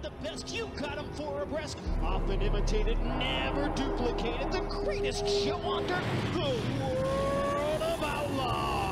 the best, you got him for abreast. Often imitated, never duplicated. The greatest show on dirt, the World of Outlaws.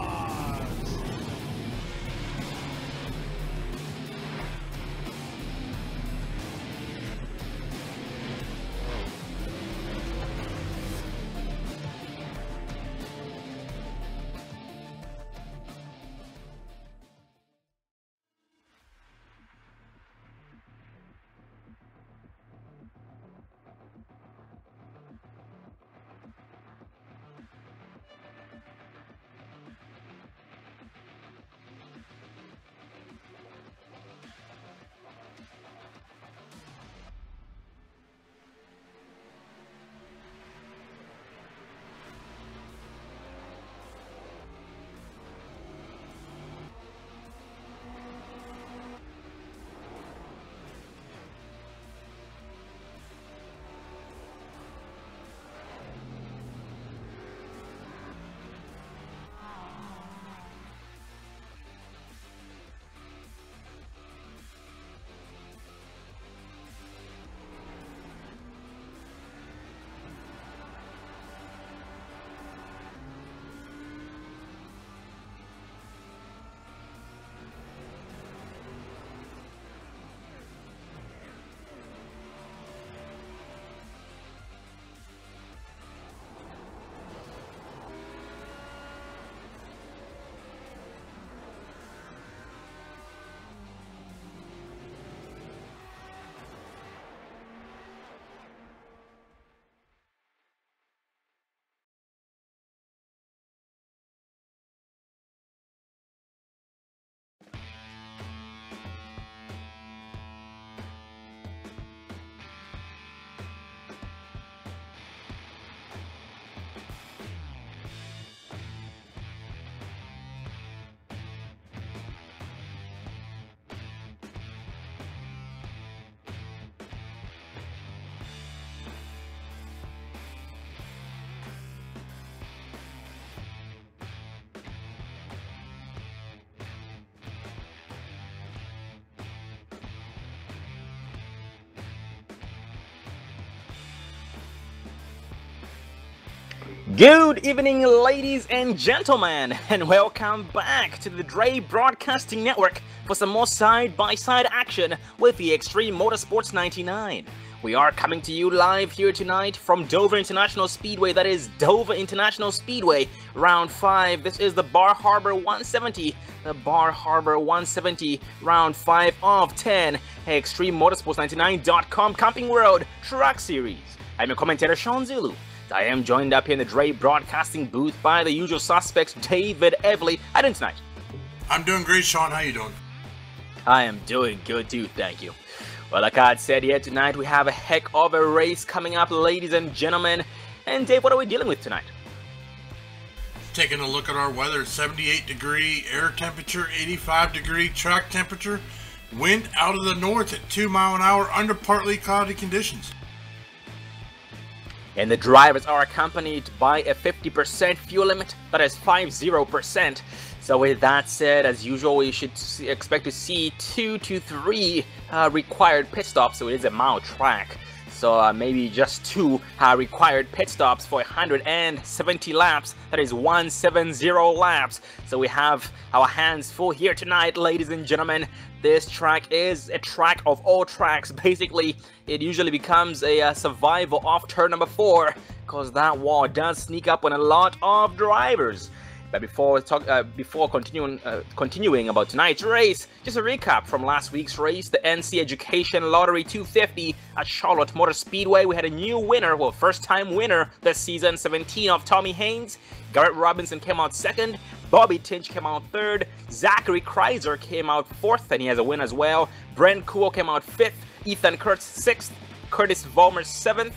Good evening, ladies and gentlemen, and welcome back to the Dre Broadcasting Network for some more side-by-side action with the Extreme Motorsports 99. We are coming to you live here tonight from Dover International Speedway, that is Dover International Speedway, Round 5. This is the Bar Harbor 170, Round 5 of 10, ExtremeMotorsports99.com Camping World Truck Series. I'm your commentator, Sean Zulu. I am joined up here in the Dre Broadcasting booth by the usual suspects, David Everly. How are you doing tonight? I'm doing great, Sean. How you doing? I am doing good too, thank you. Well, like I had said here tonight, we have a heck of a race coming up, ladies and gentlemen. And Dave, what are we dealing with tonight? Taking a look at our weather, 78-degree air temperature, 85-degree track temperature, wind out of the north at 2 miles an hour under partly cloudy conditions. And the drivers are accompanied by a 50% fuel limit, that is 50%. So with that said, as usual, we should expect to see 2 to 3 required pit stops. So it is a mile track. So maybe just 2 required pit stops for 170 laps. That is 170 laps. So we have our hands full here tonight, ladies and gentlemen. This track is a track of all tracks. Basically, it usually becomes a survival off turn number 4, because that wall does sneak up on a lot of drivers. But before continuing about tonight's race, just a recap from last week's race, the NC Education Lottery 250 at Charlotte Motor Speedway. We had a new winner, well, first-time winner this season, 17 of Tommy Haynes. Garrett Robinson came out second. Bobby Tinch came out third. Zachary Kreiser came out fourth, and he has a win as well. Brent Kuhl came out fifth. Ethan Kurtz sixth. Curtis Vollmer seventh.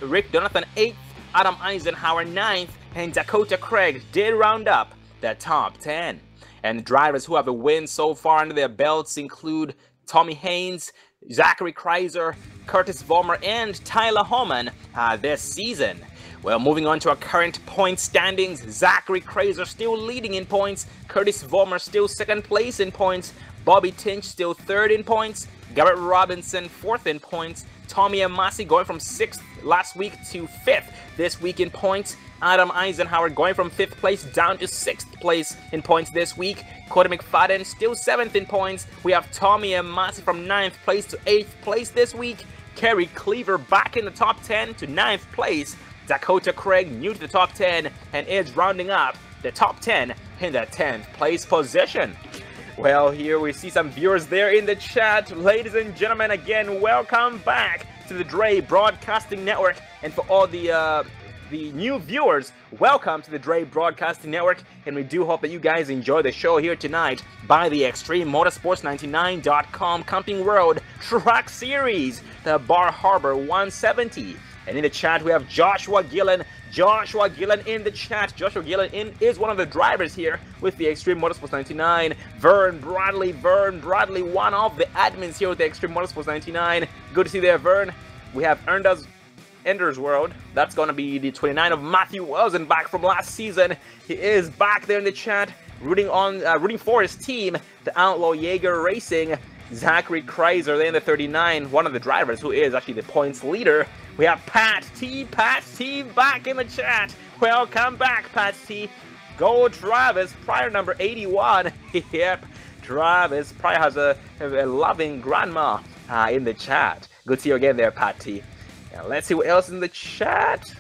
Rick Donathan eighth. Adam Eisenhower ninth. And Dakota Craig did round up the top 10. And the drivers who have a win so far under their belts include Tommy Haynes, Zachary Kreiser, Curtis Vollmer, and Tyler Homan this season. Well, moving on to our current point standings, Zachary Kreiser still leading in points, Curtis Vollmer still second place in points, Bobby Tinch still 3rd in points. Garrett Robinson 4th in points. Tommy Amasi going from 6th last week to 5th this week in points. Adam Eisenhower going from 5th place down to 6th place in points this week. Cody McFadden still 7th in points. We have Tommy Amasi from 9th place to 8th place this week. Kerry Cleaver back in the top 10 to 9th place. Dakota Craig new to the top 10 and is rounding up the top 10 in the 10th place position. Well, here we see some viewers there in the chat. Ladies and gentlemen, again, welcome back to the Dre Broadcasting Network. And for all the new viewers, welcome to the Dre Broadcasting Network. And we do hope that you guys enjoy the show here tonight by the ExtremeMotorsports99.com Camping World Track Series, the Bar Harbor 170. And in the chat, we have Joshua Gillen. Joshua Gillen in the chat. Joshua Gillen is one of the drivers here with the Extreme Motorsports 99. Vern Bradley, one of the admins here with the Extreme Motorsports 99. Good to see there, Vern. We have Ender's World. That's going to be the 29 of Matthew Wilson back from last season. He is back there in the chat, rooting for his team, the Outlaw Jaeger Racing. Zachary Kreiser there in the 39, one of the drivers who is actually the points leader. We have Pat T back in the chat. Welcome back, Pat T. Go Travis Pryor, number 81. Yep, Travis Pryor has a loving grandma in the chat. Good to see you again there, Pat T. Now, let's see what else in the chat.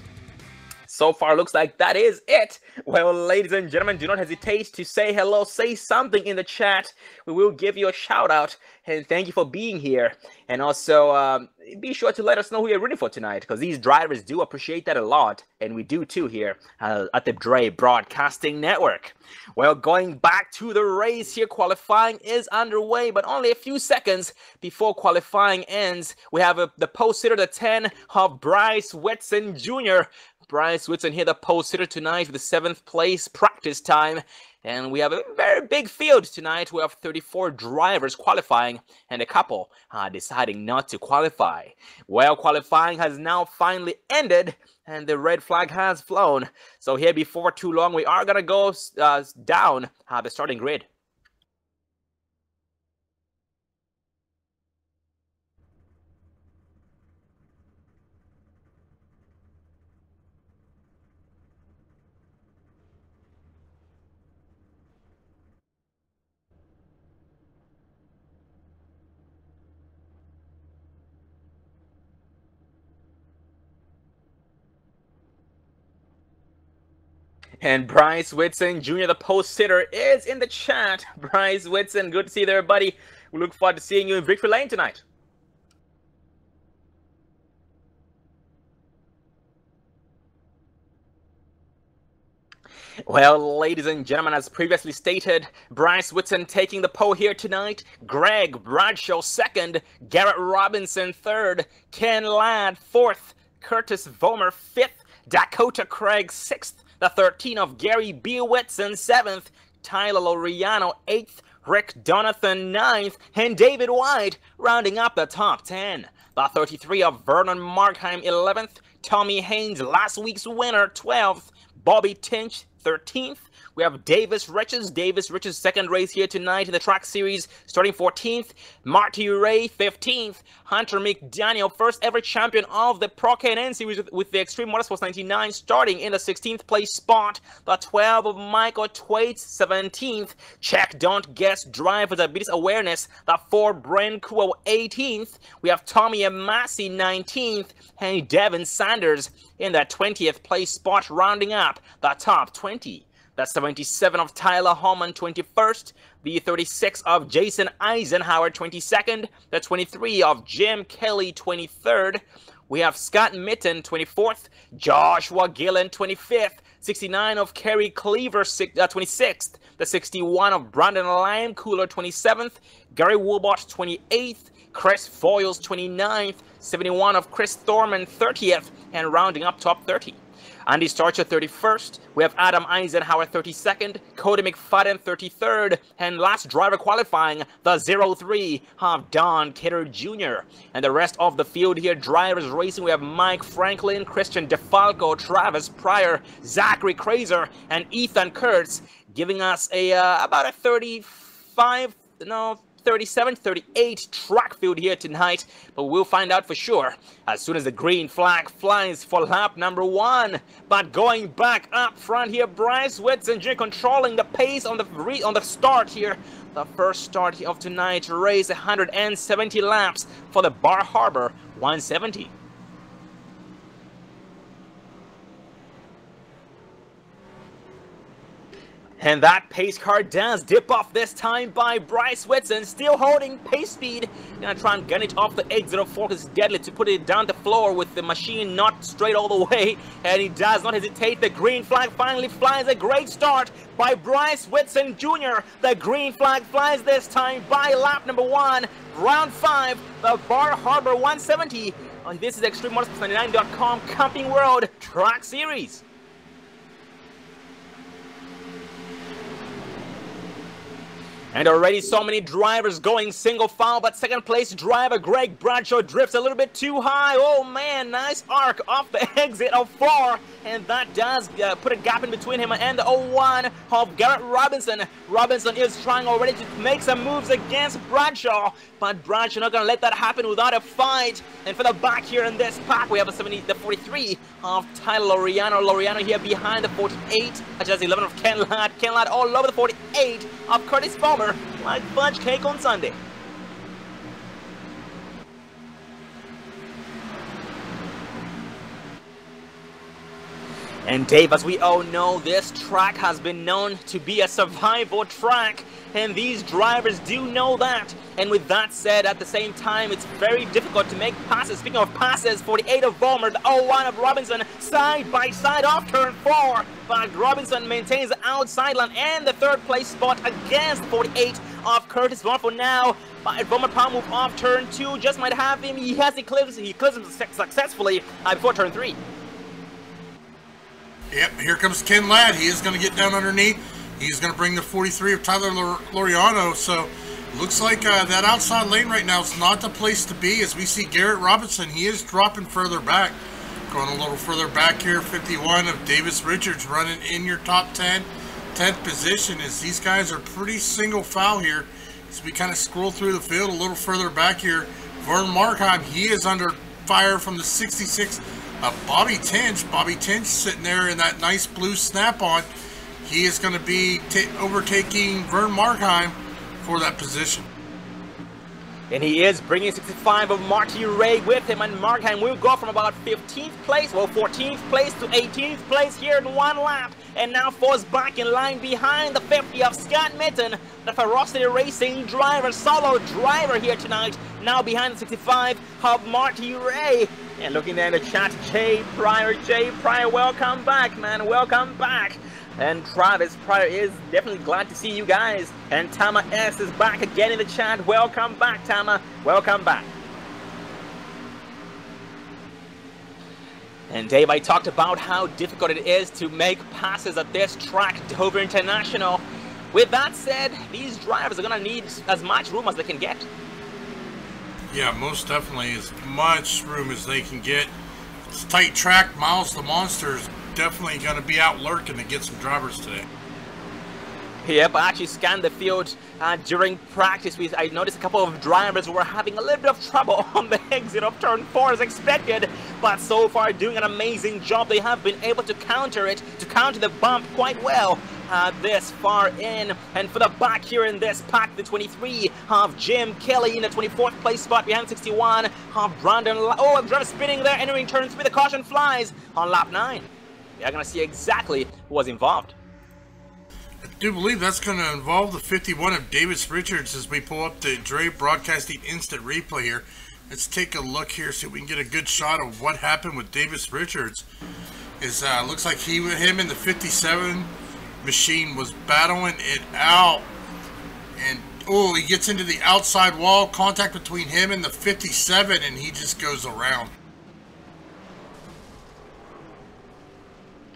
So far, looks like that is it. Well, ladies and gentlemen, do not hesitate to say hello, say something in the chat. We will give you a shout out, and thank you for being here. And also, be sure to let us know who you're rooting for tonight, because these drivers do appreciate that a lot, and we do too here at the Dre Broadcasting Network. Well, going back to the race here, qualifying is underway, but only a few seconds before qualifying ends, we have the post hitter, the 10 of Bryce Whitson Jr. Bryce Whitson here, the post hitter tonight with the 7th place practice time. And we have a very big field tonight. We have 34 drivers qualifying and a couple deciding not to qualify. Well, qualifying has now finally ended and the red flag has flown. So here before too long, we are going to go down the starting grid. And Bryce Whitson Jr., the post hitter, is in the chat. Bryce Whitson, good to see you there, buddy. We look forward to seeing you in Victory Lane tonight. Well, ladies and gentlemen, as previously stated, Bryce Whitson taking the pole here tonight. Greg Bradshaw 2nd, Garrett Robinson 3rd, Ken Ladd 4th, Curtis Vollmer 5th, Dakota Craig 6th, the 13 of Gary B. Whitson 7th, Tyler Loriano 8th, Rick Donathan 9th, and David White rounding up the top 10. The 33 of Vernon Markheim 11th, Tommy Haynes, last week's winner 12th, Bobby Tinch 13th. We have Davis Riches, second race here tonight in the track series, starting 14th. Marty Ray, 15th. Hunter McDaniel, first ever champion of the Pro K&N series with the Extreme Motorsports 99, starting in the 16th place spot. The 12 of Michael Twaits, 17th. Check, don't guess, drive for diabetes awareness. The 4 Bren Kuo, 18th. We have Tommy Amasi, 19th. And Devin Sanders in the 20th place spot, rounding up the top 20. The 77 of Tyler Holman, 21st. The 36 of Jason Eisenhower, 22nd. The 23 of Jim Kelly, 23rd. We have Scott Mitten, 24th. Joshua Gillen, 25th. 69 of Kerry Cleaver, 26th. The 61 of Brandon Limecooler, 27th. Gary Woolbot, 28th. Chris Foyles, 29th. 71 of Chris Thorman, 30th. And rounding up top 30. Andy Starcher, 31st. We have Adam Eisenhower, 32nd. Cody McFadden, 33rd. And last driver qualifying, the 03 of Don Kidder Jr. And the rest of the field here, drivers racing, we have Mike Franklin, Christian DeFalco, Travis Pryor, Zachary Kreiser, and Ethan Kurtz, giving us a about a 37-38 track field here tonight, but we'll find out for sure as soon as the green flag flies for lap number 1. But going back up front here, Bryce Whitson controlling the pace on the start here. The first start of tonight's race, 170 laps for the Bar Harbor 170. And that pace car does dip off this time by Bryce Whitson, still holding pace speed. Gonna try and get it off the exit of Focus Deadly to put it down the floor with the machine not straight all the way. And he does not hesitate. The green flag finally flies. A great start by Bryce Whitson Jr. The green flag flies this time by lap number 1, round 5, the Bar Harbor 170. This is ExtremeMotorsports99.com Camping World Track Series. And already so many drivers going single file, but second place driver Greg Bradshaw drifts a little bit too high. Oh man, nice arc off the exit of 4. And that does put a gap in between him and the 01 of Garrett Robinson. Robinson is trying already to make some moves against Bradshaw, but Bradshaw not going to let that happen without a fight. And for the back here in this pack, we have the 43 of Tyler Laureano. Laureano here behind the 48, just 11 of Ken Ladd. Ken Ladd all over the 48 of Curtis Palmer, like fudge cake on Sunday. And Dave, as we all know, this track has been known to be a survival track, and these drivers do know that. And with that said, at the same time, it's very difficult to make passes. Speaking of passes, 48 of Vollmer, the 01 of Robinson, side by side off turn 4. But Robinson maintains the outside line and the third place spot against 48 of Curtis Vollmer for now. But Vollmer power move off turn 2 just might have him. He clips him successfully before turn 3. Yep, here comes Ken Ladd. He is going to get down underneath. He's going to bring the 43 of Tyler Laureano. So, looks like that outside lane right now is not the place to be. As we see Garrett Robinson, he is dropping further back. Going a little further back here, 51 of Davis Richards running in your top 10. 10th position, as these guys are pretty single file here. As we kind of scroll through the field a little further back here, Vern Markheim, he is under fire from the 66. Bobby Tinch sitting there in that nice blue snap-on. He is going to be overtaking Vern Markheim for that position. And he is bringing 65 of Marty Ray with him, and Markheim will go from about 15th place, well 14th place to 18th place here in one lap, and now falls back in line behind the 50 of Scott Mitten, the Ferocity Racing driver, solo driver here tonight, now behind the 65 of Marty Ray. And looking there in the chat, Jay Pryor, welcome back, man, welcome back. And Travis Pryor is definitely glad to see you guys. And Tama S is back again in the chat. Welcome back, Tama. Welcome back. And Dave, I talked about how difficult it is to make passes at this track, Dover International. With that said, these drivers are going to need as much room as they can get. Yeah, most definitely as much room as they can get. It's a tight track. Miles the Monster's definitely going to be out lurking to get some drivers today. Yep, I actually scanned the field during practice. I noticed a couple of drivers were having a little bit of trouble on the exit of turn 4 as expected, but so far doing an amazing job. They have been able to counter it, to counter the bump quite well this far in. And for the back here in this pack, the 23 of Jim Kelly in the 24th place spot behind 61 of Brandon. Oh, a driver spinning there, entering turn 3. The caution flies on lap 9. You're going to see exactly who was involved. I do believe that's going to involve the 51 of Davis Richards as we pull up the Dre Broadcasting Instant Replay here. Let's take a look here, see if we can get a good shot of what happened with Davis Richards. Looks like him and the 57 machine was battling it out. And, oh, he gets into the outside wall, contact between him and the 57, and he just goes around.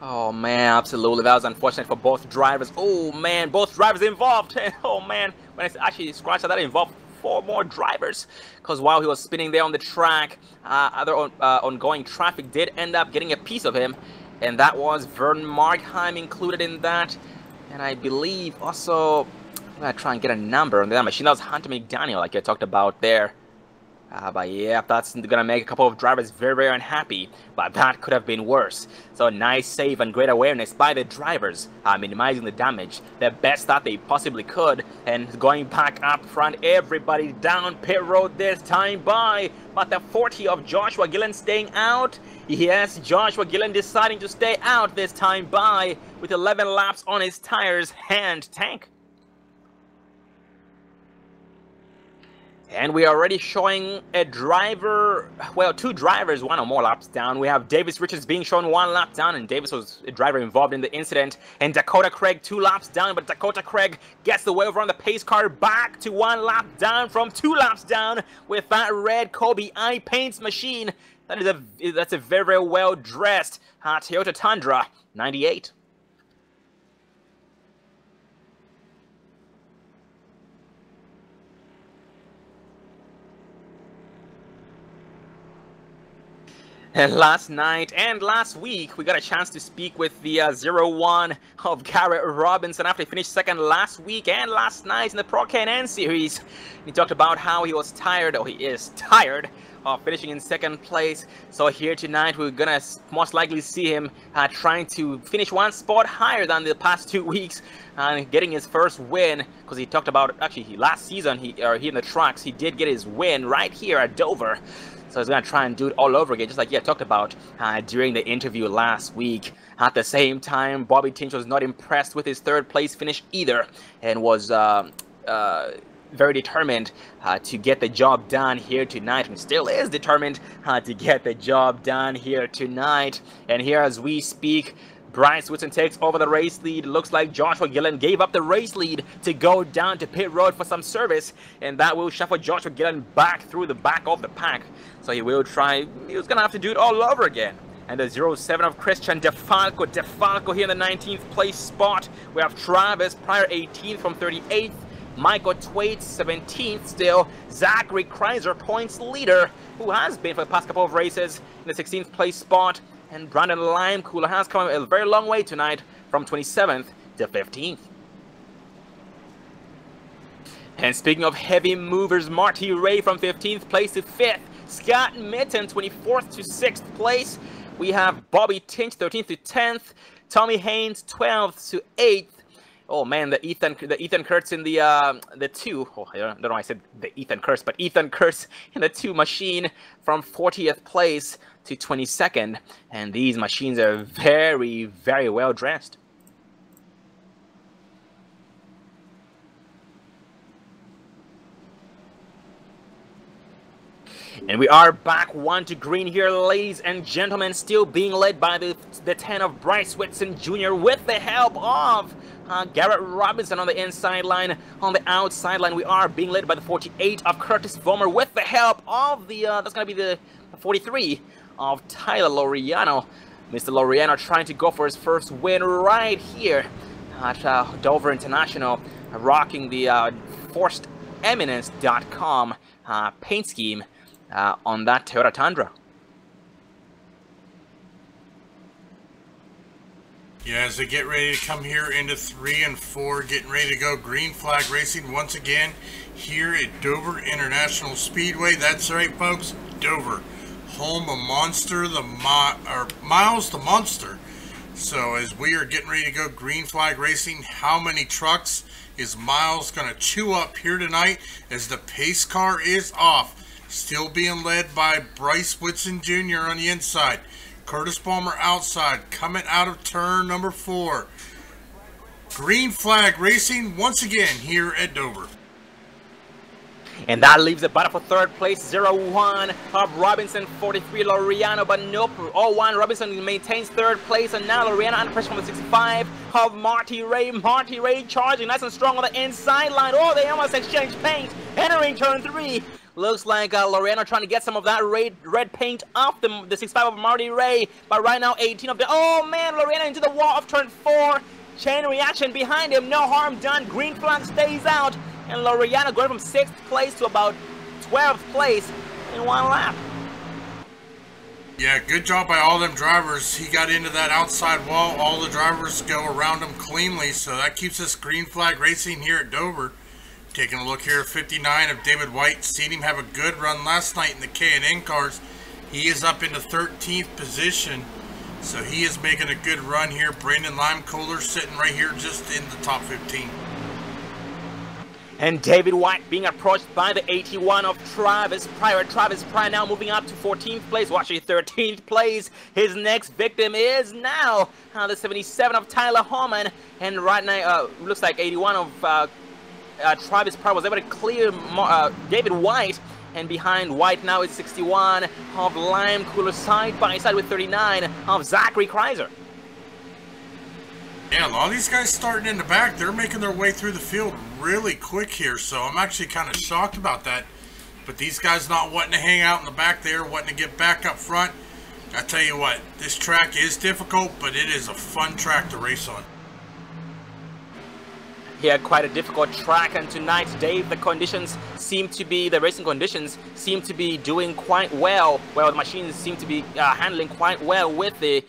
Oh man, absolutely. That was unfortunate for both drivers. Oh man, both drivers involved. Oh man, when I actually scratched that involved 4 more drivers. Because while he was spinning there on the track, other ongoing traffic did end up getting a piece of him. And that was Vern Markheim included in that. And I believe also I'm gonna try and get a number on that machine. That was Hunter McDaniel, like I talked about there. But yeah, that's gonna make a couple of drivers very, very unhappy. But that could have been worse. So nice save and great awareness by the drivers, minimizing the damage the best that they possibly could, and going back up front, everybody down pit road this time by. But the 40 of Joshua Gillen staying out. Yes, Joshua Gillen deciding to stay out this time by with 11 laps on his tires and tank. And we are already showing a driver, well, 2 drivers, 1 or more laps down. We have Davis Richards being shown 1 lap down, and Davis was a driver involved in the incident. And Dakota Craig 2 laps down, but Dakota Craig gets the way over on the pace car back to 1 lap down from 2 laps down with that red Kobe eye paints machine. That's a very, very well dressed Toyota Tundra 98. And last night and last week, we got a chance to speak with the 0-1 of Garrett Robinson after he finished second last week and last night in the Pro Can-Am Series. He talked about how he was tired, or he is tired, of finishing in second place. So here tonight, we're gonna most likely see him trying to finish 1 spot higher than the past 2 weeks and getting his first win. Because he talked about, actually, last season, here in the trucks, he did get his win right here at Dover. So he's going to try and do it all over again, just like he had talked about during the interview last week. At the same time, Bobby Tinch was not impressed with his 3rd place finish either, and was very determined to get the job done here tonight, and still is determined to get the job done here tonight. And here as we speak, Bryce Whitson takes over the race lead. Looks like Joshua Gillen gave up the race lead to go down to pit road for some service, and that will shuffle Joshua Gillen back through the back of the pack. So he will try, he was going to have to do it all over again. And the 0-7 of Christian DeFalco. DeFalco here in the 19th place spot. We have Travis Pryor 18th from 38th. Michael Twait 17th still. Zachary Kreiser points leader, who has been for the past couple of races in the 16th place spot. And Brandon Limecooler has come a very long way tonight from 27th to 15th. And speaking of heavy movers, Marty Ray from 15th place to 5th. Scott Mitten 24th to 6th place. We have Bobby Tinch 13th to 10th. Tommy Haynes 12th to 8th. Oh man, the Ethan Kurtz in the 2. Oh, I don't know why I said the Ethan Kurtz, but Ethan Kurtz in the 2 machine from 40th place to 22nd. And these machines are very, very well dressed. And we are back 1 to green here, ladies and gentlemen, still being led by the 10 of Bryce Whitson Jr. with the help of Garrett Robinson on the inside line. On the outside line, we are being led by the 48 of Curtis Vollmer with the help of the, that's going to be the 43 of Tyler Laureano. Mr. Laureano trying to go for his first win right here at Dover International, rocking the ForcedEminence.com paint scheme on that Toyota Tundra. Yeah, as they get ready to come here into 3 and 4, getting ready to go green flag racing once again here at Dover International Speedway. That's right, folks, Dover, home of Monster, Miles the Monster. So as we are getting ready to go green flag racing, how many trucks is Miles going to chew up here tonight as the pace car is off? Still being led by Bryce Whitson Jr. on the inside. Curtis Vollmer outside, coming out of turn number 4. Green flag racing once again here at Dover. And that leaves the battle for 3rd place, 0-1 of Robinson, 43 Laureano, but nope, 0-1 Robinson maintains 3rd place, and now Laureano under pressure from the 65 of Marty Ray. Marty Ray charging nice and strong on the inside line. Oh, they almost exchange paint, entering turn 3. Looks like Laureano trying to get some of that red paint off the 65 of Marty Ray, but right now 18 of the, oh man, Laureano into the wall of turn 4. Chain reaction behind him, no harm done, green flag stays out. And Laureano going from 6th place to about 12th place in 1 lap. Yeah, good job by all them drivers. He got into that outside wall. All the drivers go around him cleanly, so that keeps us green flag racing here at Dover. Taking a look here at 59 of David White. Seen him have a good run last night in the K&N cars. He is up into 13th position, so he is making a good run here. Brandon Limecoller sitting right here just in the top 15. And David White being approached by the 81 of Travis Pryor. Travis Pryor now moving up to 14th place, well, actually 13th place. His next victim is now the 77 of Tyler Holman. And right now, looks like 81 of Travis Pryor was able to clear David White. And behind White now is 61 of Limecoller, side by side with 39 of Zachary Kreiser. Yeah, a lot of these guys starting in the back, they're making their way through the field really quick here, so I'm actually kind of shocked about that. But these guys not wanting to hang out in the back there, wanting to get back up front. I tell you what, this track is difficult, but it is a fun track to race on. Here, quite a difficult track, and tonight, Dave, the racing conditions seem to be doing quite well. Well, the machines seem to be handling quite well with the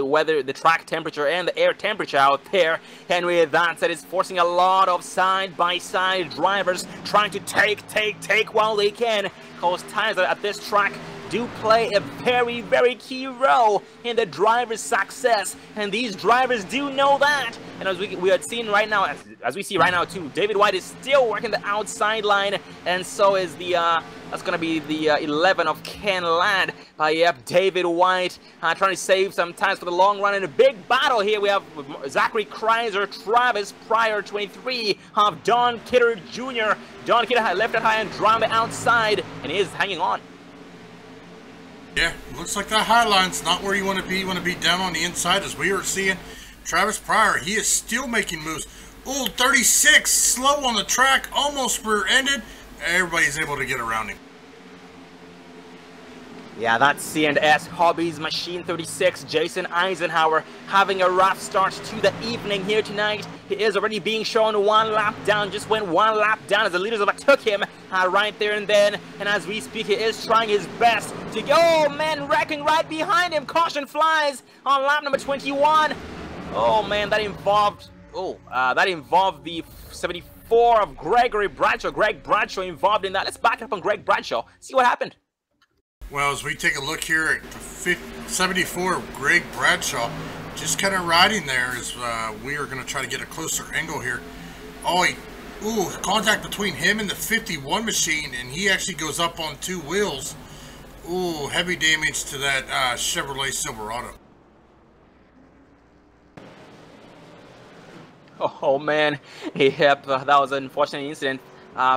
weather, the track temperature, and the air temperature out there. And with that said, it's forcing a lot of side-by-side drivers trying to take while they can. Because tires at this track do play a very, very key role in the driver's success, and these drivers do know that. And as we are seeing right now, as we see right now too, David White is still working the outside line, and so is the that's gonna be the 11 of Ken Ladd. Yep, David White trying to save some time for the long run. In a big battle here, we have Zachary Kreiser, Travis Pryor, 23 of Don Kidder Jr. Don Kidder left it high and drawn the outside, and he is hanging on. Yeah, looks like that high line's not where you want to be. You want to be down on the inside, as we are seeing. Travis Pryor, he is still making moves. Ooh, 36, slow on the track, almost rear-ended. Everybody's able to get around him. Yeah, that's C&S Hobbies Machine 36, Jason Eisenhower, having a rough start to the evening here tonight. He is already being shown one lap down, just went one lap down as the leaders overtook him right there and then. And as we speak, he is trying his best to go. Oh, man, wrecking right behind him. Caution flies on lap number 21. Oh, man, that involved the 74 of Gregory Bradshaw. Greg Bradshaw involved in that. Let's back up on Greg Bradshaw, see what happened. Well, as we take a look here at the 74 of Greg Bradshaw, just kind of riding there as we are going to try to get a closer angle here. Oh, contact between him and the 51 machine, and he actually goes up on two wheels. Ooh, heavy damage to that Chevrolet Silverado. Oh man, yep, that was an unfortunate incident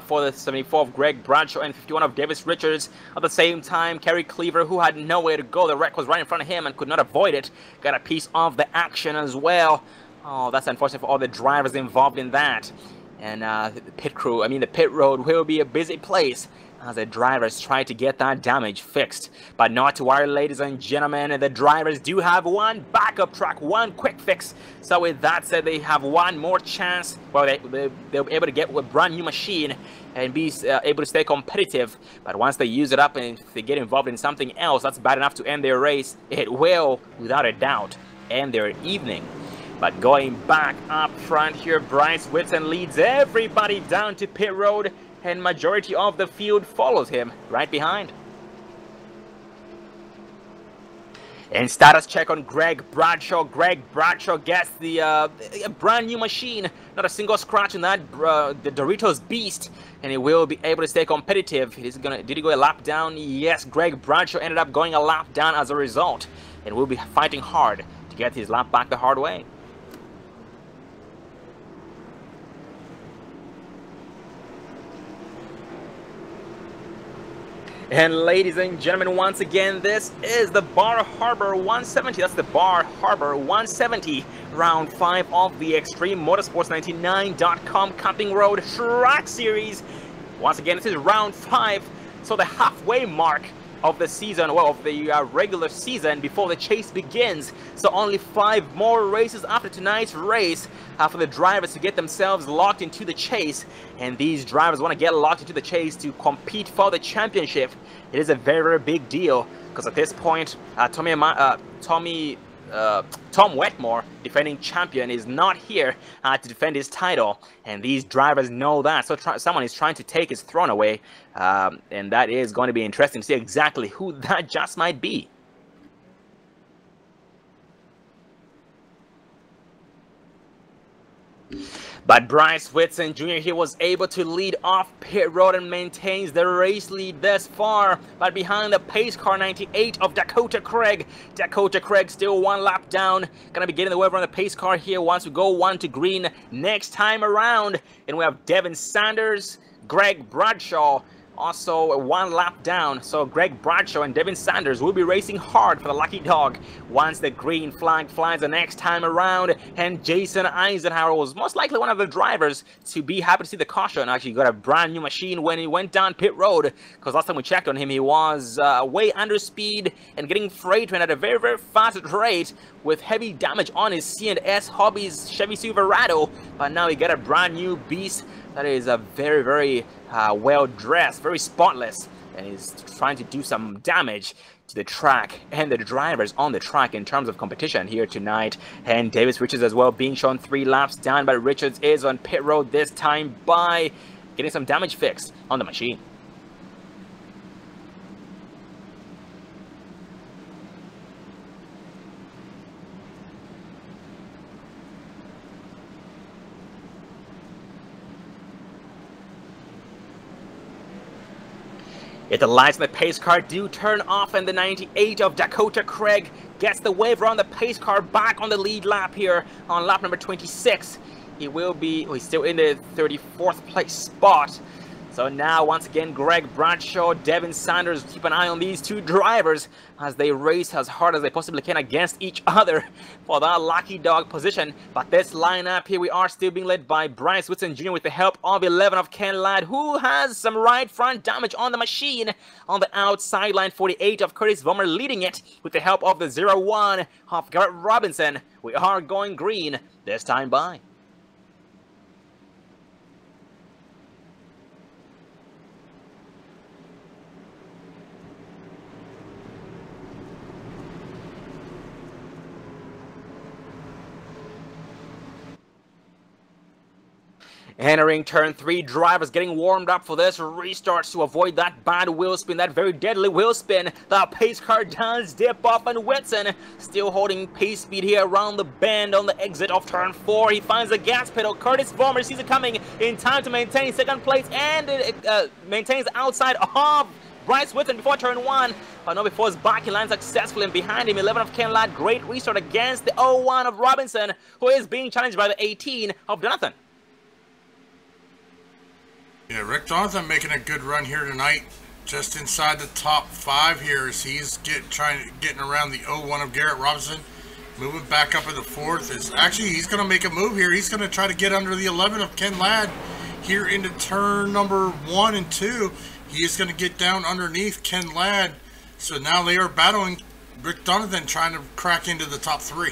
for the 74 of Greg Bradshaw and 51 of Davis Richards. At the same time, Kerry Cleaver, who had nowhere to go, the wreck was right in front of him and could not avoid it, got a piece of the action as well. Oh, that's unfortunate for all the drivers involved in that. And the pit road will be a busy place as the drivers try to get that damage fixed. But not to worry, ladies and gentlemen, the drivers do have one backup track, one quick fix. So with that said, they have one more chance. Well, they'll be able to get a brand new machine and be able to stay competitive. But once they use it up and if they get involved in something else that's bad enough to end their race, it will, without a doubt, end their evening. But going back up front here, Bryce Whitson leads everybody down to pit road, and majority of the field follows him right behind. And status check on Greg Bradshaw. Greg Bradshaw gets the brand new machine, not a single scratch in that the Doritos Beast, and he will be able to stay competitive. Did he go a lap down? Yes, Greg Bradshaw ended up going a lap down as a result, and will be fighting hard to get his lap back the hard way. And ladies and gentlemen, once again, this is the Bar Harbor 170. That's the Bar Harbor 170, round 5 of the Extreme Motorsports 99.com Camping Road Track Series. Once again, this is round 5, so the halfway mark of the season, well, of the regular season before the chase begins. So only 5 more races after tonight's race for the drivers to get themselves locked into the chase. And these drivers want to get locked into the chase to compete for the championship. It is a very, very big deal because at this point, Tom Wetmore, defending champion, is not here to defend his title, and these drivers know that. So someone is trying to take his throne away, and that is going to be interesting to see exactly who that just might be. But Bryce Whitson Jr. here was able to lead off pit road and maintains the race lead thus far. But behind the pace car 98 of Dakota Craig. Dakota Craig still 1 lap down. Gonna be getting the wave on the pace car here once we go 1 to green next time around. And we have Devin Sanders, Greg Bradshaw, also 1 lap down. So Greg Bradshaw and Devin Sanders will be racing hard for the Lucky Dog once the green flag flies the next time around. And Jason Eisenhower was most likely one of the drivers to be happy to see the caution. Actually got a brand new machine when he went down pit road, because last time we checked on him he was way under speed and getting freight trained at a very, very fast rate with heavy damage on his C&S Hobbies Chevy Silverado. But now he got a brand new beast that is a very, very well dressed, very spotless, and is trying to do some damage to the track and the drivers on the track in terms of competition here tonight. And Davis Richards as well being shown 3 laps down, but Richards is on pit road this time by getting some damage fixed on the machine. If the lights on the pace car do turn off and the 98 of Dakota Craig gets the wave around the pace car back on the lead lap here on lap number 26, he will be, he's still in the 34th place spot. So now, once again, Greg Bradshaw, Devin Sanders, keep an eye on these 2 drivers as they race as hard as they possibly can against each other for that Lucky Dog position. But this lineup here, we are still being led by Bryce Whitson Jr. with the help of 11 of Ken Ladd, who has some right front damage on the machine. On the outside line, 48 of Curtis Vollmer leading it with the help of the 01 of Garrett Robinson. We are going green this time by. Entering turn 3, drivers getting warmed up for this restarts to avoid that bad wheel spin, that very deadly wheel spin. The pace car does dip off, and Whitson still holding pace speed here around the bend on the exit of turn 4. He finds the gas pedal. Curtis Vollmer sees it coming in time to maintain 2nd place, and it maintains outside of Bryce Whitson before turn 1, but not before his backing line successfully, and behind him 11 of Ken Ladd. Great restart against the 01 of Robinson, who is being challenged by the 18 of Jonathan. Yeah, Rick Donovan making a good run here tonight, just inside the top 5 here as he's getting around the 01 of Garrett Robinson, moving back up in the 4th. Actually, he's going to make a move here. He's going to try to get under the 11 of Ken Ladd here into turn number 1 and 2. He is going to get down underneath Ken Ladd. So now they are battling Rick Donovan, trying to crack into the top 3.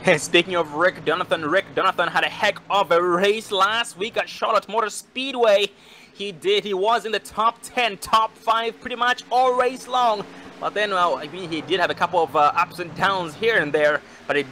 And speaking of Rick Donovan had a heck of a race last week at Charlotte Motor Speedway. He was in the top 10, top 5 pretty much all race long. But then, well, I mean, he did have a couple of ups and downs here and there, but he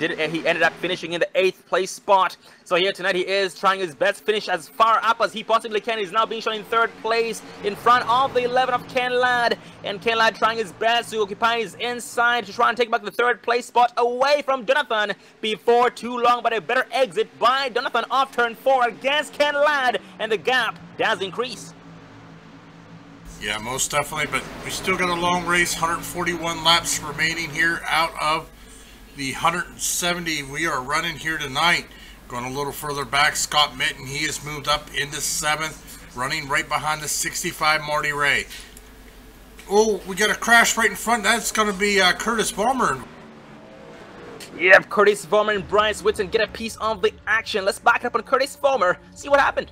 ended up finishing in the 8th place spot. So here tonight, he is trying his best to finish as far up as he possibly can. He's now being shown in 3rd place in front of the 11 of Ken Ladd. And Ken Ladd trying his best to occupy his inside to try and take back the 3rd place spot away from Jonathan before too long. But a better exit by Jonathan off turn 4 against Ken Ladd, and the gap does increase. Yeah, most definitely, but we still got a long race, 141 laps remaining here out of the 170 we are running here tonight. Going a little further back, Scott Mitten, he has moved up into 7th, running right behind the 65 Marty Ray. Oh, we got a crash right in front. That's going to be Curtis Vollmer. Yep, Curtis Vollmer and Bryce Whitson get a piece of the action. Let's back up on Curtis Vollmer, see what happened.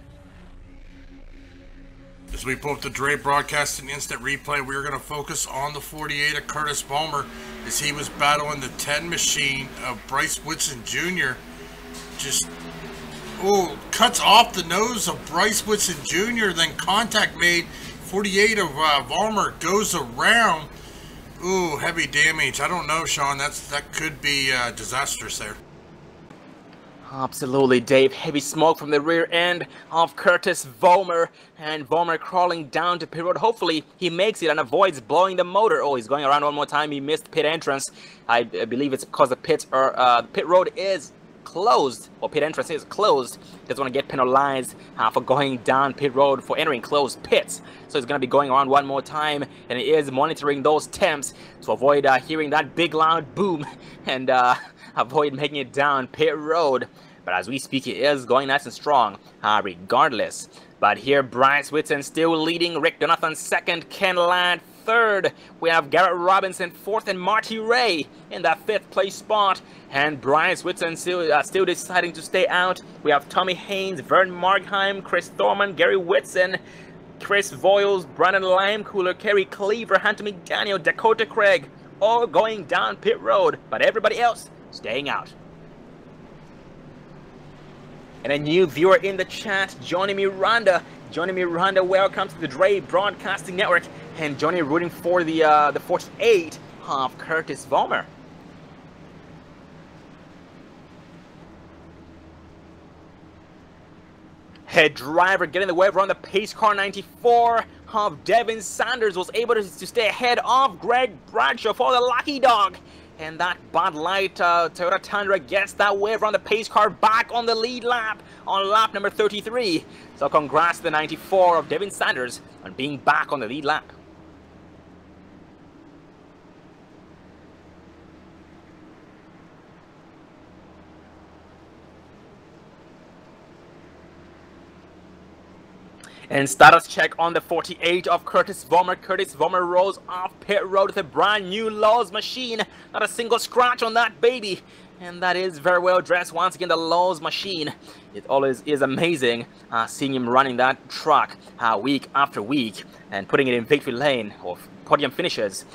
As we pull up the Dre Broadcasting Instant Replay, we're going to focus on the 48 of Curtis Vollmer as he was battling the 10 machine of Bryce Whitson Jr. Just, cuts off the nose of Bryce Whitson Jr., then contact made. 48 of Vollmer goes around. Ooh, heavy damage. I don't know, Sean. That could be disastrous there. Absolutely, Dave. Heavy smoke from the rear end of Curtis Vollmer, and Vollmer crawling down to pit road. Hopefully, he makes it and avoids blowing the motor. Oh, he's going around one more time. He missed pit entrance. I believe it's because the pit road is closed, or pit entrance is closed. Doesn't want to get penalized for going down pit road for entering closed pits. So he's going to be going around one more time, and he is monitoring those temps to avoid hearing that big loud boom and avoid making it down pit road. But as we speak, he is going nice and strong regardless. But here Bryce Whitson still leading, Rick Donovan second, Ken Ladd third. We have Garrett Robinson fourth and Marty Ray in that fifth place spot. And Bryce Whitson still deciding to stay out. We have Tommy Haynes, Vern Markheim, Chris Thorman, Gary Whitson, Chris Voiles, Brandon Limecooler, Kerry Cleaver, Hunter McDaniel, Dakota Craig, all going down pit road, but everybody else staying out. And a new viewer in the chat, Johnny Miranda. Johnny Miranda, welcome to the Dre Broadcasting Network. And Johnny rooting for the 48 of Curtis Vollmer. Head driver getting the wave around the pace car 94 of Devin Sanders was able to stay ahead of Greg Bradshaw for the lucky dog. And that Bud Light Toyota Tundra gets that wave around the pace car back on the lead lap on lap number 33. So congrats to the 94 of Devin Sanders on being back on the lead lap. And status check on the 48 of Curtis Vollmer. Curtis Vollmer rolls off pit road with a brand new Lowe's machine. Not a single scratch on that baby. And that is very well dressed. Once again, the Lowe's machine. It always is amazing seeing him running that truck week after week and putting it in victory lane or podium finishes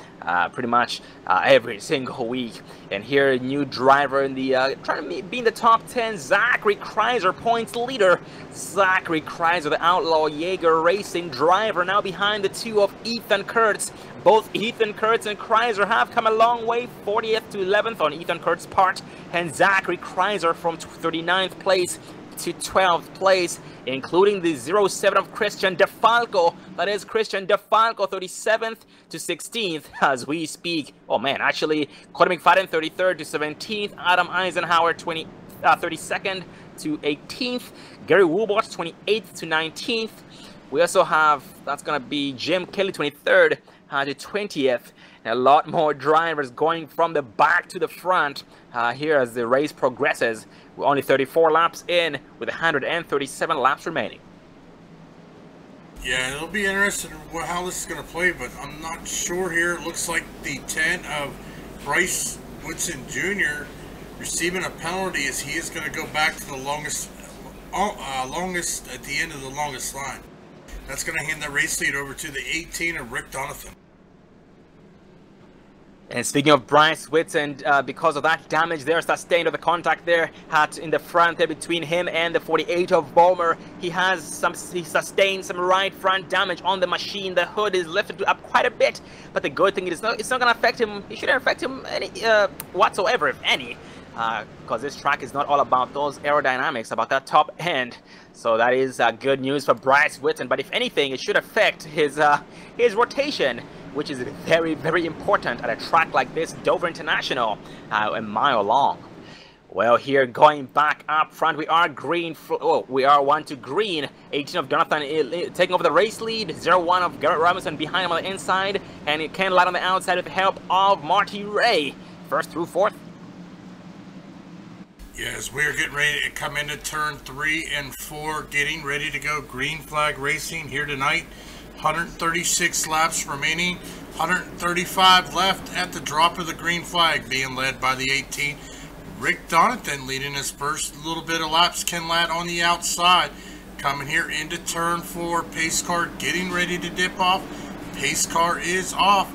pretty much every single week. And here, a new driver in the trying to be in the top 10, Zachary Kreiser, points leader. Zachary Kreiser, the Outlaw Jaeger Racing driver, now behind the two of Ethan Kurtz. Both Ethan Kurtz and Kreiser have come a long way, 40th to 11th on Ethan Kurtz's part, and Zachary Kreiser from 39th place to 12th place, including the 07 of Christian DeFalco. That is Christian DeFalco, 37th to 16th as we speak. Oh man, actually, Cody McFadden 33rd to 17th, Adam Eisenhower 32nd to 18th, Gary Woolbot 28th to 19th. We also have, that's going to be Jim Kelly 23rd to 20th. And a lot more drivers going from the back to the front here as the race progresses. We're only 34 laps in with 137 laps remaining. Yeah, it'll be interesting how this is going to play, but I'm not sure here. It looks like the 10 of Bryce Whitson Jr. receiving a penalty as he is going to go back to the longest at the end of the longest line. That's going to hand the race lead over to the 18 of Rick Donovan. And speaking of Bryce Whitson, because of that damage there sustained of the contact there in the front there between him and the 48 of Vollmer, he sustained some right front damage on the machine. The hood is lifted up quite a bit, but the good thing is it's not going to affect him. It shouldn't affect him any whatsoever, if any, because this track is not all about those aerodynamics, about that top end. So that is good news for Bryce Whitson. But if anything, it should affect his rotation, which is very, very important at a track like this, Dover International, a mile long. Well, here going back up front, we are green. We are 1 to green. 18 of Jonathan taking over the race lead. 01 of Garrett Robinson behind him on the inside, and Ken Ladd on the outside with the help of Marty Ray. First through fourth. Yes, we're getting ready to come into turn 3 and 4, getting ready to go. Green flag racing here tonight. 136 laps remaining, 135 left at the drop of the green flag, being led by the 18. Rick Donovan leading his first little bit of laps. Ken Ladd on the outside, Coming here into turn 4. Pace car getting ready to dip off. Pace car is off.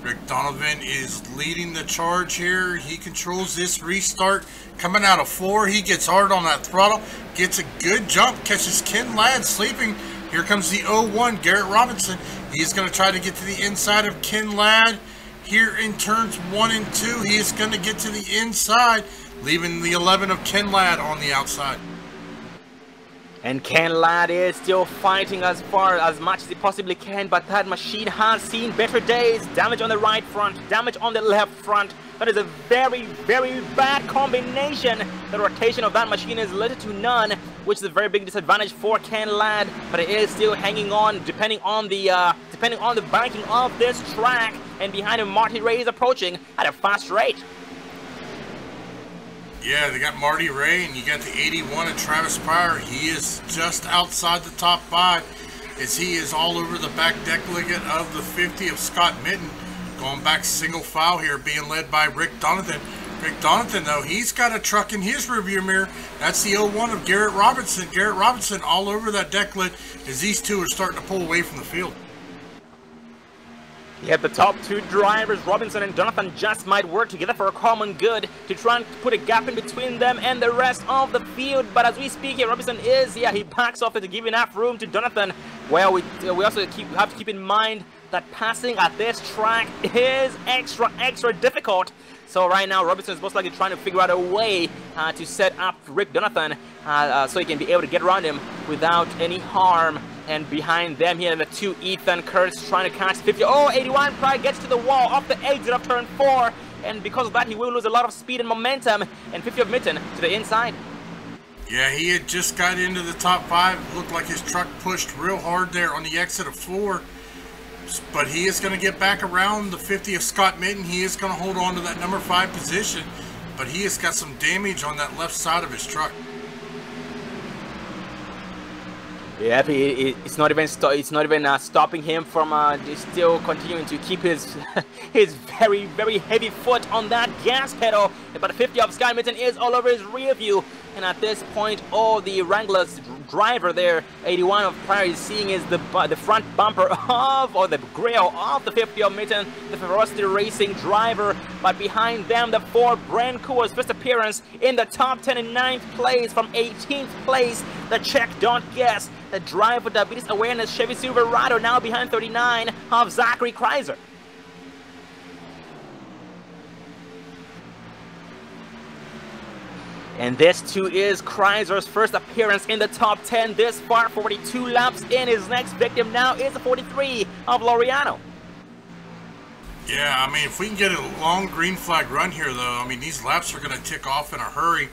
Rick Donovan is leading the charge here. He controls this restart. Coming out of 4, he gets hard on that throttle. Gets a good jump. Catches Ken Ladd sleeping. Here comes the 01, Garrett Robinson. He's going to try to get to the inside of Ken Ladd. Here in turns 1 and 2, he is going to get to the inside, leaving the 11 of Ken Ladd on the outside. And Ken Ladd is still fighting as much as he possibly can, but that machine has seen better days. Damage on the right front, damage on the left front. That is a very, very bad combination. The rotation of that machine is little to none, which is a very big disadvantage for Ken Ladd, but it is still hanging on depending on the banking of this track. And behind him, Marty Ray is approaching at a fast rate. Yeah, they got Marty Ray, and you got the 81 of Travis Pryor. He is just outside the top 5, as he is all over the back deck ligate of the 50 of Scott Mitten. Going back single file here, being led by Rick Donovan. Rick Donovan, though, he's got a truck in his rearview mirror. That's the 01 of Garrett Robinson. Garrett Robinson all over that deck lid, as these two are starting to pull away from the field. Yeah, the top 2 drivers, Robinson and Donovan, just might work together for a common good to try and put a gap in between them and the rest of the field. But as we speak here, Robinson he backs off to give enough room to Donovan. Well, we also have to keep in mind that passing at this track is extra difficult. So right now, Robinson is most likely trying to figure out a way to set up Rick Donovan so he can be able to get around him without any harm. And behind them here, the 2 Ethan Curtis trying to catch 50. Oh, 81 Pride gets to the wall off the exit of turn 4. And because of that, he will lose a lot of speed and momentum. And 50 of Mitten to the inside. Yeah, he had just got into the top 5. Looked like his truck pushed real hard there on the exit of 4. But he is going to get back around the 50 of Scott Mitten. He is going to hold on to that number 5 position. But he has got some damage on that left side of his truck. Yeah, it's not even stopping him from still continuing to keep his his very, very heavy foot on that gas pedal. But the 50 of Scott Mitten is all over his rear view, and at this point, the Wrangler's driver there, 81 of Pryor, is seeing is the front bumper or the grill of the 50 of Mitten, the Ferocity Racing driver. But behind them, the 4 Brand Cool's first appearance in the top 10 in 9th place from 18th place. The Check Don't Guess, the driver Diabetes Awareness Chevy Silverado, now behind 39 of Zachary Kreiser. And this too is Kreiser's first appearance in the top 10 this far, 42 laps in. His next victim now is the 43 of Laureano. Yeah, I mean, if we can get a long green flag run here, though, I mean, these laps are going to tick off in a hurry.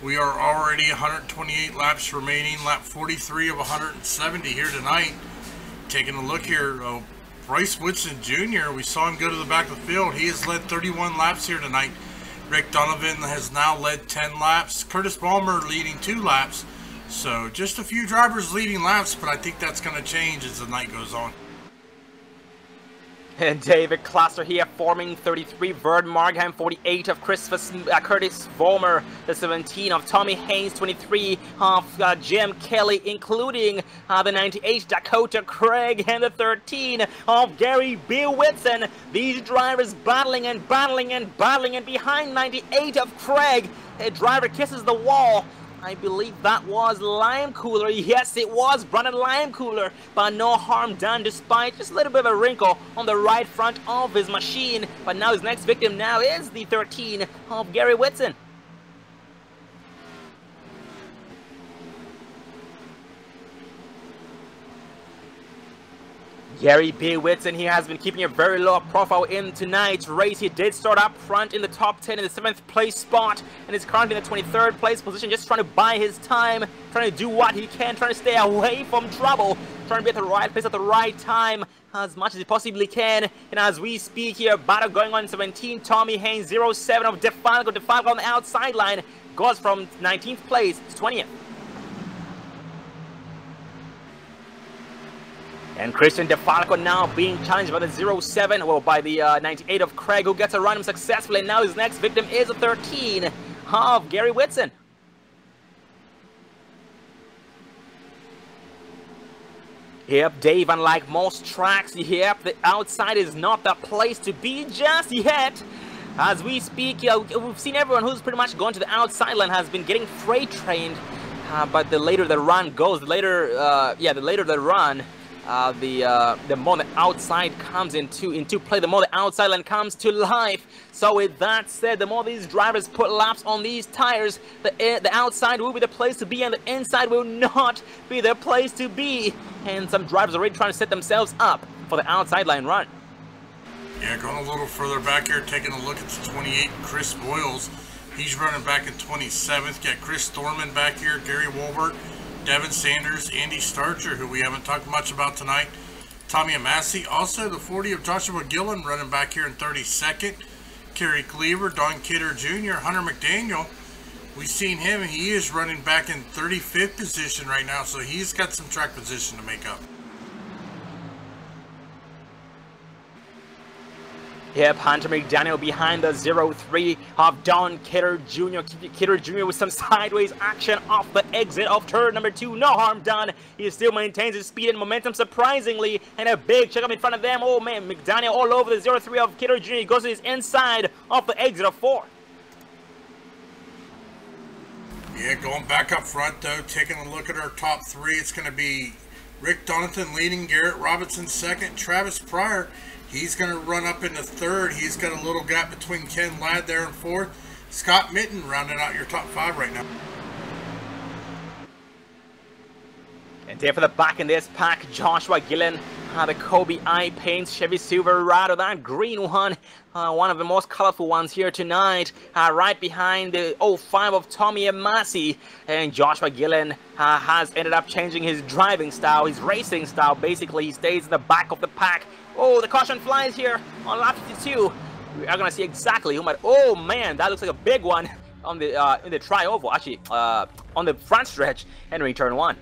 We are already 128 laps remaining, lap 43 of 170 here tonight. Taking a look here, Bryce Woodson Jr., we saw him go to the back of the field. He has led 31 laps here tonight. Rick Donovan has now led 10 laps. Curtis Balmer leading 2 laps. So just a few drivers leading laps, but I think that's going to change as the night goes on. And David Cluster here forming 33, Verd Margheim 48 of Curtis Vollmer, the 17 of Tommy Haynes, 23 of Jim Kelly, including the 98 Dakota Craig, and the 13 of Gary B. Whitson. These drivers battling and behind 98 of Craig, a driver kisses the wall. I believe that was Lime Cooler. Yes, it was Brandon Lime Cooler, but no harm done despite just a little bit of a wrinkle on the right front of his machine. But now his next victim now is the 13 of Gary Whitson. Gary B. Whitson, he has been keeping a very low profile in tonight's race. He did start up front in the top 10 in the 7th place spot and is currently in the 23rd place position, just trying to buy his time, trying to do what he can, trying to stay away from trouble, trying to be at the right place at the right time as much as he possibly can. And as we speak here, battle going on in 17, Tommy Haynes, 07 of DeFalco. DeFalco on the outside line goes from 19th place to 20th. And Christian DeFalco now being challenged by the 07, well, by the 98 of Craig, who gets around him successfully. And now his next victim is the 13 of Gary Whitson. Yep, Dave, unlike most tracks, yep, the outside is not the place to be just yet. As we speak, we've seen everyone who's pretty much gone to the outside line has been getting freight trained. But the later the run goes, the later the run, the more the outside comes into play, the more the outside line comes to life. So with that said, the more these drivers put laps on these tires, the outside will be the place to be, and the inside will not be the place to be. And some drivers are already trying to set themselves up for the outside line run. Yeah, going a little further back here, taking a look at the 28, Chris Boyles. He's running back in 27th. Got Chris Thorman back here, Gary Wolbert, Devin Sanders, Andy Starcher, who we haven't talked much about tonight, Tommy Amassi. Also, the 40 of Joshua Gillen running back here in 32nd. Kerry Cleaver, Don Kidder Jr., Hunter McDaniel. We've seen him. He is running back in 35th position right now, so he's got some track position to make up. Yep, Hunter McDaniel behind the 0-3 of Don Kidder Jr. Kidder Jr. with some sideways action off the exit of turn number 2. No harm done. He still maintains his speed and momentum surprisingly. And a big check up in front of them. Oh man, McDaniel all over the 0-3 of Kidder Jr. He goes to his inside off the exit of 4. Yeah, going back up front though, taking a look at our top 3, it's going to be Rick Donington leading, Garrett Robinson second, Travis Pryor. He's going to run up into 3rd. He's got a little gap between Ken Ladd there in 4th. Scott Mitten rounding out your top 5 right now. And there for the back in this pack, Joshua Gillen, the Kobe I Paints Chevy Silverado, that green one, one of the most colorful ones here tonight, right behind the 05 of Tommy Amassi. And Joshua Gillen has ended up changing his driving style, his racing style. Basically, he stays in the back of the pack. Oh, the caution flies here on lap 52. We are going to see exactly who might... Oh, man, that looks like a big one on the in the tri-oval. Actually, on the front stretch, entering turn 1.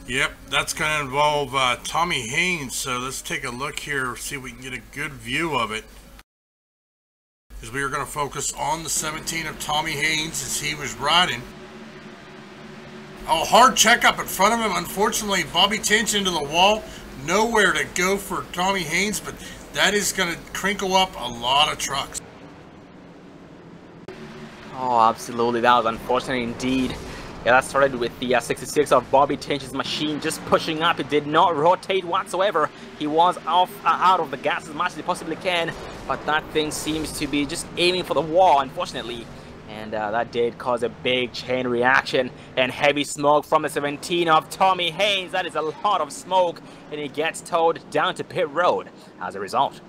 Yep, that's going to involve Tommy Haynes. So let's take a look here, see if we can get a good view of it. Because we are going to focus on the 17 of Tommy Haynes as he was riding. Oh, hard checkup in front of him. Unfortunately, Bobby Tinch into the wall. Nowhere to go for Tommy Haynes, but that is going to crinkle up a lot of trucks. Oh, absolutely. That was unfortunate indeed. Yeah, that started with the 66 of Bobby Tinch's machine just pushing up. It did not rotate whatsoever. He was out of the gas as much as he possibly can, but that thing seems to be just aiming for the wall, unfortunately. And that did cause a big chain reaction and heavy smoke from the 17 of Tommy Haynes. That is a lot of smoke, and he gets towed down to pit road as a result.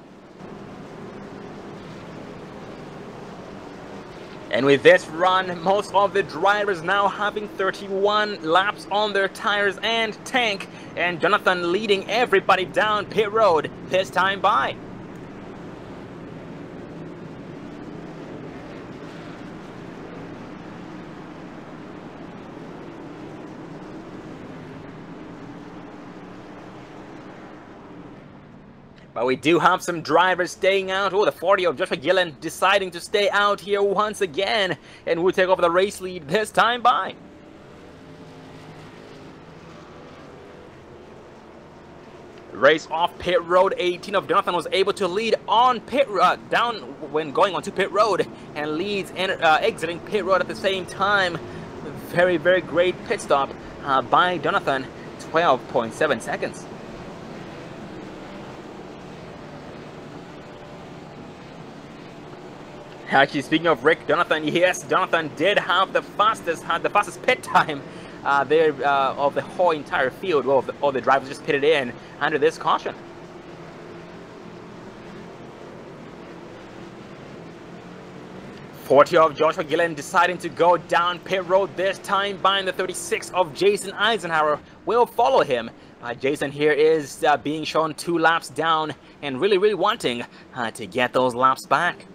And with this run, most of the drivers now having 31 laps on their tires and tank, and Jonathan leading everybody down pit road this time by. But we do have some drivers staying out. Oh, the 40 of Joshua Gillen deciding to stay out here once again. And will take over the race lead this time by. Race off pit road. 18 of Jonathan was able to lead on pit down when going onto pit road. And leads exiting pit road at the same time. Very, very great pit stop by Jonathan. 12.7 seconds. Actually, speaking of Rick Jonathan, yes, Jonathan did have the fastest pit time there of the whole entire field. Well, all the drivers just pitted in under this caution. .40 of Joshua Gillen deciding to go down pit road this time, buying the 36 of Jason Eisenhower will follow him. Jason here is being shown 2 laps down and really wanting to get those laps back.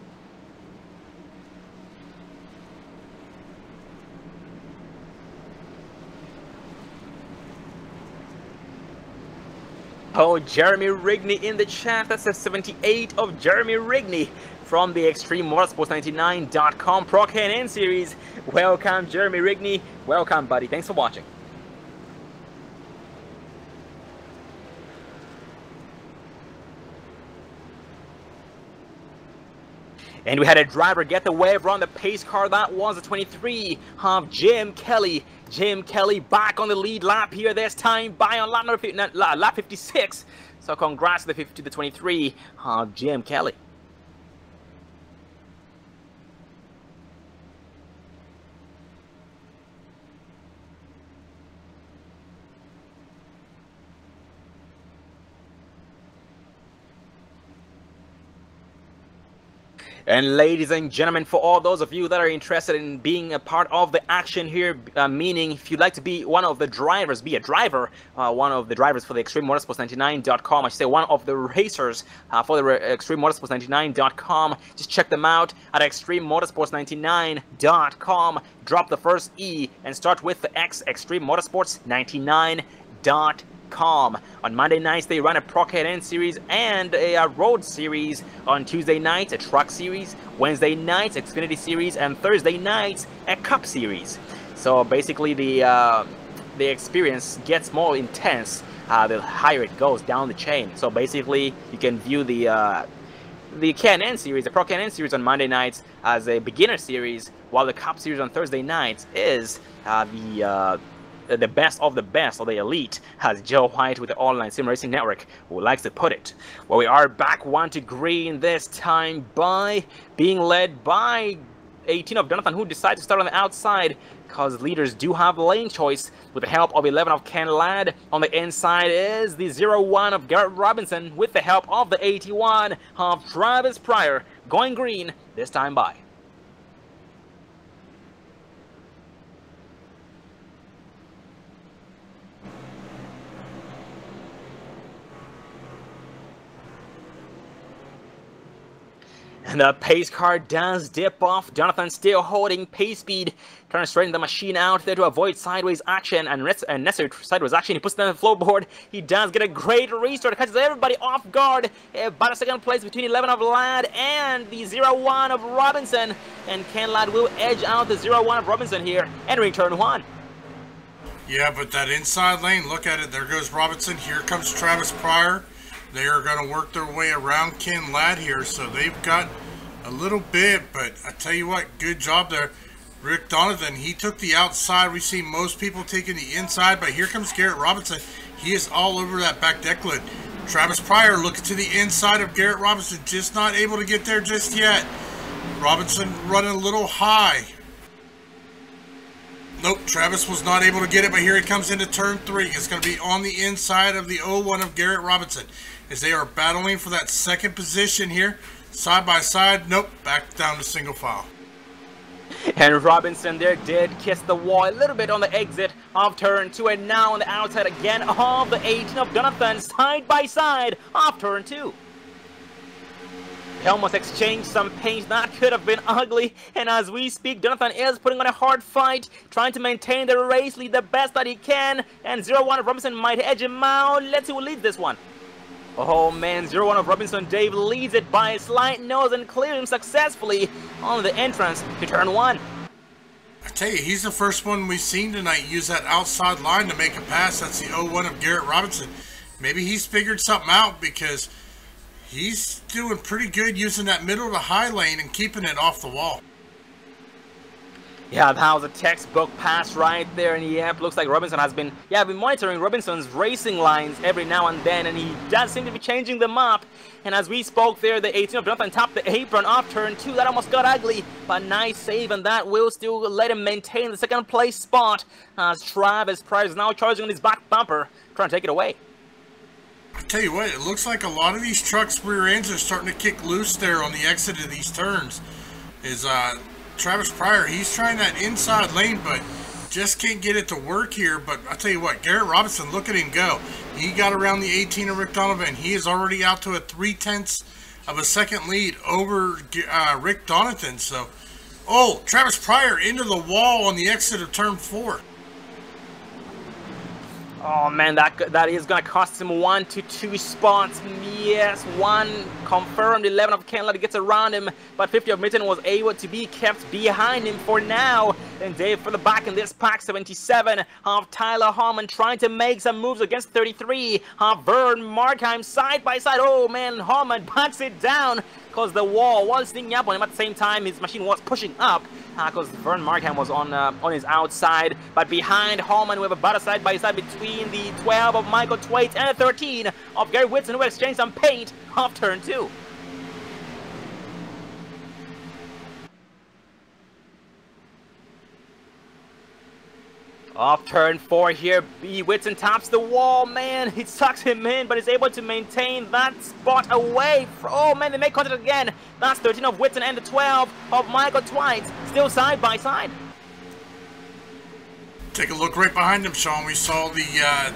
Oh, Jeremy Rigney in the chat. That's the 78 of Jeremy Rigney from the ExtremeMotorsports99.com Pro K&N series. Welcome, Jeremy Rigney. Welcome, buddy. Thanks for watching. And we had a driver get the wave around the pace car. That was the 23 of Jim Kelly. Jim Kelly back on the lead lap here this time by on lap 56. So congrats to the 23 of Jim Kelly. And ladies and gentlemen, for all those of you that are interested in being a part of the action here, meaning if you'd like to be one of the drivers, be a driver, one of the drivers for the ExtremeMotorsports99.com, I should say one of the racers for the ExtremeMotorsports99.com, just check them out at ExtremeMotorsports99.com. Drop the first E and start with the X, ExtremeMotorsports99.com. On Monday nights, they run a Pro K&N series and a road series. On Tuesday nights, a truck series. Wednesday nights, Xfinity series, and Thursday nights, a Cup series. So basically, the experience gets more intense the higher it goes down the chain. So basically, you can view the K&N series, the Pro K&N series on Monday nights as a beginner series, while the Cup series on Thursday nights is the best of the best, or the elite, as Joe White with the Online Sim Racing Network who likes to put it. Well, we are back 1 to green this time by being led by 18 of Jonathan, who decided to start on the outside because leaders do have lane choice with the help of 11 of Ken Ladd. On the inside is the 01 of Garrett Robinson with the help of the 81 of Travis Pryor, going green this time by. And the pace car does dip off. Jonathan still holding pace speed. Trying to straighten the machine out there to avoid sideways action and necessary sideways action. He puts it on the floorboard. He does get a great restart. Catches everybody off guard. About a second place between 11 of Ladd and the 01 of Robinson. And Ken Ladd will edge out the 01 of Robinson here, entering turn 1. Yeah, but that inside lane, look at it. There goes Robinson. Here comes Travis Pryor. They are going to work their way around Ken Ladd here, so they've got a little bit, but I tell you what, good job there. Rick Donovan, he took the outside. We see most people taking the inside, but here comes Garrett Robinson. He is all over that back deck lid. Travis Pryor looking to the inside of Garrett Robinson, just not able to get there just yet. Robinson running a little high. Nope, Travis was not able to get it, but here he comes into turn 3. It's going to be on the inside of the 01 of Garrett Robinson as they are battling for that second position here. Side by side, nope, back down to single file. And Robinson there did kiss the wall a little bit on the exit of turn 2, and now on the outside again of the 18 of Jonathan, side by side of turn 2. They almost exchanged some paint. That could have been ugly, and as we speak, Jonathan is putting on a hard fight, trying to maintain the race lead the best that he can, and 01 of Robinson might edge him out. Let's see who leads this one. Oh man, 01 of Robinson, Dave leads it by a slight nose and clears him successfully on the entrance to turn 1. I tell you, he's the first one we've seen tonight use that outside line to make a pass. That's the 01 of Garrett Robinson. Maybe he's figured something out because he's doing pretty good using that middle to high lane and keeping it off the wall. Yeah, that was a textbook pass right there, and yep, looks like Robinson has been, been monitoring Robinson's racing lines every now and then, and he does seem to be changing them up. And as we spoke there, the 18 of Jonathan topped the apron off turn 2. That almost got ugly, but nice save, and that will still let him maintain the second place spot as Travis Pryor is now charging on his back bumper, trying to take it away. I tell you what, it looks like a lot of these trucks' rear ends are starting to kick loose there on the exit of these turns. Travis Pryor, he's trying that inside lane, but just can't get it to work here. But I tell you what, Garrett Robinson, look at him go. He got around the 18 of Rick Donovan. He is already out to a 3/10 of a second lead over Rick Donovan. So, oh, Travis Pryor into the wall on the exit of turn 4. Oh man, that is gonna cost him 1 to 2 spots. Yes, 1 confirmed. 11 of Ken Led gets around him, but 50 of Mitten was able to be kept behind him for now. And Dave for the back in this pack. 77 of Tyler Harmon trying to make some moves against 33 of Vern Markheim side by side. Oh man, Harmon backs it down because the wall was sneaking up on him. At the same time, his machine was pushing up because Vern Markheim was on his outside. But behind Harmon, we have a battle side by side between the 12 of Michael Thwaites and the 13 of Gary Whitson, who exchanged some paint off turn 2. Off turn 4 here, B. Whitson taps the wall, man, it sucks him in, but is able to maintain that spot away. Oh man, they make contact again. That's 13 of Whitson and the 12 of Michael Thwaites, still side by side. Take a look right behind him, Sean. We saw the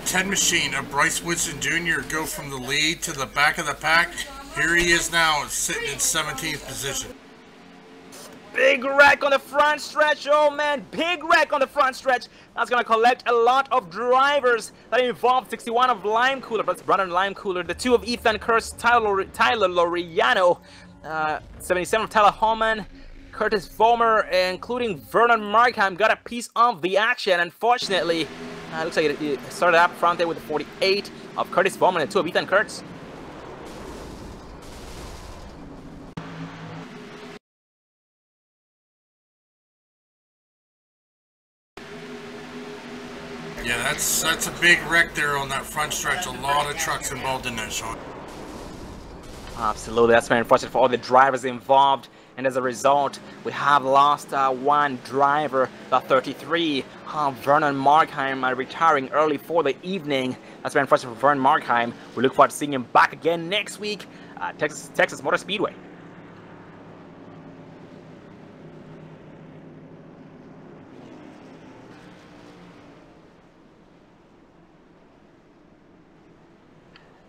10 machine of Bryce Whitson Jr. go from the lead to the back of the pack. Here he is now, sitting in 17th position. Big wreck on the front stretch. Oh man, big wreck on the front stretch. That's gonna collect a lot of drivers that involve 61 of Lime Cooler. That's Brandon Lime Cooler. The 2 of Ethan Kurz, Tyler Loriano, 77 of Tyler Holman, Curtis Vollmer, including Vernon Markheim, got a piece of the action. Unfortunately, looks like it started up front there with the 48 of Curtis Vollmer and 2 of Ethan Kurz. Yeah, that's a big wreck there on that front stretch. A lot of trucks involved in that, Sean. Absolutely, that's very unfortunate for all the drivers involved. And as a result, we have lost 1 driver, the 33, Vernon Markheim, retiring early for the evening. That's very unfortunate for Vernon Markheim. We look forward to seeing him back again next week at Texas Motor Speedway.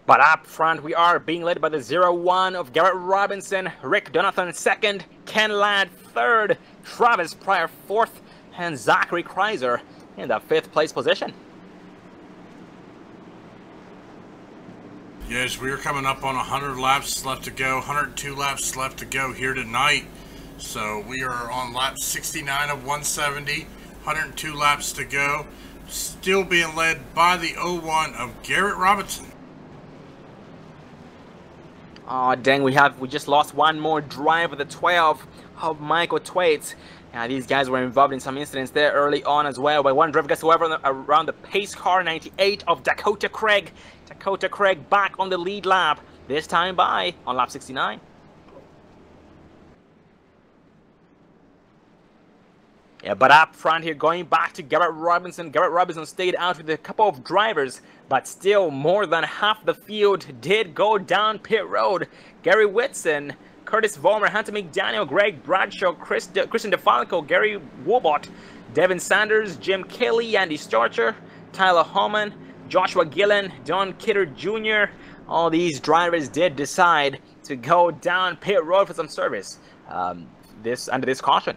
But up front, we are being led by the 0-1 of Garrett Robinson, Rick Donathan 2nd, Ken Ladd 3rd, Travis Pryor 4th, and Zachary Kreiser in the 5th place position. Yes, we're coming up on 100 laps left to go, 102 laps left to go here tonight. So we are on lap 69 of 170, 102 laps to go. Still being led by the 0-1 of Garrett Robinson. Oh dang, we just lost 1 more driver, the 12 of Michael Thwaites. These guys were involved in some incidents there early on as well. But 1 driver gets however around the pace car, 98 of Dakota Craig. Dakota Craig back on the lead lap, this time on lap 69. Yeah, but up front here, going back to Garrett Robinson. Garrett Robinson stayed out with a couple of drivers, but still more than half the field did go down pit road. Gary Whitson, Curtis Vollmer, Hunter McDaniel, Greg Bradshaw, Christian DeFalco, Gary Wobot, Devin Sanders, Jim Kelly, Andy Starcher, Tyler Holman, Joshua Gillen, Don Kidder Jr. All these drivers did decide to go down pit road for some service under this caution.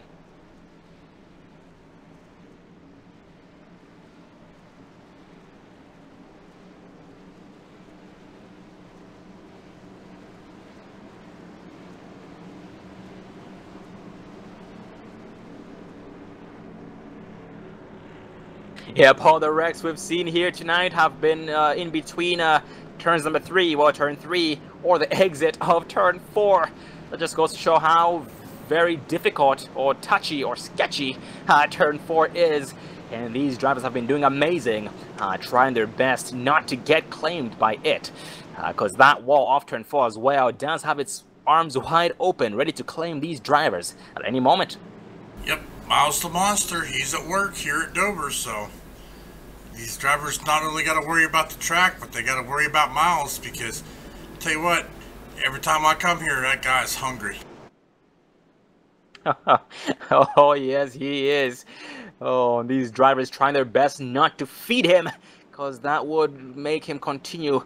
Yep, all the wrecks we've seen here tonight have been in between turns number 3, turn 3, or the exit of turn 4. That just goes to show how very difficult or touchy or sketchy turn 4 is. And these drivers have been doing amazing, trying their best not to get claimed by it. Because that wall off turn 4 as well does have its arms wide open, ready to claim these drivers at any moment. Yep, Miles the Monster, he's at work here at Dover, so these drivers not only got to worry about the track, but they got to worry about Miles, because I'll tell you what, every time I come here, that guy's hungry. Oh yes, he is. Oh, these drivers trying their best not to feed him, because that would make him continue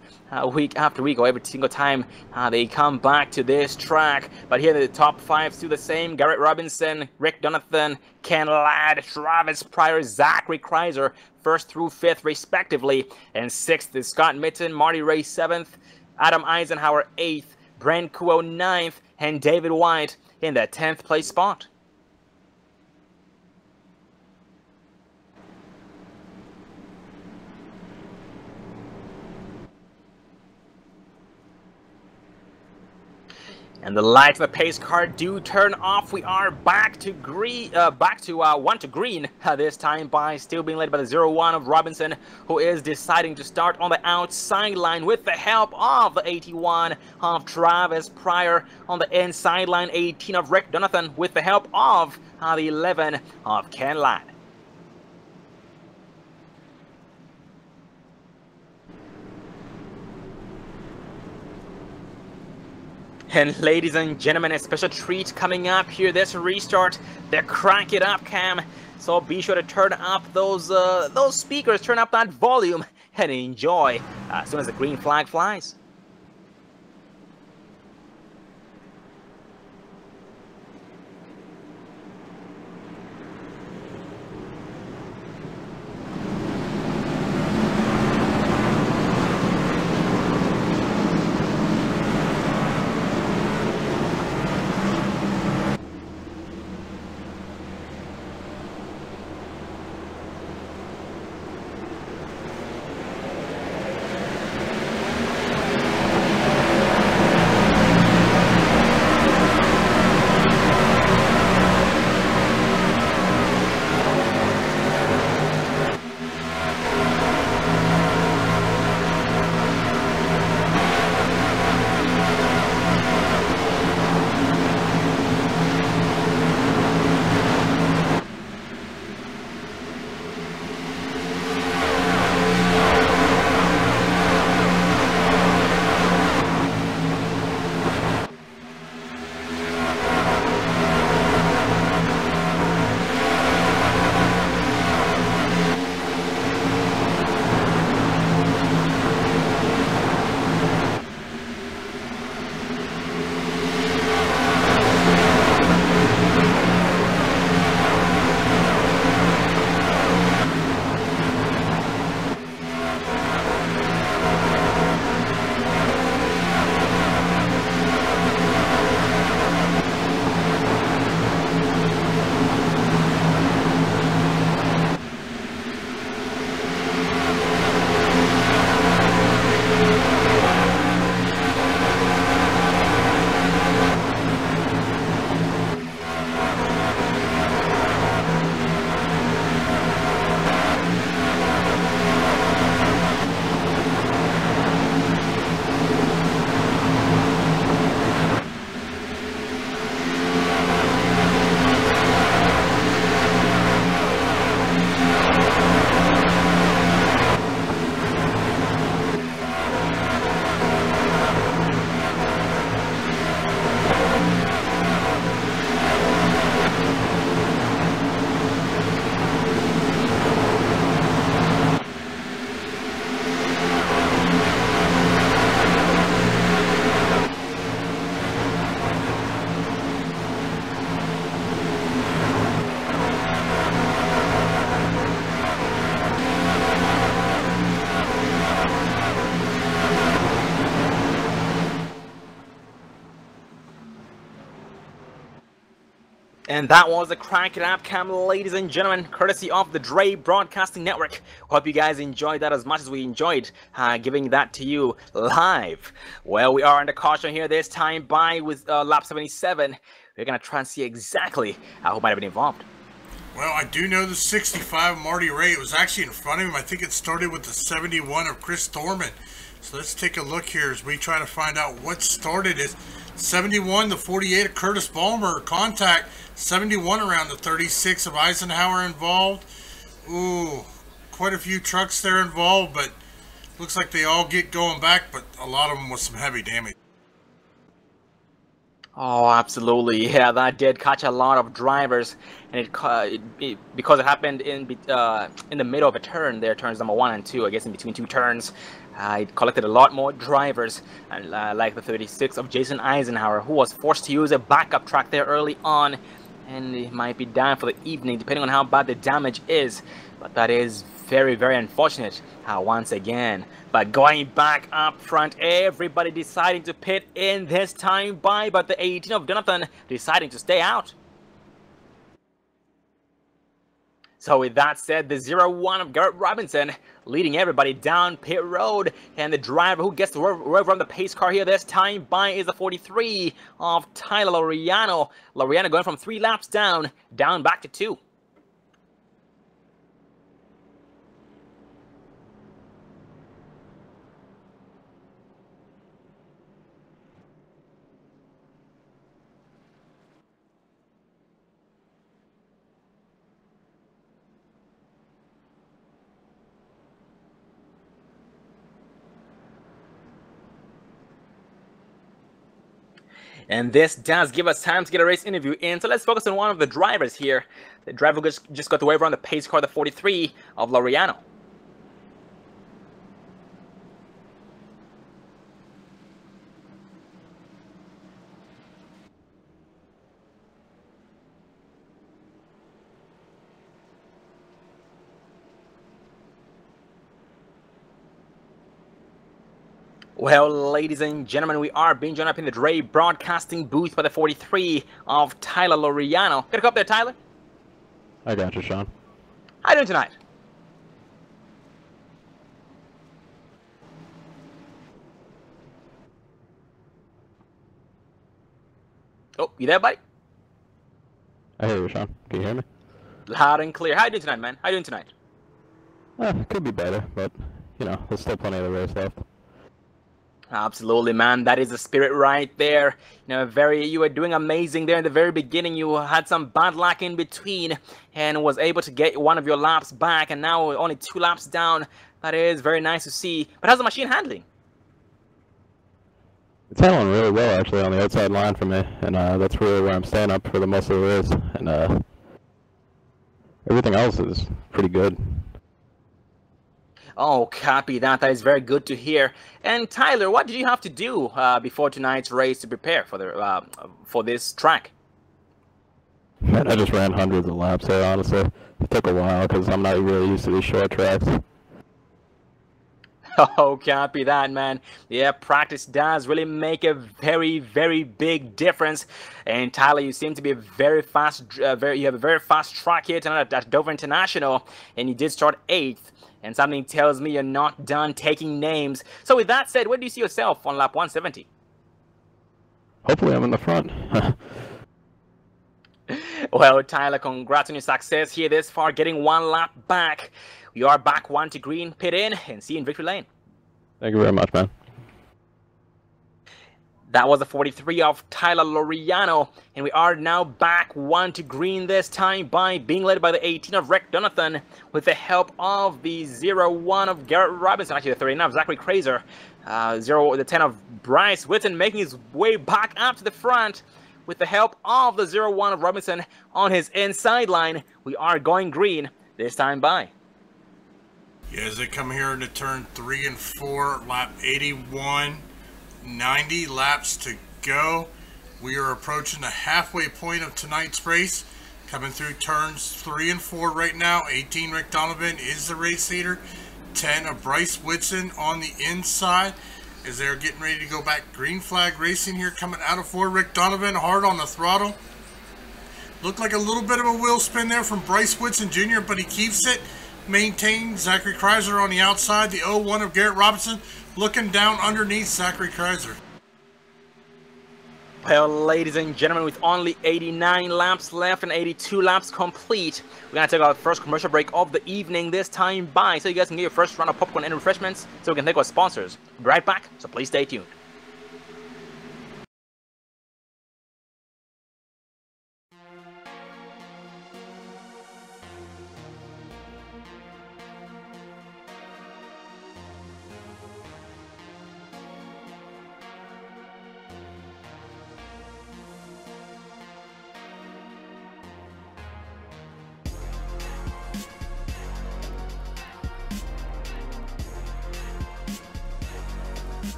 week after week, or every single time they come back to this track. But here the top 5 still the same: Garrett Robinson, Rick Donovan, Ken Ladd, Travis Pryor, Zachary Kreiser, 1st through 5th respectively, and 6th is Scott Mitten, Marty Ray 7th, Adam Eisenhower 8th, Brent Kuo 9th, and David White in the 10th place spot. And the lights of the pace car do turn off. We are back to green, one to green this time, by still being led by the 01 of Robinson, who is deciding to start on the outside line with the help of the 81 of Travis Pryor, on the inside line 18 of Rick Donovan with the help of the 11 of Ken Ladd. And ladies and gentlemen, a special treat coming up here, this restart, the Crank It Up cam. So be sure to turn up those speakers, turn up that volume, and enjoy as soon as the green flag flies. And that was the Crank It Up cam, ladies and gentlemen, courtesy of the Dre Broadcasting Network. Hope you guys enjoyed that as much as we enjoyed giving that to you live. Well, we are under caution here this time by with lap 77. We're going to try and see exactly who might have been involved. Well, I do know the 65 Marty Ray. It was actually in front of him. I think it started with the 71 of Chris Thorman. So let's take a look here as we try to find out what started it. 71, the 48 of Curtis Ballmer, contact. 71 around the 36 of Eisenhower involved. Ooh, quite a few trucks there involved, but looks like they all get going back, but a lot of them with some heavy damage. Oh, absolutely. Yeah, that did catch a lot of drivers, and because it happened in the middle of a turn there, turns number 1 and 2, I guess in between two turns. It collected a lot more drivers, and like the 36 of Jason Eisenhower, who was forced to use a backup track there early on, and he might be down for the evening, depending on how bad the damage is. But that is very, very unfortunate once again. But going back up front, everybody deciding to pit in this time by, but the 18 of Jonathan deciding to stay out. So with that said, the 0-1 of Garrett Robinson leading everybody down pit road, and the driver who gets to run the pace car here this time by is the 43 of Tyler Laureano. Laureano going from 3 laps down back to 2. And this does give us time to get a race interview in. So let's focus on one of the drivers here. The driver who just got the wave around the pace car, the 43 of Laureano. Well, ladies and gentlemen, we are being joined up in the Dre Broadcasting booth by the 43 of Tyler Laureano. Get a up there, Tyler. I got you, Sean. How you doing tonight? Oh, you there, buddy? I hear you, Sean. Can you hear me? Loud and clear. How you doing tonight, man? How you doing tonight? Could be better, but, you know, there's still plenty of the race left. Absolutely, man. That is the spirit right there. You know, you were doing amazing there in the very beginning. You had some bad luck in between and was able to get one of your laps back, and now only 2 laps down. That is very nice to see. But how's the machine handling? It's handling really well, actually, on the outside line for me, and that's really where I'm staying up for the most of the race, and everything else is pretty good. Oh, copy that. That is very good to hear. And Tyler, what did you have to do before tonight's race to prepare for this track? Man, I just ran hundreds of laps there, honestly. It took a while because I'm not really used to these short tracks. Oh, copy that, man. Yeah, practice does really make a very, very big difference. And Tyler, you seem to be a very fast, you have a very fast track here tonight at Dover International, and you did start 8th. And something tells me you're not done taking names. So with that said, where do you see yourself on lap 170? Hopefully I'm in the front. Well, Tyler, congrats on your success here this far, getting 1 lap back. We are back 1 to green, pit in, and see you in victory lane. Thank you very much, man. That was the 43 of Tyler Laureano, and we are now back 1 to green this time by being led by the 18 of Rick Donathan with the help of the 0-1 of Garrett Robinson, actually the 39 of Zachary Kraser, the 10 of Bryce Whitten making his way back up to the front with the help of the 0-1 of Robinson on his inside line. We are going green this time by. Yeah, as they come here into turn 3 and 4, lap 81. 90 laps to go. We are approaching the halfway point of tonight's race. Coming through turns 3 and 4 right now. 18 Rick Donovan is the race leader. 10 of Bryce Whitson on the inside as they're getting ready to go back. Green flag racing here coming out of 4. Rick Donovan hard on the throttle. Looked like a little bit of a wheel spin there from Bryce Whitson Jr., but he keeps it maintained. Zachary Kraser on the outside. The 0-1 of Garrett Robinson looking down underneath Zachary Kraser. Well, ladies and gentlemen, with only 89 laps left and 82 laps complete, we're going to take our first commercial break of the evening this time by, so you guys can get your first round of popcorn and refreshments, so we can thank our sponsors. We'll be right back, so please stay tuned.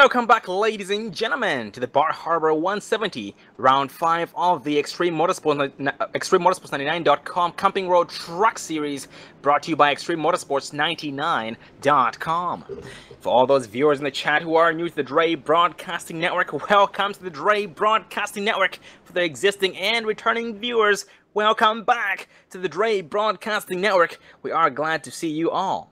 Welcome back, ladies and gentlemen, to the Bar Harbor 170, round 5 of the Extreme Motorsports 99.com Camping Road Truck Series, brought to you by ExtremeMotorsports99.com. For all those viewers in the chat who are new to the Dre Broadcasting Network, welcome to the Dre Broadcasting Network. For the existing and returning viewers, welcome back to the Dre Broadcasting Network. We are glad to see you all.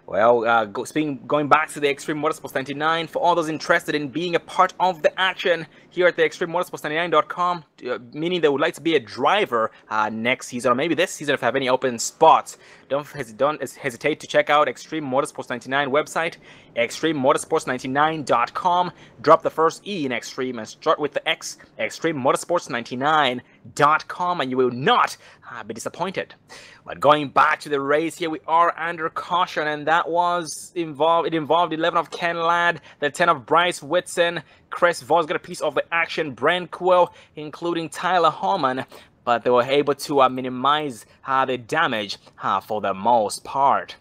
Well, going back to the Extreme Motorsports 99, for all those interested in being a part of the action here at the ExtremeMotorsports99.com, meaning they would like to be a driver next season, or maybe this season if you have any open spots, don't hesitate to check out Extreme Motorsports 99 website, ExtremeMotorsports99.com. Drop the first E in Extreme and start with the X, ExtremeMotorsports99.com, and you will not be disappointed. But going back to the race here, we are under caution, and that involved 11 of Ken Ladd, the 10 of Bryce Whitson, Chris Voss got a piece of the action, Brent Quill, including Tyler Holman, but they were able to minimize the damage for the most part.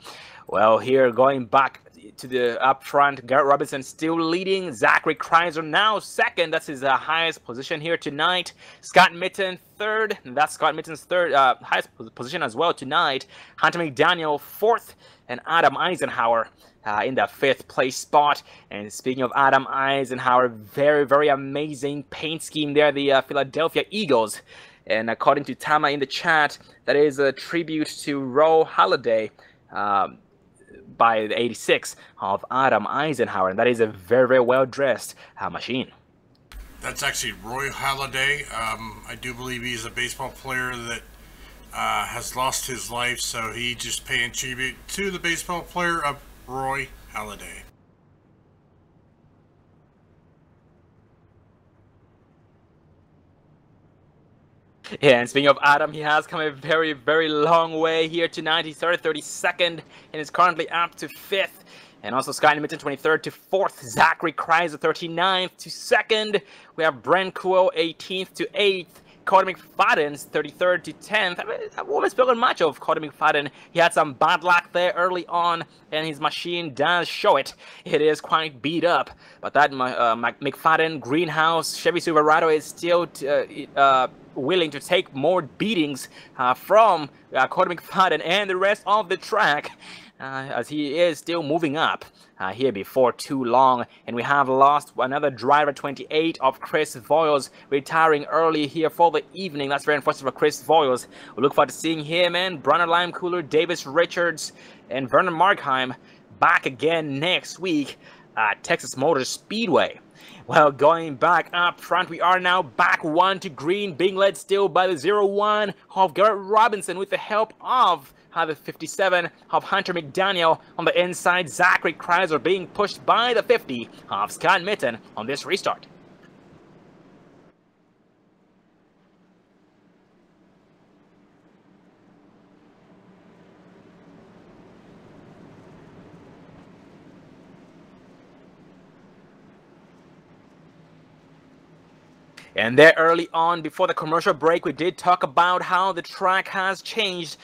Well, here going back to the up front, Garrett Robinson still leading, Zachary Kreiser now second, that's his highest position here tonight. Scott Mitten third, and that's Scott Mitten's third highest position as well tonight. Hunter McDaniel fourth, and Adam Eisenhower in the 5th place spot. And speaking of Adam Eisenhower, very, very amazing paint scheme there, the Philadelphia Eagles. And according to Tama in the chat, that is a tribute to Roe Halladay by the 86 of Adam Eisenhower. And that is a very, very well-dressed machine. That's actually Roy Halladay. I do believe he's a baseball player that has lost his life, so he just paying tribute to the baseball player of Roy Halladay. Yeah, and speaking of Adam, he has come a very, very long way here tonight. He started 32nd and is currently up to 5th. And also Scott Mitten 23rd to 4th. Zachary Kreiser 39th to 2nd. We have Brent Kuo 18th to 8th. Cody McFadden's 33rd to 10th. I've always spoken much of Cody McFadden. He had some bad luck there early on, and his machine does show it. It is quite beat up. But that McFadden Greenhouse Chevy Silverado is still willing to take more beatings from Cody McFadden and the rest of the track, as he is still moving up here before too long. And we have lost another driver, 28 of Chris Voiles, retiring early here for the evening. That's very unfortunate for Chris Voiles. We look forward to seeing him and Brenner Limecooler, Davis Richards, and Vernon Markheim back again next week at Texas Motor Speedway. Well, going back up front, we are now back 1 to green, being led still by the 01 of Garrett Robinson with the help of the 57 of Hunter McDaniel on the inside. Zachary Kreiser being pushed by the 50 of Scott Mitten on this restart. And there early on, before the commercial break, we did talk about how the track has changed.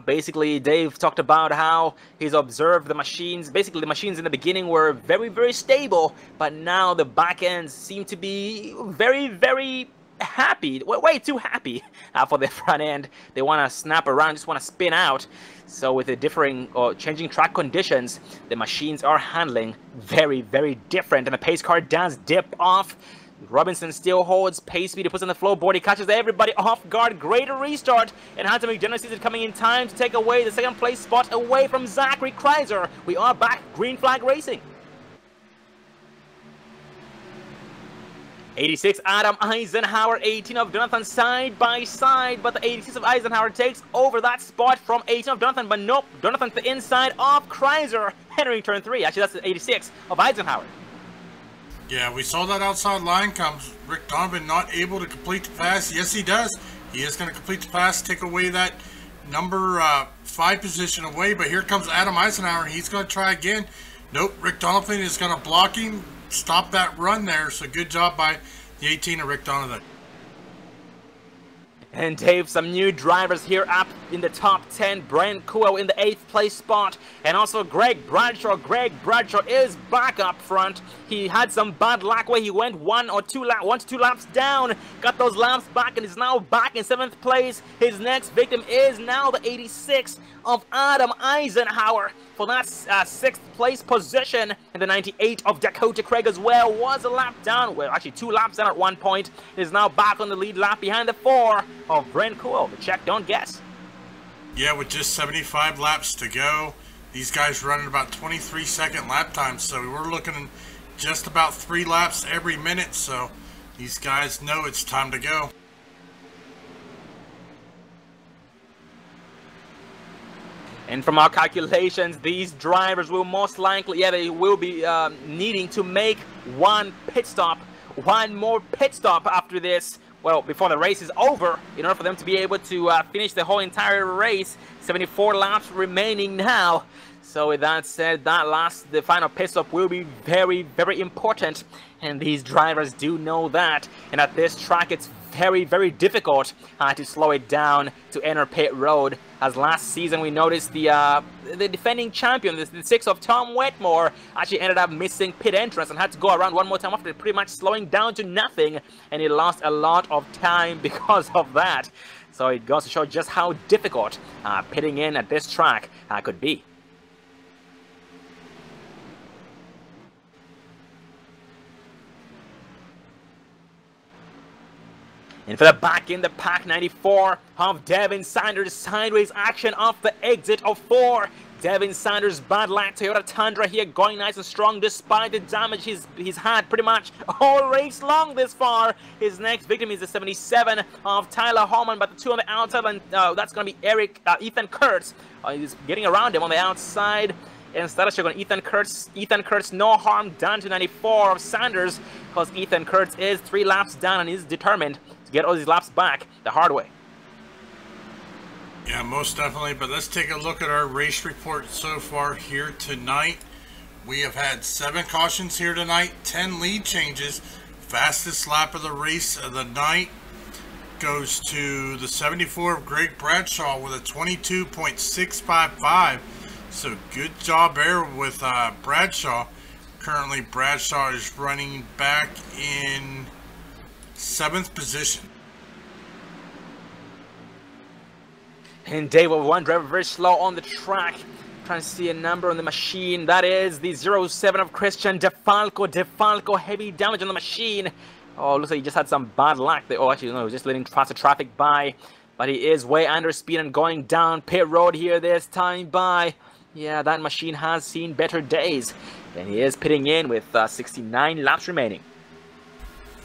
Basically, Dave talked about how he's observed the machines. Basically, the machines in the beginning were very, very stable, but now the back ends seem to be very, very happy. Way too happy for the front end. They want to snap around, just want to spin out. So with the differing or changing track conditions, the machines are handling very, very different. And the pace car does dip off. Robinson still holds pace speed. He puts on the floorboard. He catches everybody off guard. Great restart. And Hunter McDaniel sees it coming in time to take away the 2nd place spot away from Zachary Kreiser. We are back green flag racing. 86 Adam Eisenhower, 18 of Jonathan side by side, but the 86 of Eisenhower takes over that spot from 18 of Jonathan, but nope, Jonathan to the inside of Kreiser, entering turn 3. Actually, that's the 86 of Eisenhower. Yeah, we saw that outside line comes. Rick Donovan not able to complete the pass. Yes, he does. He is going to complete the pass, take away that number 5 position away. But here comes Adam Eisenhower. He's going to try again. Nope, Rick Donovan is going to block him, stop that run there. So good job by the 18 of Rick Donovan. And Dave, some new drivers here up in the top 10. Brent Kuo in the 8th place spot. And also Greg Bradshaw. Greg Bradshaw is back up front. He had some bad luck where he went one to two laps down. Got those laps back and is now back in 7th place. His next victim is now the 86 of Adam Eisenhower for that 6th place position. And the 98 of Dakota Craig as well was a lap down. Well, actually 2 laps down at one point. Is now back on the lead lap behind the 4 of Brent Kuo. The check, don't guess. Yeah, with just 75 laps to go, these guys running about 23-second lap times, so we're looking at just about 3 laps every minute, so these guys know it's time to go. And from our calculations, these drivers will most likely, they will be needing to make one more pit stop after this. Well, before the race is over, in order for them to be able to finish the whole entire race. 74 laps remaining now. So with that said, the final pit stop will be very, very important. And these drivers do know that. And at this track, it's very, very difficult to slow it down to enter pit road. As last season we noticed the defending champion, the 6 of Tom Wetmore, actually ended up missing pit entrance and had to go around one more time after pretty much slowing down to nothing, and he lost a lot of time because of that. So it goes to show just how difficult pitting in at this track could be. And for the back in the pack, 94 of Devin Sanders, sideways action off the exit of 4. Devin Sanders, bad luck, Toyota Tundra here going nice and strong despite the damage he's had pretty much all race long this far. His next victim is the 77 of Tyler Holman, but the 2 on the outside, and that's going to be Ethan Kurtz. He's getting around him on the outside. Instead of checking Ethan Kurtz, no harm done to 94 of Sanders, because Ethan Kurtz is 3 laps down and is determined to get all these laps back the hard way. Yeah, most definitely, but let's take a look at our race report so far here tonight. We have had 7 cautions here tonight, 10 lead changes. Fastest lap of the race of the night goes to the 74 of Greg Bradshaw with a 22.655. So good job there with Bradshaw. Currently Bradshaw is running back in 7th position. And Dave with one driver very slow on the track. Trying to see a number on the machine. That is the 07 of Christian DeFalco. DeFalco, heavy damage on the machine. Oh, looks like he just had some bad luck there. Oh, actually, no, just letting faster traffic by. But he is way under speed and going down pit road here this time by. Yeah, that machine has seen better days. And he is pitting in with 69 laps remaining.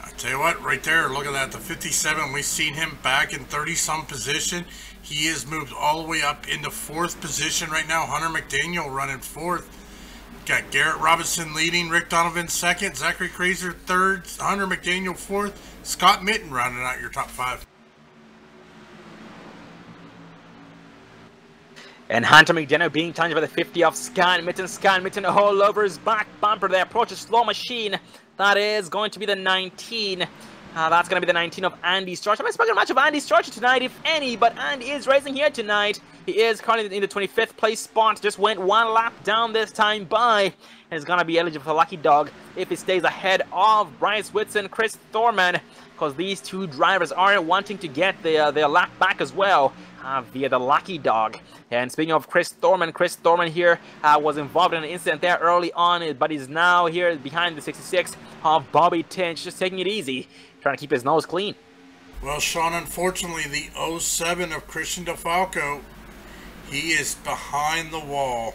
I tell you what, right there, look at that. The 57, we've seen him back in 30-some position. He has moved all the way up into 4th position right now. Hunter McDaniel running 4th. Got Garrett Robinson leading, Rick Donovan 2nd, Zachary Crazer 3rd, Hunter McDaniel 4th, Scott Mitten rounding out your top 5. And Hunter McDaniel being challenged by the 50 of Scott Mitten. Scott Mitten all over his back bumper. They approach a slow machine. That is going to be the 19. That's going to be the 19 of Andy Strachan. I'm expecting much of Andy Strachan tonight, if any, but Andy is racing here tonight. He is currently in the 25th place spot. Just went 1 lap down this time by, and is going to be eligible for Lucky Dog if he stays ahead of Bryce Whitson, Chris Thorman, because these 2 drivers are wanting to get their lap back as well via the Lucky Dog. And speaking of Chris Thorman here was involved in an incident there early on, but he's now here behind the 66 of Bobby Tinch, just taking it easy, trying to keep his nose clean. Well, Sean, unfortunately, the 07 of Christian DeFalco, he is behind the wall.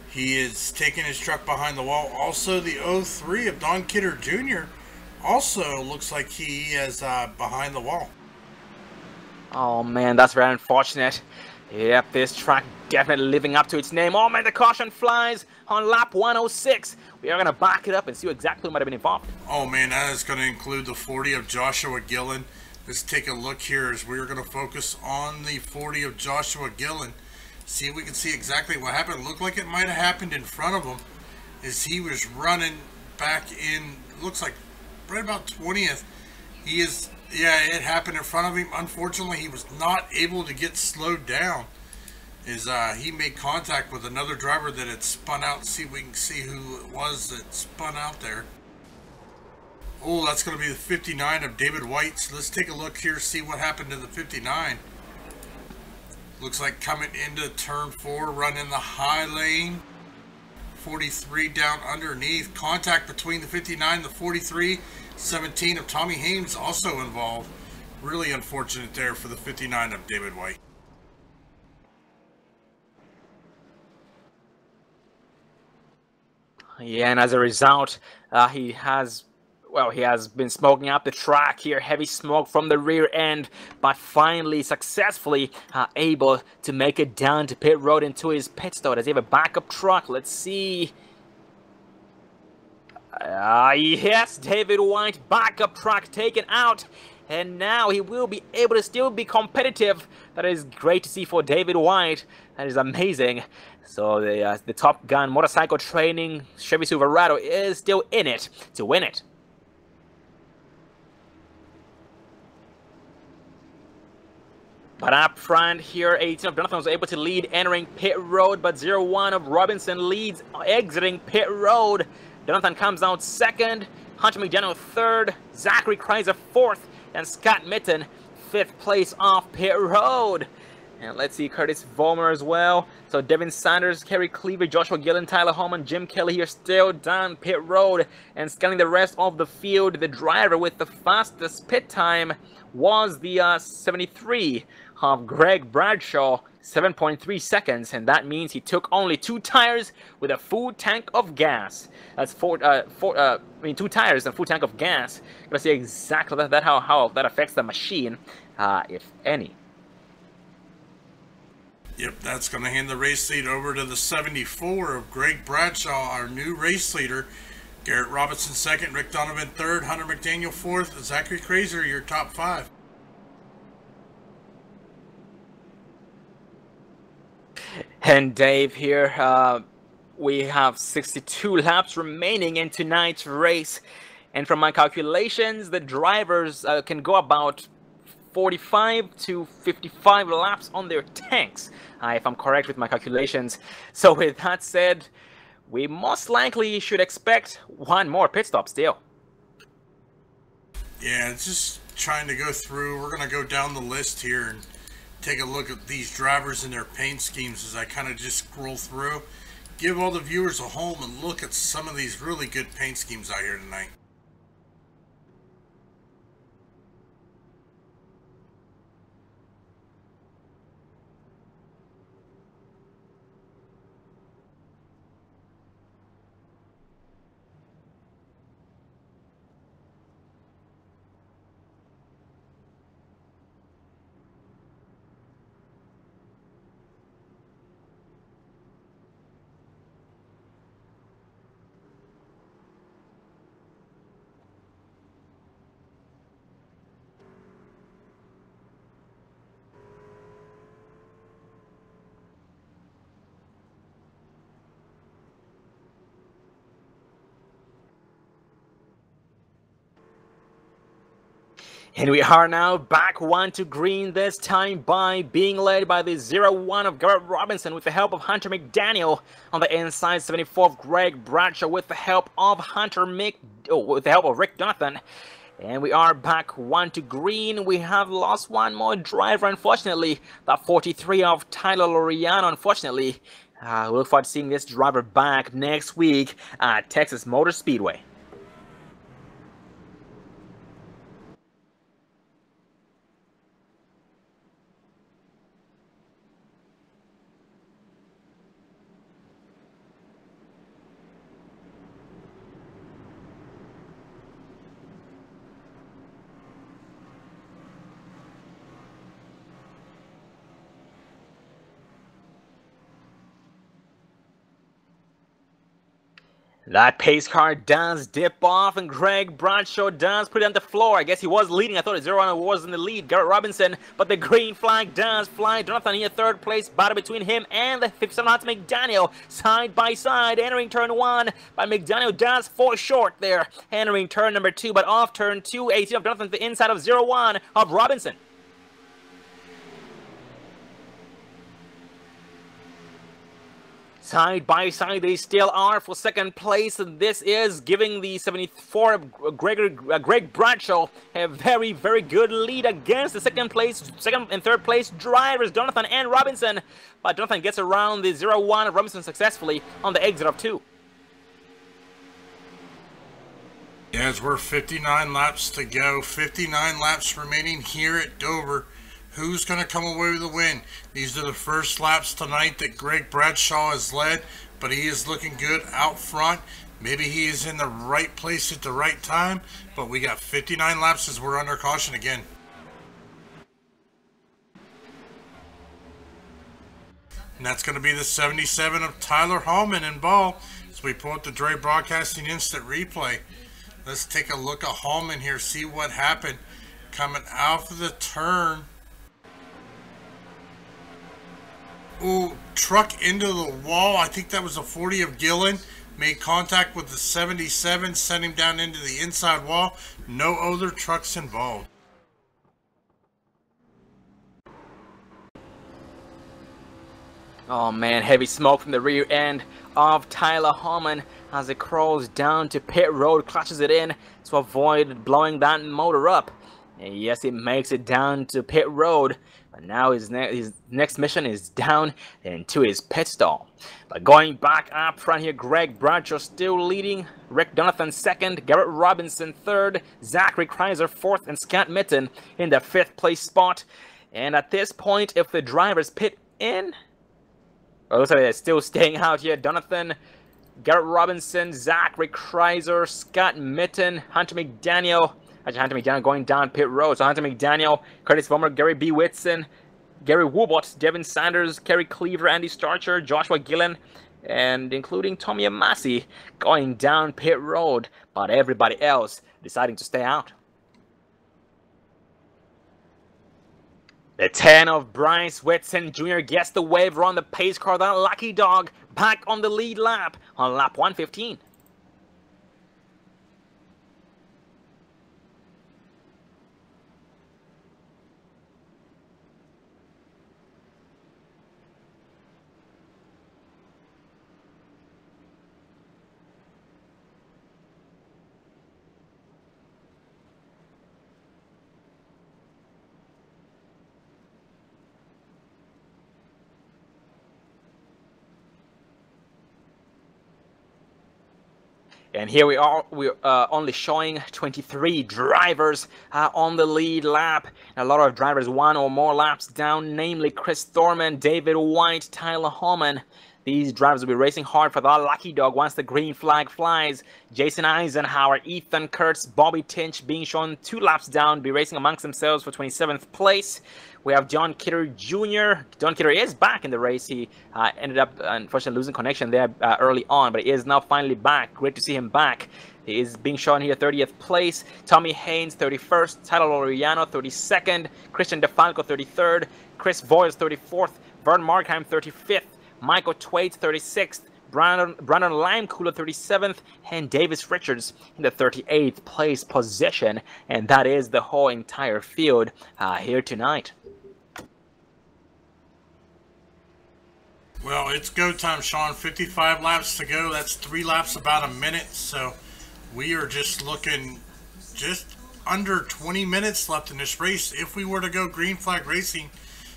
He is taking his truck behind the wall. Also, the 03 of Don Kidder Jr. also looks like he is behind the wall. Oh man, that's very unfortunate. Yep, this track definitely living up to its name. Oh man, the caution flies on lap 106. We are going to back it up and see exactly who might have been involved. Oh man, that is going to include the 40 of Joshua Gillen. Let's take a look here as we're going to focus on the 40 of Joshua Gillen. See if we can see exactly what happened. Looked like it might have happened in front of him as he was running back in, looks like right about 20th. He is Yeah, it happened in front of him. Unfortunately, he was not able to get slowed down. He made contact with another driver that had spun out. See if we can see who it was that spun out there. Oh, that's going to be the 59 of David White. So let's take a look here, see what happened to the 59. Looks like coming into turn 4, running the high lane. 43 down underneath. Contact between the 59 and the 43. 17 of Tommy Hames also involved. Really unfortunate there for the 59 of David White. Yeah, and as a result, he has been smoking up the track here. Heavy smoke from the rear end, but finally, successfully able to make it down to pit road into his pit stop. Does he have a backup truck? Let's see. Yes, David White, backup truck taken out. And now he will be able to still be competitive. That is great to see for David White. That is amazing. So the Top Gun motorcycle training Chevy Silverado is still in it to win it. But up front here, 18 of Jonathan was able to lead entering pit road, but 01 of Robinson leads exiting pit road. Jonathan comes out second, Hunter McDaniel third, Zachary Kreiser fourth, and Scott Mitten fifth place off pit road. And let's see Curtis Vollmer as well. So Devin Sanders, Kerry Cleaver, Joshua Gillen, Tyler Holman, Jim Kelly here still down pit road. And scanning the rest of the field, the driver with the fastest pit time was the 73 of Greg Bradshaw, 7.3 seconds, and that means he took only 2 tires with a full tank of gas. That's 2 tires and a full tank of gas. Gonna see exactly how that affects the machine, if any. Yep, that's going to hand the race lead over to the 74 of Greg Bradshaw, our new race leader. Garrett Robinson second, Rick Donovan third, Hunter McDaniel fourth, Zachary Kreiser, your top 5. And Dave here, we have 62 laps remaining in tonight's race. And from my calculations, the drivers can go about 45 to 55 laps on their tanks, if I'm correct with my calculations. So with that said, we most likely should expect one more pit stop still. Yeah, it's just trying to go through. We're going to go down the list here and take a look at these drivers and their paint schemes as I kind of just scroll through. Give all the viewers a home and look at some of these really good paint schemes out here tonight. And we are now back 1 to green, this time by being led by the 01 of Garrett Robinson with the help of Hunter McDaniel. On the inside, 74 of Greg Bradshaw with the help of Rick Donovan. And we are back 1 to green. We have lost one more driver, unfortunately. The 43 of Tyler Loriano, unfortunately. We look forward to seeing this driver back next week at Texas Motor Speedway. That pace car does dip off, and Greg Bradshaw does put it on the floor. I guess he was leading. I thought 0-1 was in the lead, Garrett Robinson, but the green flag does fly. Jonathan here, third place, battle between him and the 57 Hot McDaniel, side by side, entering turn 1, but McDaniel does fall short there, entering turn number 2, but off turn 2, 18 of Jonathan to the inside of 0-1 of Robinson. Side by side, they still are for second place, and this is giving the 74 Greg Bradshaw a very, very good lead against the second and third place drivers, Jonathan and Robinson. But Jonathan gets around the 0-1 of Robinson successfully on the exit of 2. As we're 59 laps to go, 59 laps remaining here at Dover. Who's going to come away with the win? These are the first laps tonight that Greg Bradshaw has led, but he is looking good out front. Maybe he is in the right place at the right time, but we got 59 laps as we're under caution again. And that's going to be the 77 of Tyler Hallman in ball as we pull up the Dre Broadcasting Instant Replay. Let's take a look at Hallman here, see what happened. Coming out of the turn. Ooh, truck into the wall. I think that was a 40 of Gillen. Made contact with the 77, sent him down into the inside wall. No other trucks involved. Oh man, heavy smoke from the rear end of Tyler Hallman as it crawls down to pit road, clutches it in to avoid blowing that motor up. And yes, it makes it down to pit road, but now his next mission is down into his pit stall. But going back up front here, Greg Bradshaw still leading, Rick Donovan second, Garrett Robinson third, Zachary Kreiser fourth, and Scott Mitten in the 5th place spot. And at this point, if the drivers pit in, it looks like they're still staying out here. Donovan, Garrett Robinson, Zachary Kreiser, Scott Mitten, Hunter McDaniel. Actually, Hunter McDaniel going down pit road. So Hunter McDaniel, Curtis Vollmer, Gary B. Whitson, Gary Woobot, Devin Sanders, Kerry Cleaver, Andy Starcher, Joshua Gillen, and including Tommy Amasi going down pit road. But everybody else deciding to stay out. The 10 of Bryce Whitson Jr. gets the waiver on the pace car. That lucky dog back on the lead lap on lap 115. And here we are, we're only showing 23 drivers on the lead lap. A lot of drivers 1 or more laps down, namely Chris Thorman, David White, Tyler Hallman. These drivers will be racing hard for that lucky dog once the green flag flies. Jason Eisenhower, Ethan Kurtz, Bobby Tinch being shown 2 laps down, be racing amongst themselves for 27th place. We have John Kidder Jr. John Kidder is back in the race. He ended up, unfortunately, losing connection there early on, but he is now finally back. Great to see him back. He is being shown here 30th place. Tommy Haynes, 31st. Tyler Loriano, 32nd. Christian DeFalco, 33rd. Chris Voyles, 34th. Vern Markheim, 35th. Michael Twaits, 36th. Brandon Limecooler, 37th, and Davis Richards in the 38th place position. And that is the whole entire field here tonight. Well, it's go time, Sean. 55 laps to go. That's 3 laps, about a minute. So we are just looking just under 20 minutes left in this race if we were to go green flag racing.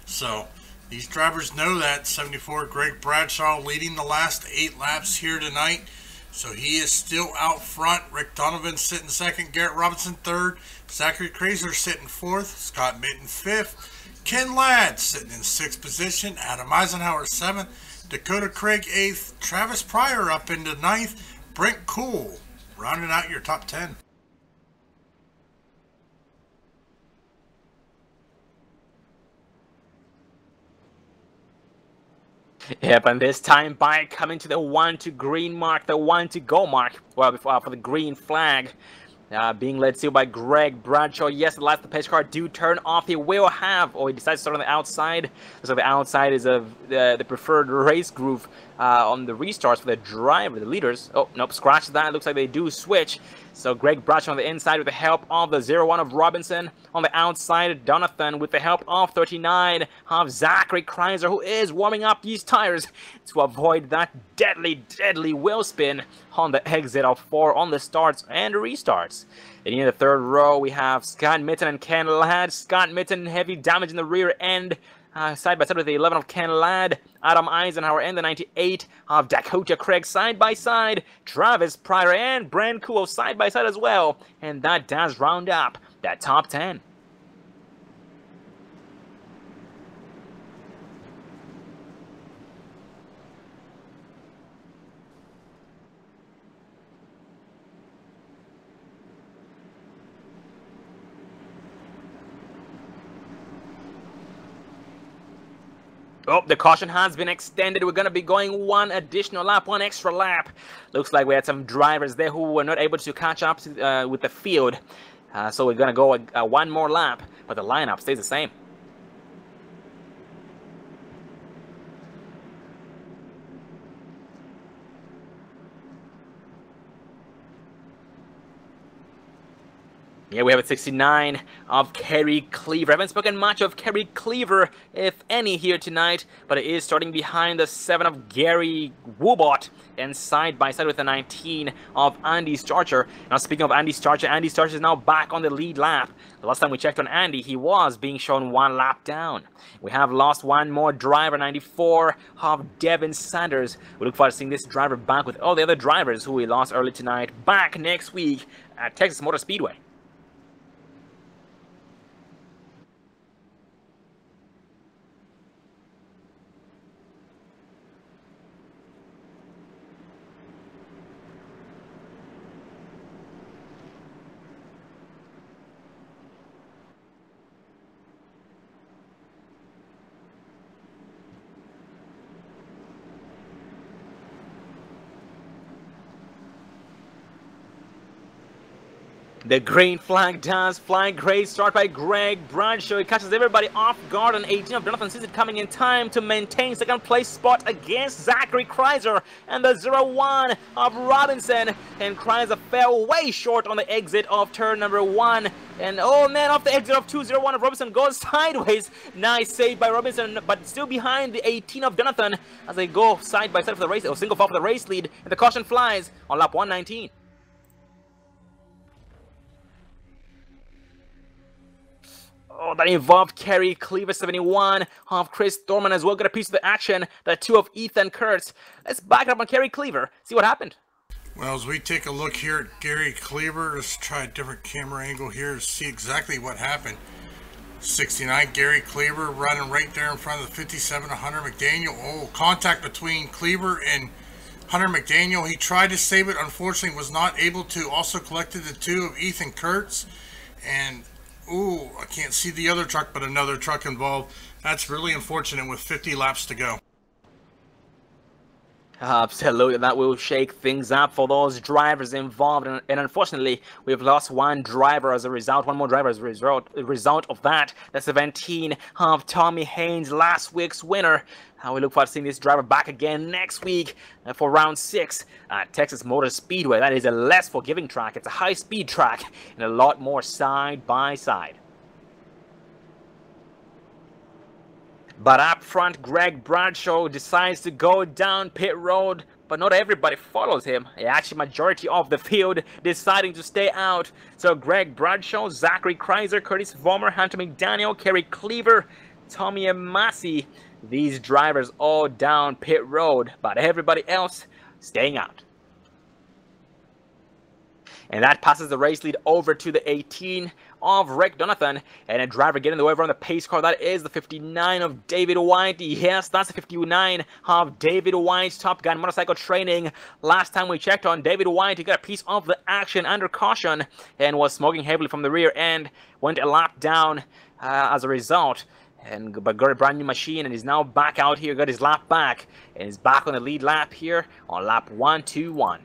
So these drivers know that. 74 Greg Bradshaw leading the last 8 laps here tonight. So he is still out front. Rick Donovan sitting second. Garrett Robinson third. Zachary Kreiser sitting fourth. Scott Mitten fifth. Ken Ladd sitting in 6th position. Adam Eisenhower 7th. Dakota Craig 8th. Travis Pryor up into 9th. Brent Cool rounding out your top 10. Yep, and this time by coming to the 1 to green mark, the 1 to go mark, well, before, for the green flag. Being led still by Greg Bradshaw. Yes, the last the pace car do turn off. He will have, or he decides to start on the outside. So the outside is the preferred race groove on the restarts for the driver, the leaders. Oh, nope, scratch that. Looks like they do switch. So Greg Bradshaw on the inside with the help of the 0-1 of Robinson. On the outside, Donathan with the help of 39 of Zachary Kreiser, who is warming up these tires to avoid that deadly wheel spin on the exit of 4 on the starts and restarts. And in the third row, we have Scott Mitten and Ken Ladd. Scott Mitten, heavy damage in the rear end. Side by side with the 11 of Ken Ladd, Adam Eisenhower, and the 98 of Dakota Craig side by side. Travis Pryor and Brent Kuo side by side as well. And that does round up that top 10. Oh, the caution has been extended. We're going to be going one additional lap, one extra lap. Looks like we had some drivers there who were not able to catch up with the field. So we're going to go one more lap, but the lineup stays the same. Yeah, we have a 69 of Kerry Cleaver. I haven't spoken much of Kerry Cleaver, if any, here tonight, but it is starting behind the 7 of Gary Woobot and side by side with the 19 of Andy Starcher. Now, speaking of Andy Starcher is now back on the lead lap. The last time we checked on Andy, he was being shown one lap down. We have lost one more driver, 94 of Devin Sanders. We look forward to seeing this driver back with all the other drivers who we lost early tonight back next week at Texas Motor Speedway. The green flag does fly. Great start by Greg Bradshaw. He catches everybody off guard, and 18 of Jonathan sees it coming in time to maintain second place spot against Zachary Kreiser and the 0-1 of Robinson. And Kreiser fell way short on the exit of turn number 1. And oh man, off the exit of 201 of Robinson goes sideways. Nice save by Robinson, but still behind the 18 of Jonathan as they go side by side for the race, or single file for the race lead. And the caution flies on lap 119. Oh, that involved Kerry Cleaver, 71 of Chris Thorman as well. Got a piece of the action. The 2 of Ethan Kurtz. Let's back it up on Kerry Cleaver. See what happened. Well, as we take a look here at Gary Cleaver, let's try a different camera angle here to see exactly what happened. 69 Gary Cleaver running right there in front of the 57 of Hunter McDaniel. Oh, contact between Cleaver and Hunter McDaniel. He tried to save it, unfortunately was not able to. Also collected the 2 of Ethan Kurtz. And ooh, I can't see the other truck, but another truck involved. That's really unfortunate with 50 laps to go. Absolutely, that will shake things up for those drivers involved. And unfortunately, we've lost one driver as a result, one more driver as a result of that. The 17 of Tommy Haynes, last week's winner. We look forward to seeing this driver back again next week for round 6 at Texas Motor Speedway. That is a less forgiving track. It's a high-speed track and a lot more side-by-side. But up front, Greg Bradshaw decides to go down pit road, but not everybody follows him. Actually, majority of the field deciding to stay out. So Greg Bradshaw, Zachary Kreiser, Curtis Vollmer, Hunter McDaniel, Kerry Cleaver, Tommy Amasi. These drivers all down pit road, but everybody else staying out. And that passes the race lead over to the 18 of Rick Donathan. And a driver getting the way on the pace car. That is the 59 of David White. Yes, that's the 59 of David White's Top Gun Motorcycle Training. Last time we checked on David White, he got a piece of the action under caution and was smoking heavily from the rear end. Went a lap down as a result. but got a brand new machine and is now back out here, got his lap back, and is back on the lead lap here on lap 121.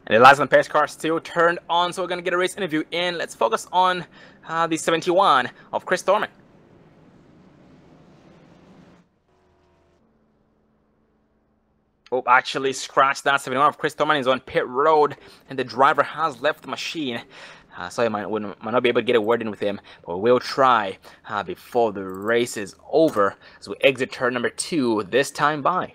And the last pace car still turned on, so we're going to get a race interview in. Let's focus on the 71 of Chris Thorman. Oh, actually scratched that. 71 of Chris Thorman is on pit road, and the driver has left the machine. So I might not be able to get a word in with him, but we'll try before the race is over as we exit turn number 2 this time by.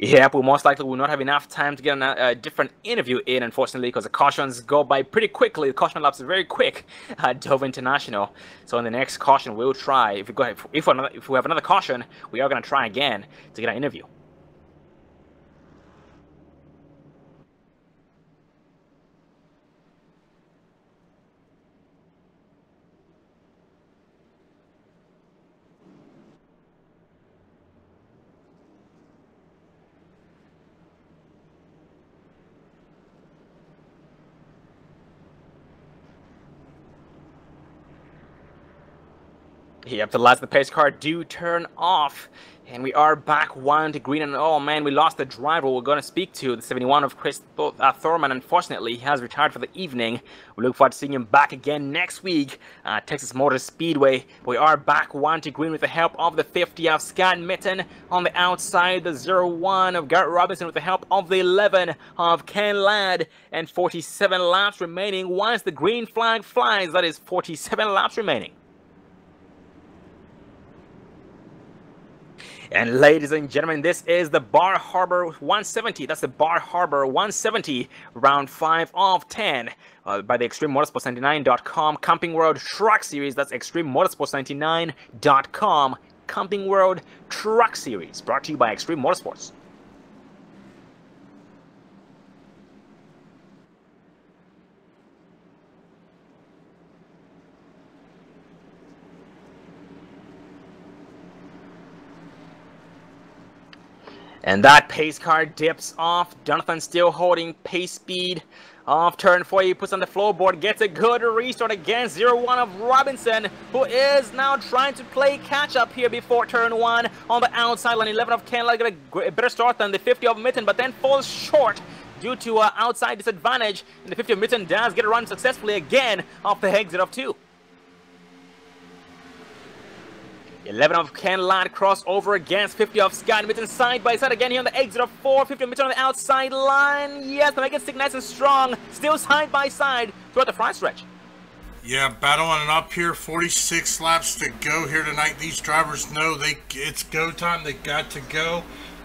Yep, we most likely will not have enough time to get a different interview in, unfortunately, because the cautions go by pretty quickly. The caution laps are very quick at Dover International. So in the next caution, we'll try. If we have another caution, we are going to try again to get an interview. Yep, the last of the pace car do turn off, and we are back 1 to green, and oh man, we lost the driver we're going to speak to, the 71 of Chris Thorman. Unfortunately, he has retired for the evening. We look forward to seeing him back again next week at Texas Motor Speedway. We are back 1 to green with the help of the 50 of Scott Mitten. On the outside, the 01 of Garrett Robinson with the help of the 11 of Ken Ladd, and 47 laps remaining. Once the green flag flies, that is 47 laps remaining. And ladies and gentlemen, this is the Bar Harbor 170. That's the Bar Harbor 170, round 5 of 10 by the ExtremeMotorsports99.com Camping World Truck Series. That's ExtremeMotorsports99.com Camping World Truck Series, brought to you by Extreme Motorsports. And that pace car dips off. Jonathan still holding pace speed off turn 4. He puts on the floorboard, gets a good restart against 01 of Robinson, who is now trying to play catch up here before turn 1 on the outside line. 11 of Ken Ladd got a better start than the 50 of Mitten, but then falls short due to outside disadvantage. And the 50 of Mitten does get a run successfully again off the exit of 2. 11 of Ken Ladd cross over against 50 of Scott Mitten side by side again here on the exit of 4. 50 of Mitten on the outside line. Yes, the Megan stick nice and strong. Still side by side throughout the front stretch. Yeah, battling it up here. 46 laps to go here tonight. These drivers know it's go time. They got to go.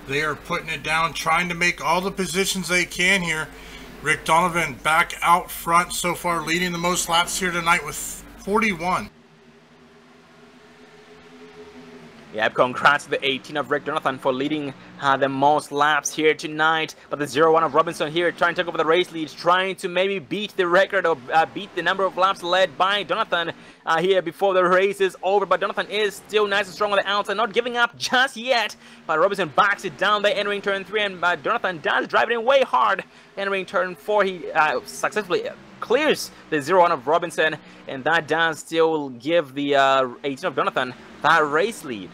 They are putting it down, trying to make all the positions they can here. Rick Donovan back out front so far, leading the most laps here tonight with 41. Yeah, congrats to the 18 of Rick Donovan for leading the most laps here tonight. But the 01 of Robinson here trying to take over the race lead, trying to maybe beat the record or beat the number of laps led by Donovan here before the race is over. But Donovan is still nice and strong on the outside, not giving up just yet. But Robinson backs it down there, entering turn 3, and Donovan does drive it in way hard. Entering turn 4, he successfully clears the 01 of Robinson, and that does still give the 18 of Donovan that race lead.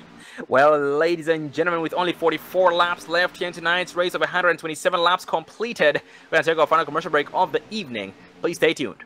Well, ladies and gentlemen, with only 44 laps left here in tonight's race of 127 laps completed, we're going to take our final commercial break of the evening. Please stay tuned.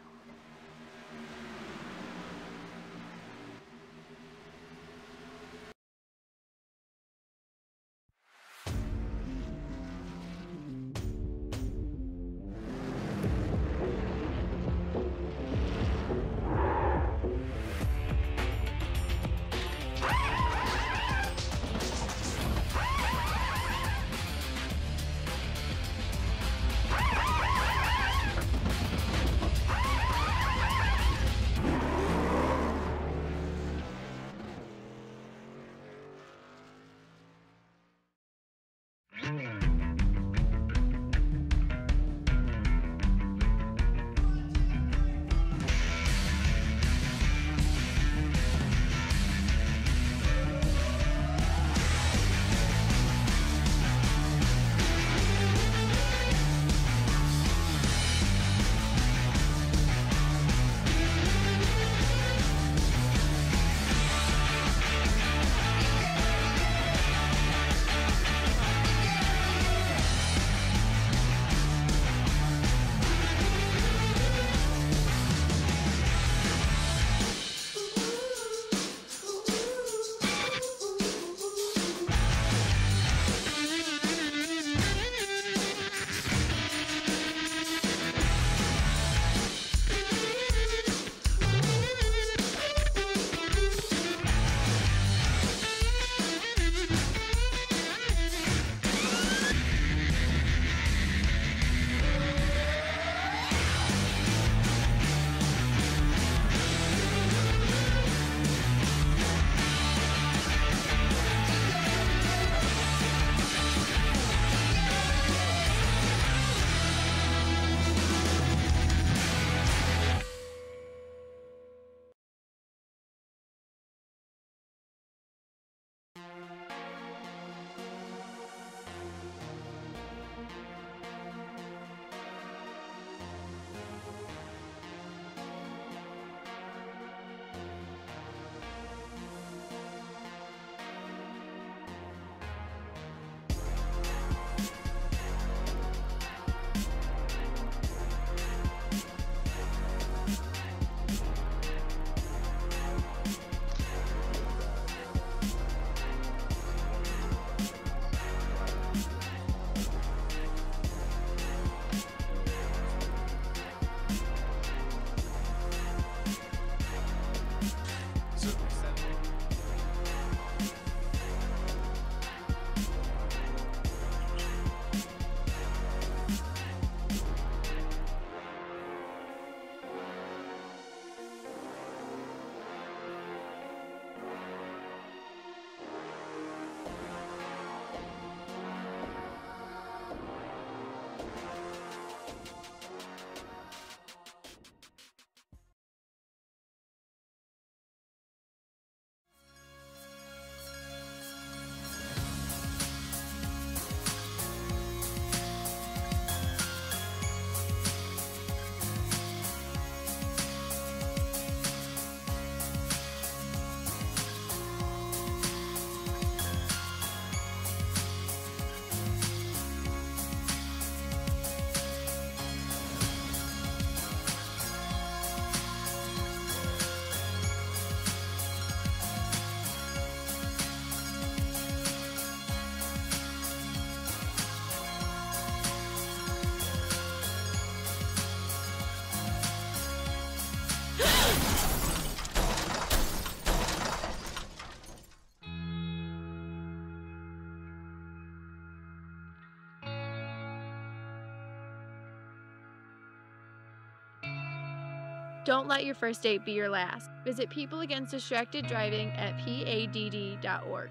Don't let your first date be your last. Visit People Against Distracted Driving at PADD.org.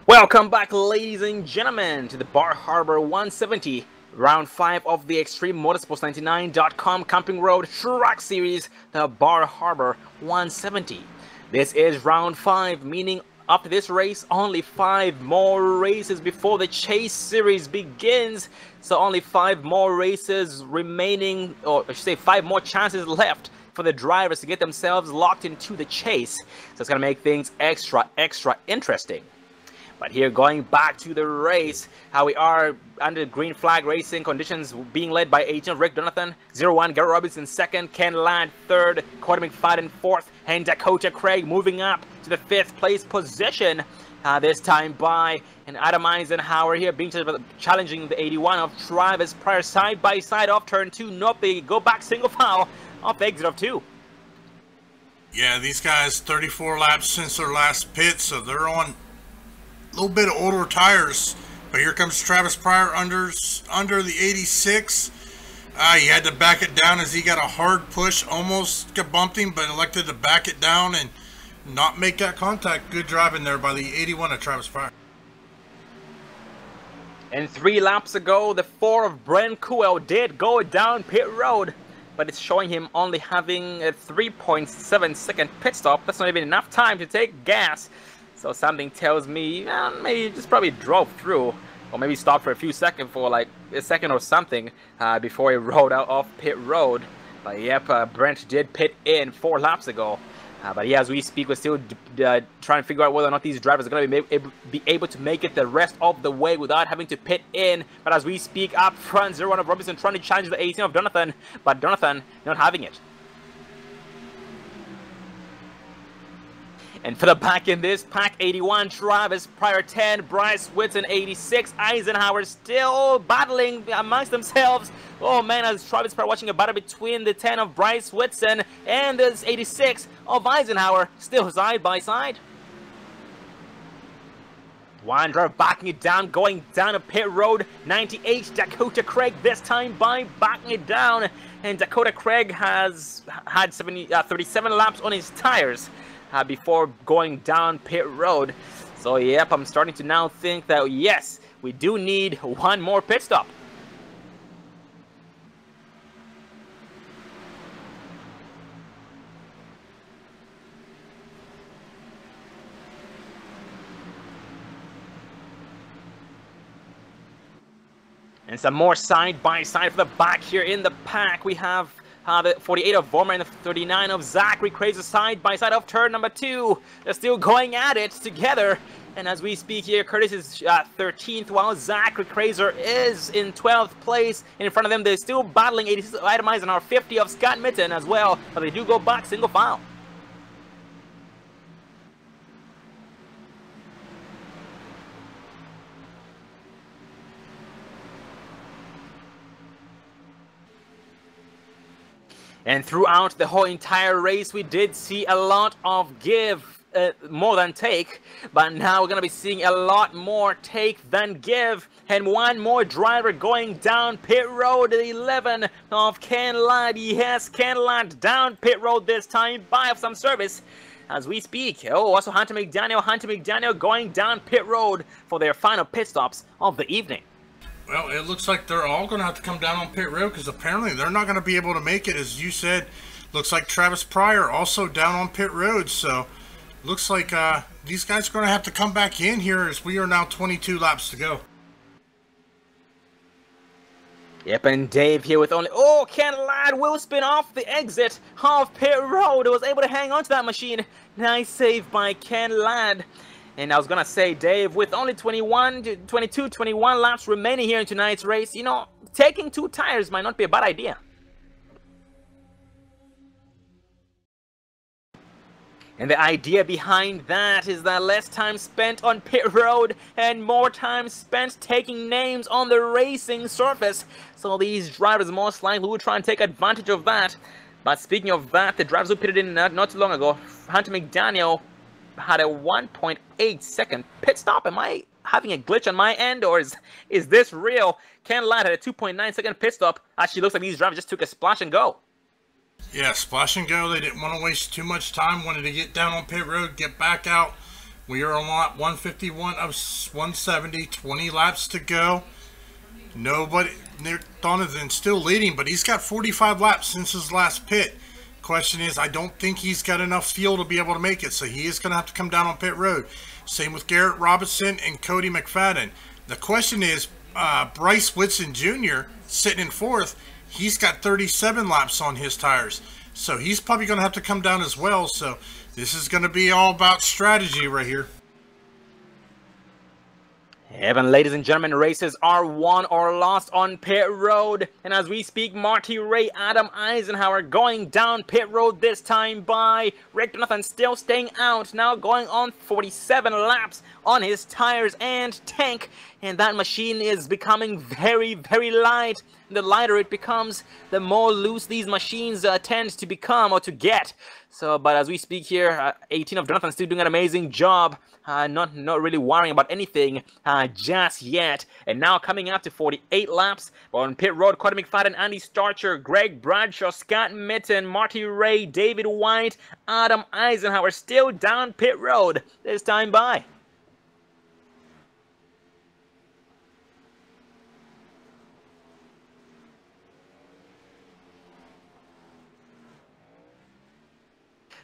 Welcome back, ladies and gentlemen, to the Bar Harbor 170, Round 5 of the Extreme Motorsports99.com Camping Road Truck Series, the Bar Harbor 170. This is Round 5, meaning after this race, only 5 more races before the Chase Series begins. So only 5 more races remaining, or I should say 5 more chances left for the drivers to get themselves locked into the chase. So it's going to make things extra interesting. But here, going back to the race, how we are under green flag racing conditions, being led by 18 Rick Donathan, 01 Gary Robinson second, Ken Ladd third, Cody McFadden fourth, and Dakota Craig moving up to the 5th place position. This time by and Adam Eisenhower here being challenging the 81 of Travis Pryor side by side off turn 2. Nope, they go back single file off exit of 2. Yeah, these guys 34 laps since their last pit, so they're on a little bit of older tires. But here comes Travis Pryor under the 86. He had to back it down as he got a hard push, almost bumped him, but elected to back it down and not make that contact. Good driving there by the 81 of Travis Pryor. And 3 laps ago, the 4 of Brent Kuel did go down pit road, but it's showing him only having a 3.7 second pit stop. That's not even enough time to take gas. So something tells me maybe he just probably drove through, or maybe stopped for a few seconds, for like a second or something, before he rode out off pit road. But yep, Brent did pit in 4 laps ago. But yeah, as we speak, we're still trying to figure out whether or not these drivers are going to be able to make it the rest of the way without having to pit in. But as we speak, up front, 01 of Robinson trying to challenge the 18 of Donathan, but Donathan not having it. And for the back in this pack, 81 Travis Pryor 10, Bryce Whitson 86, Eisenhower still battling amongst themselves. Oh man, as Travis Pryor watching a battle between the 10 of Bryce Whitson and the 86 of Eisenhower, still side by side. One driver backing it down, going down a pit road. 98 Dakota Craig this time by backing it down, and Dakota Craig has had 37 laps on his tires before going down pit road. So yep, I'm starting to now think that yes, we do need one more pit stop. And some more side by side for the back here in the pack. We have the 48 of Vormer and the 39 of Zachary Crazer side by side of turn number 2. They're still going at it together. And as we speak here, Curtis is 13th, while Zachary Crazer is in 12th place. And in front of them, they're still battling 86 of Adam Eisenhower, 50 of Scott Mitten as well. But they do go back single file. And throughout the whole entire race, we did see a lot of give, more than take. But now we're going to be seeing a lot more take than give. And one more driver going down pit road, the 11 of Ken Ladd. Yes, Ken Ladd down pit road this time by some service as we speak. Oh, also Hunter McDaniel going down pit road for their final pit stops of the evening. Well, it looks like they're all going to have to come down on pit road because apparently they're not going to be able to make it. As you said, looks like Travis Pryor also down on pit road. So looks like these guys are going to have to come back in here as we are now 22 laps to go. Yep, and Dave here with only... Oh, Ken Ladd will spin off the exit of pit road. Was able to hang on to that machine. Nice save by Ken Ladd. And I was going to say, Dave, with only 21 laps remaining here in tonight's race, you know, taking 2 tires might not be a bad idea. And the idea behind that is that less time spent on pit road and more time spent taking names on the racing surface. So these drivers most likely will try and take advantage of that. But speaking of that, the drivers who pitted in not too long ago, Hunter McDaniel had a 1.8 second pit stop. Am I having a glitch on my end, or is this real? Ken Ladd had a 2.9 second pit stop. Actually looks like these drivers just took a splash and go. Yeah, splash and go. They didn't want to waste too much time. Wanted to get down on pit road, get back out. We are on lap 151 of 170. 20 laps to go. Nobody. Donovan's still leading, but he's got 45 laps since his last pit. Question is, I don't think he's got enough fuel to be able to make it, so he is going to have to come down on pit road. Same with Garrett Robinson and Cody McFadden. The question is, Bryce Whitson Jr. sitting in fourth, he's got 37 laps on his tires, so he's probably going to have to come down as well. So this is going to be all about strategy right here. Even, ladies and gentlemen, races are won or lost on pit road. And as we speak, Marty Ray, Adam Eisenhower going down pit road this time by Rick Donovan, still staying out, now going on 47 laps on his tires and tank. And that machine is becoming very, very light. The lighter it becomes, the more loose these machines tend to become or to get. So, but as we speak here, 18 of Donovan still doing an amazing job. Not really worrying about anything just yet. And now coming up to 48 laps on pit road, Cody McFadden, Andy Starcher, Greg Bradshaw, Scott Mitten, Marty Ray, David White, Adam Eisenhower still down pit road this time by.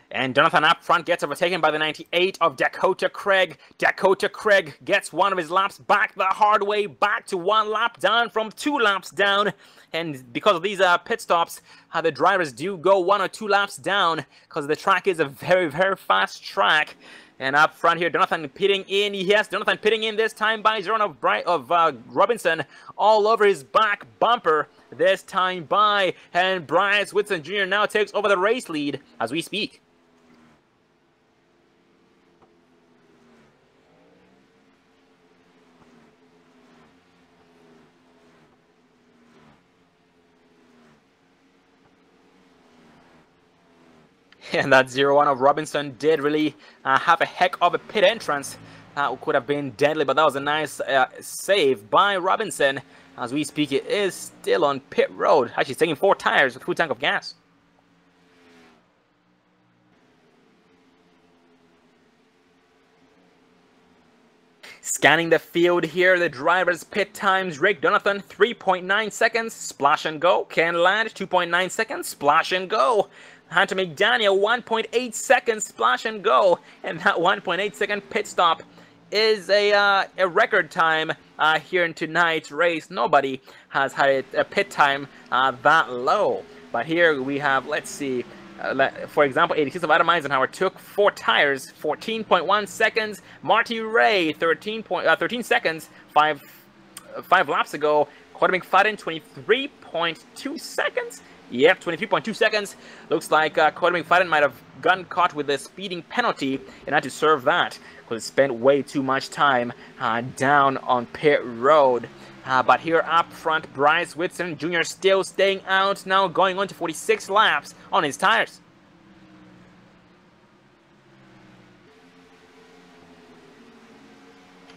And Donovan up front gets overtaken by the 98 of Dakota Craig. Dakota Craig gets one of his laps back the hard way, back to 1 lap down from 2 laps down. And because of these pit stops, the drivers do go 1 or 2 laps down because the track is a very, very fast track. And up front here, Donovan pitting in. Yes, Donovan pitting in this time by Zeron of Robinson all over his back bumper this time by. And Bryce Whitson Jr. now takes over the race lead as we speak. And that 0-1 of Robinson did really have a heck of a pit entrance. Could have been deadly, but that was a nice save by Robinson. As we speak, it is still on pit road. Actually, he's taking 4 tires with a full tank of gas. Scanning the field here, the drivers' pit times. Rick Donovan, 3.9 seconds, splash and go. Ken Ladd, 2.9 seconds, splash and go. Hunter McDaniel, 1.8 seconds, splash and go. And that 1.8 second pit stop is a record time here in tonight's race. Nobody has had a pit time that low. But here we have, let's see, for example, 86 of Adam Eisenhower took 4 tires, 14.1 seconds. Marty Ray, 13 seconds, 5 laps ago. Cody McFadden, 23.2 seconds. Yep, 23.2 seconds. Looks like Cody McFadden might have gotten caught with a speeding penalty and had to serve that because he spent way too much time down on pit road. But here up front, Bryce Whitson Jr. still staying out, now going on to 46 laps on his tires.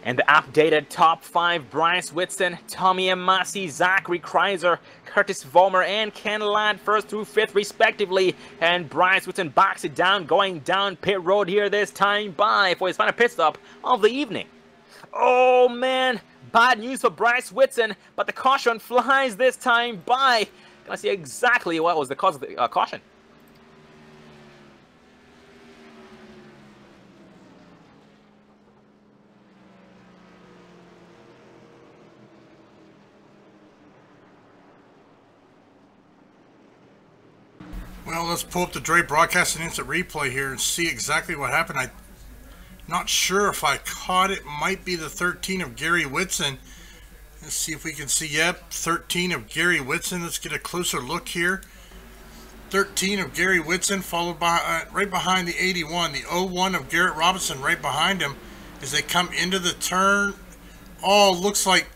And the updated top 5, Bryce Whitson, Tommy Amasi, Zachary Kreiser, Curtis Vollmer, and Ken Ladd 1st through 5th respectively. And Bryce Whitson backs it down, going down pit road here this time by for his final pit stop of the evening. Oh man, bad news for Bryce Whitson, but the caution flies this time by. Gonna see exactly what was the cause of the caution. Well, let's pull up the Dre Broadcasting Instant Replay here and see exactly what happened. I'm not sure if I caught it. Might be the 13 of Gary Whitson. Let's see if we can see. Yep, 13 of Gary Whitson. Let's get a closer look here. 13 of Gary Whitson, followed by right behind the 81. The 01 of Garrett Robinson right behind him as they come into the turn. Oh, looks like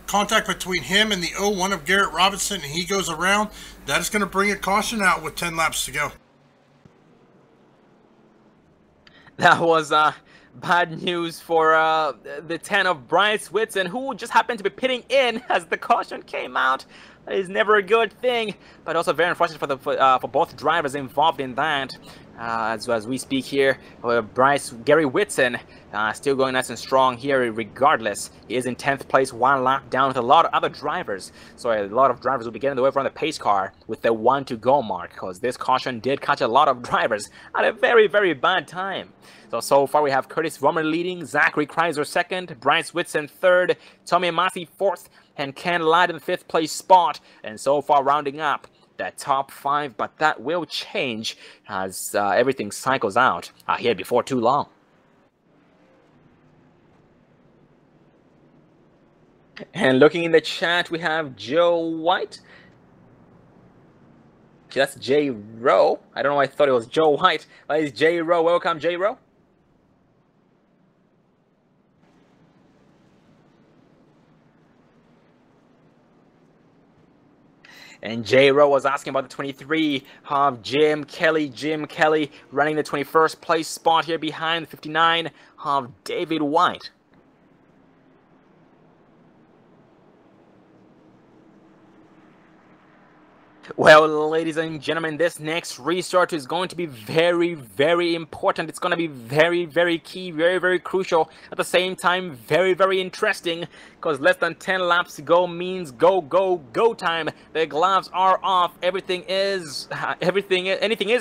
contact between him and the 01 of Garrett Robinson, and he goes around. That is going to bring a caution out with 10 laps to go. That was bad news for the 10 of Bryce Whitson, who just happened to be pitting in as the caution came out. That is never a good thing, but also very unfortunate for both drivers involved in that. As we speak here, Gary Whitson still going nice and strong here regardless. He is in 10th place, 1 lap down with a lot of other drivers. So a lot of drivers will be getting away from the pace car with the 1 to go mark, because this caution did catch a lot of drivers at a very, very bad time. So far we have Curtis Vollmer leading, Zachary Kreiser 2nd, Bryce Whitson 3rd, Tommy Massey 4th, and Ken Ladd in the 5th place spot. And so far rounding up that top 5, but that will change as everything cycles out here before too long. And looking in the chat, we have Joe White. That's J Rowe. I don't know why I thought it was Joe White, but it's J Rowe. Welcome, J Rowe. And J Rowe was asking about the 23 of Jim Kelly. Jim Kelly running the 21st place spot here behind the 59 of David White. Well, ladies and gentlemen, this next restart is going to be very, very important. It's going to be very, very key, very, very crucial. At the same time, very, very interesting, because less than 10 laps to go means go, go, go time. The gloves are off. Anything is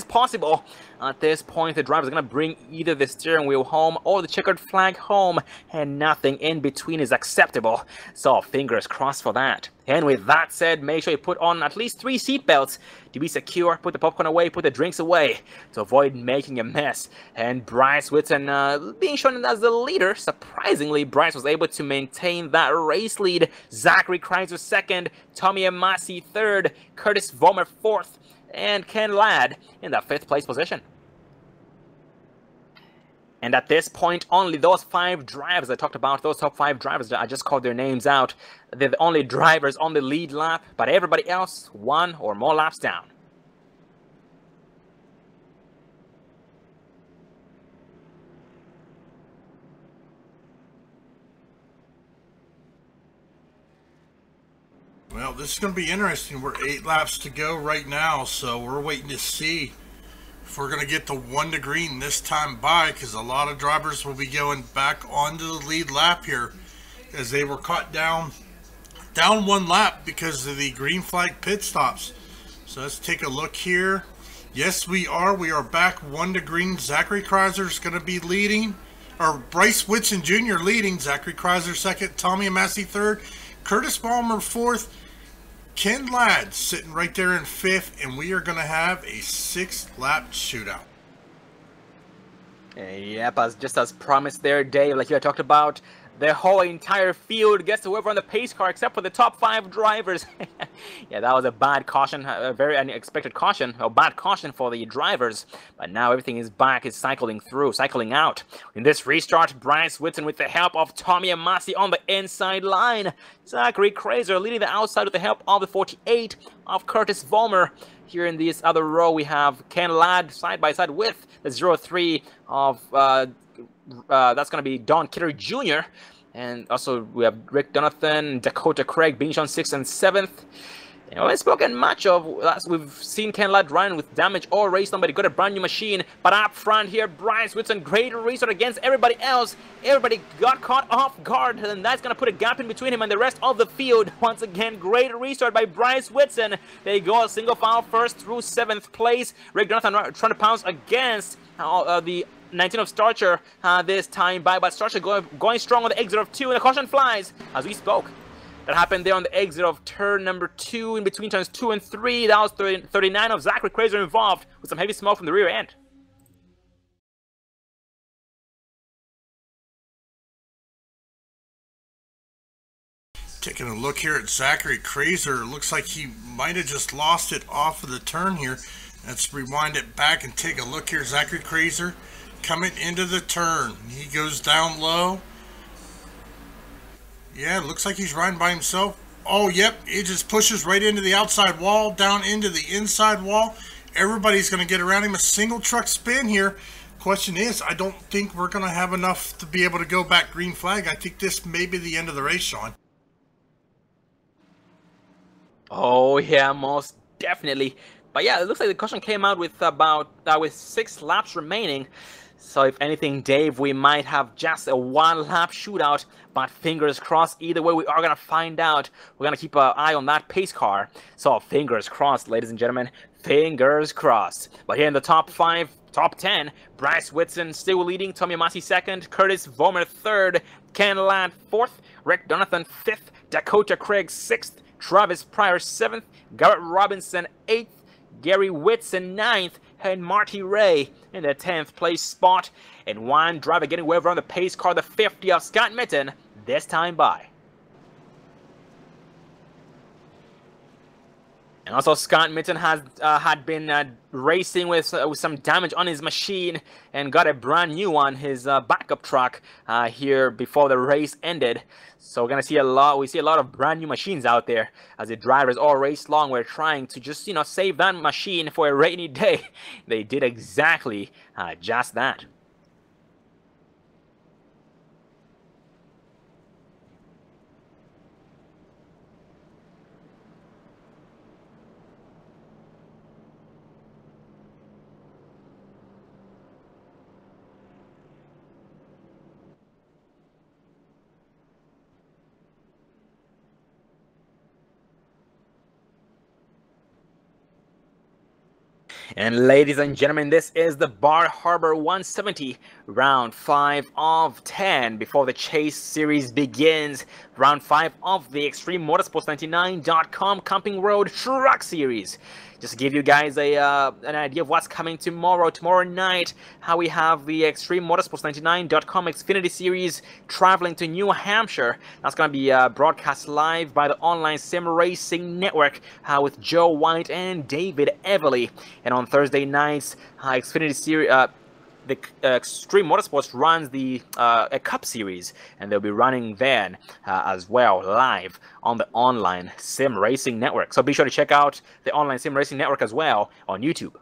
possible. At this point, the driver is going to bring either the steering wheel home or the checkered flag home, and nothing in between is acceptable. So fingers crossed for that. And with that said, make sure you put on at least 3 seatbelts to be secure. Put the popcorn away, put the drinks away to avoid making a mess. And Bryce Whitson being shown as the leader. Surprisingly, Bryce was able to maintain that race lead. Zachary Kreiser 2nd, Tommy Massey 3rd, Curtis Vollmer 4th, and Ken Ladd in the 5th place position. And at this point, only those 5 drivers I talked about, those top 5 drivers, I just called their names out. They're the only drivers on the lead lap, but everybody else 1 or more laps down. Well, this is going to be interesting. We're 8 laps to go right now, so we're waiting to see if we're going to get the 1 to green this time by, because a lot of drivers will be going back onto the lead lap here, as they were caught down 1 lap because of the green flag pit stops. So let's take a look here. Yes, we are back 1 to green. Zachary Kreiser is going to be leading, or Bryce Whitson Jr. leading, Zachary Kreiser 2nd, Tommy Massey 3rd, Curtis Vollmer 4th, Ken Ladd sitting right there in 5th, and we are going to have a 6-lap shootout. Yep, just as promised there, Dave, like you had talked about, the whole entire field gets to whoever on the pace car except for the top 5 drivers. Yeah, that was a bad caution, a very unexpected caution, a bad caution for the drivers. But now everything is back, is cycling out. In this restart, Bryce Whitson with the help of Tommy Massey on the inside line. Zachary Kreiser leading the outside with the help of the 48 of Curtis Vollmer. Here in this other row, we have Ken Ladd side by side with the 03 of that's going to be Don Kidder Jr. And also we have Rick Donathan, Dakota Craig being shown 6th and 7th. You know, it's spoken much of, we've seen Ken Ladd run with damage or race somebody, got a brand new machine. But up front here, Bryce Whitson, great restart against everybody else. Everybody got caught off guard, and that's going to put a gap in between him and the rest of the field. Once again, great restart by Bryce Whitson. They go a single file first through 7th place. Rick Donathan trying to pounce against the 19 of Starcher this time by, but Starcher going strong on the exit of 2, and the caution flies as we spoke. That happened there on the exit of turn number 2, in between turns 2 and 3. That was 39 of Zachary Kreiser involved with some heavy smoke from the rear end. Taking a look here at Zachary Kreiser, looks like he might have just lost it off of the turn here. Let's rewind it back and take a look here. Zachary Kreiser coming into the turn. He goes down low. Yeah, it looks like he's riding by himself. Oh, yep, it just pushes right into the outside wall, down into the inside wall. Everybody's going to get around him. A single truck spin here. Question is, I don't think we're going to have enough to be able to go back green flag. I think this may be the end of the race, Sean. Oh yeah, most definitely. But yeah, it looks like the caution came out with about with 6 laps remaining. So if anything, Dave, we might have just a 1-lap shootout. But fingers crossed, either way, we are going to find out. We're going to keep an eye on that pace car. So fingers crossed, ladies and gentlemen. Fingers crossed. But here in the top 10, Bryce Whitson still leading, Tommy Massey 2nd, Curtis Vollmer 3rd, Ken Ladd 4th, Rick Donovan 5th, Dakota Craig 6th, Travis Pryor 7th, Garrett Robinson 8th, Gary Whitson 9th, and Marty Ray in the 10th place spot. And one driver getting away from the pace car, the 50 of Scott Mitten, this time by. And also Scott Mitten has had been racing with some damage on his machine and got a brand new one, his backup truck here before the race ended. So we're gonna see a lot. We see a lot of brand new machines out there as the drivers all race long. We're trying to just save that machine for a rainy day. They did exactly just that. And ladies and gentlemen, this is the Bar Harbor 170, round 5 of 10 before the Chase Series begins. Round 5 of the ExtremeMotorsports99.com Camping Road Truck Series. Just to give you guys an idea of what's coming tomorrow night, how we have the ExtremeMotorsports99.com Xfinity Series traveling to New Hampshire. That's going to be broadcast live by the Online Sim Racing Network with Joe White and David Everly. And on Thursday nights, Xfinity Series, the Extreme Motorsports runs the a Cup Series, and they'll be running then as well live on the Online Sim Racing Network. So be sure to check out the Online Sim Racing Network as well on YouTube.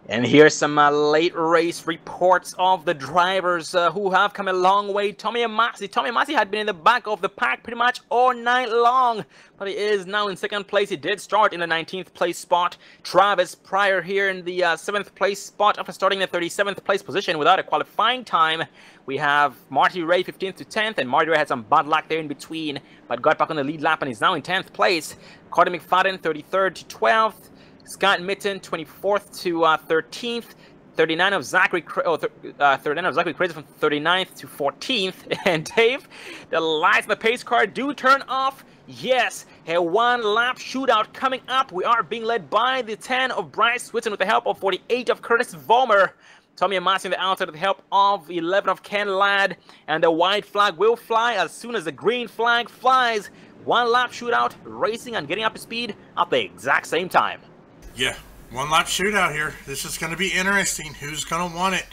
And here's some late race reports of the drivers who have come a long way. Tommy Massey. Tommy Massey had been in the back of the pack pretty much all night long, but he is now in 2nd place. He did start in the 19th place spot. Travis Pryor here in the 7th place spot after starting in the 37th place position without a qualifying time. We have Marty Ray 15th to 10th, and Marty Ray had some bad luck there in between, but got back on the lead lap and is now in 10th place. Cody McFadden 33rd to 12th. Scott Mitten, 24th to 13th. 39 of Zachary Crazy from 39th to 14th. And Dave, the lights on the pace car do turn off. Yes, a 1-lap shootout coming up. We are being led by the 10 of Bryce Whitson with the help of 48 of Curtis Vollmer. Tommy Massey on the outside with the help of 11 of Ken Ladd. And the white flag will fly as soon as the green flag flies. 1-lap shootout, racing and getting up to speed at the exact same time. Yeah, 1-lap shootout here. This is going to be interesting. Who's going to want it?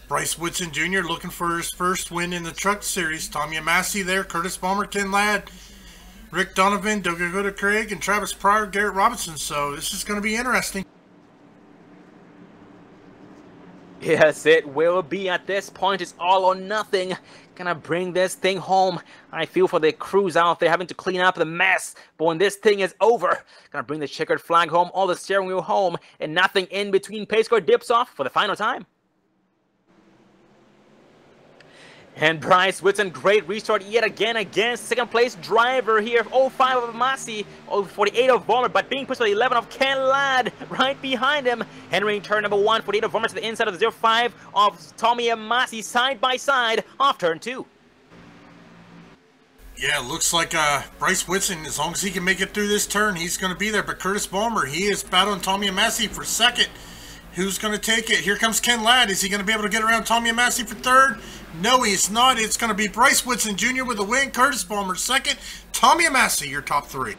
Bryce Whitson Jr. looking for his first win in the Truck Series. Tommy Massey there, Curtis Vollmer, Ken Ladd, Rick Donovan, Dakota Craig, and Travis Pryor, Garrett Robinson. So this is going to be interesting. Yes, it will be. At this point, it's all or nothing. Gonna bring this thing home. I feel for the crews out there having to clean up the mess. But when this thing is over, gonna bring the checkered flag home, all the steering wheel home, and nothing in between. Pace car dips off for the final time. And Bryce Whitson, great restart yet again against 2nd place driver here. 05 of Massey, 48 of Vollmer, but being pushed by the 11 of Ken Ladd right behind him. Entering turn number 1, 48 of Vollmer to the inside of the 05 of Tommy and Massey side by side off turn 2. Yeah, looks like Bryce Whitson, as long as he can make it through this turn, he's going to be there. But Curtis Vollmer, he is battling Tommy and Massey for 2nd. Who's going to take it? Here comes Ken Ladd. Is he going to be able to get around Tommy and Massey for 3rd? No, he is not. It's going to be Bryce Whitson Jr. with a win. Curtis Vollmer 2nd. Tommy Massey, your top 3.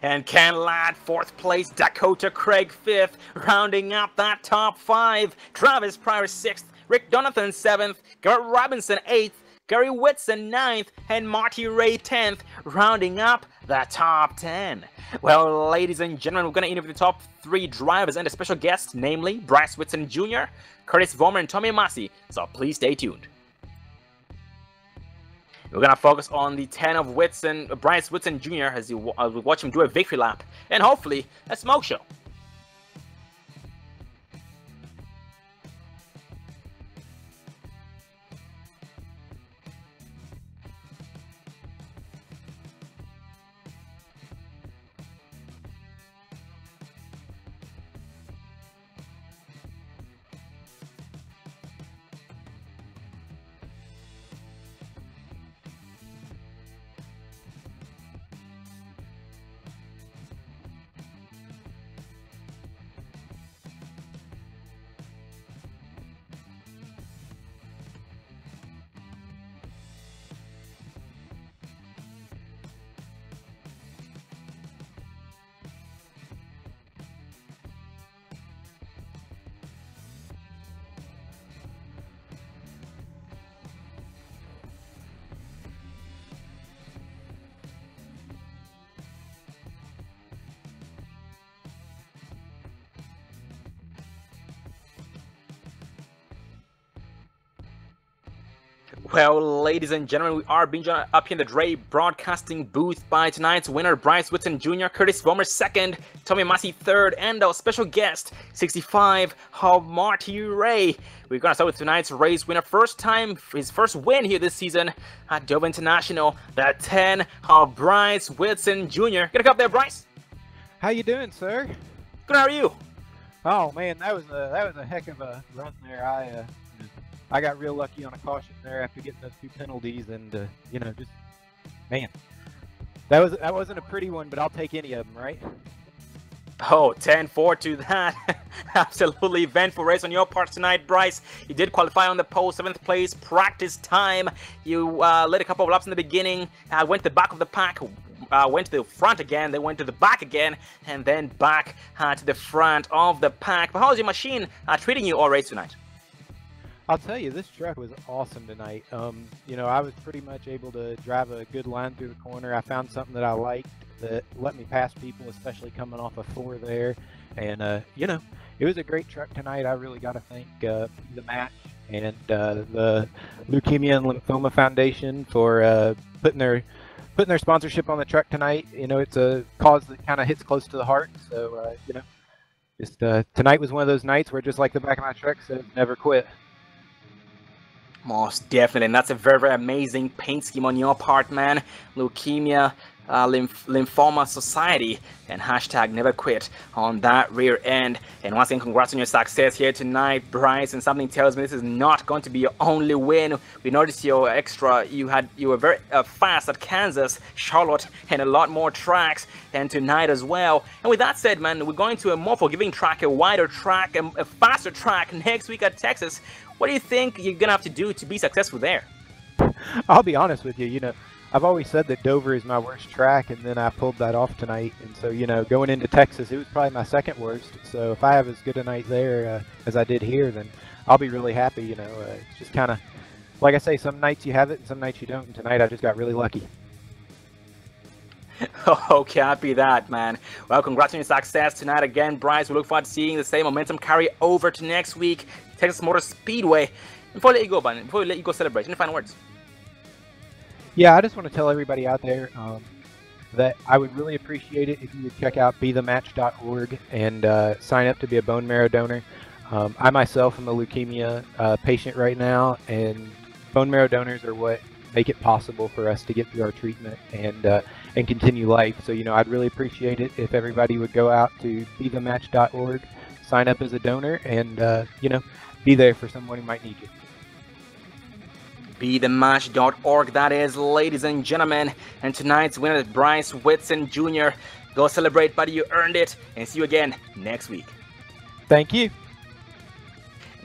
And Ken Ladd, 4th place. Dakota Craig, 5th. Rounding up that top 5. Travis Pryor, 6th. Rick Donathan, 7th. Garrett Robinson, 8th. Gary Whitson, 9th. And Marty Ray, 10th. Rounding up the top 10. Well, ladies and gentlemen, we're going to interview the top 3 drivers and a special guest, namely Bryce Whitson Jr., Curtis Vollmer, and Tommy Massey. So please stay tuned. We're going to focus on the 10 of Bryce Whitson Jr. as we watch him do a victory lap, and hopefully a smoke show. Well, ladies and gentlemen, we are being joined up here in the Dre Broadcasting booth by tonight's winner, Bryce Whitson Jr., Curtis Vollmer 2nd, Tommy Massey 3rd, and our special guest, 65, Marty Ray. We're going to start with tonight's race winner. His first win here this season at Dover International, the 10 of Bryce Whitson Jr. Get a cup there, Bryce. How you doing, sir? Good, how are you? Oh man, that was a heck of a run there. I got real lucky on a caution there after getting those 2 penalties, and you know, just man, that wasn't a pretty one, but I'll take any of them, right? Oh, 10-4 to that. Absolutely eventful race on your part tonight, Bryce. You did qualify on the pole, 7th place, practice time. You led a couple of laps in the beginning, went to the back of the pack, went to the front again, then went to the back again, and then back to the front of the pack. But how's your machine treating you all race tonight? I'll tell you, this truck was awesome tonight. You know, I was pretty much able to drive a good line through the corner. I found something that I liked that let me pass people, especially coming off of 4 there. And, you know, it was a great truck tonight. I really got to thank the match and the Leukemia and Lymphoma Foundation for putting their sponsorship on the truck tonight. You know, it's a cause that kind of hits close to the heart. So, you know, just tonight was one of those nights where, just like the back of my truck said, never quit. Most definitely, and that's a very, very amazing paint scheme on your part, man. Leukemia, Lymphoma Society, and hashtag never quit on that rear end. And once again, congrats on your success here tonight, Bryce. And something tells me this is not going to be your only win. We noticed your you were very fast at Kansas, Charlotte, and a lot more tracks, and tonight as well. And with that said, man, we're going to a more forgiving track, a wider track, a faster track next week at Texas. What do you think you're gonna have to do to be successful there? I'll be honest with you. You know, I've always said that Dover is my worst track, and then I pulled that off tonight. And so, you know, going into Texas, it was probably my 2nd worst. So if I have as good a night there as I did here, then I'll be really happy. You know, it's just kind of, like I say, some nights you have it and some nights you don't. And tonight I just got really lucky. Oh, copy that, man. Well, congrats on your success tonight again, Bryce. We look forward to seeing the same momentum carry over to next week, Texas Motor Speedway. Before we let you go, man, before we let you go celebrate, any final words? Yeah, I just want to tell everybody out there that I would really appreciate it if you would check out bethematch.org and sign up to be a bone marrow donor. I myself am a leukemia patient right now, and bone marrow donors are what make it possible for us to get through our treatment and continue life. So, you know, I'd really appreciate it if everybody would go out to bethematch.org, sign up as a donor, and, you know, be there for someone who might need you. bethematch.org, that is, ladies and gentlemen. And tonight's winner is Bryce Whitson Jr. Go celebrate, buddy, you earned it, and see you again next week. Thank you.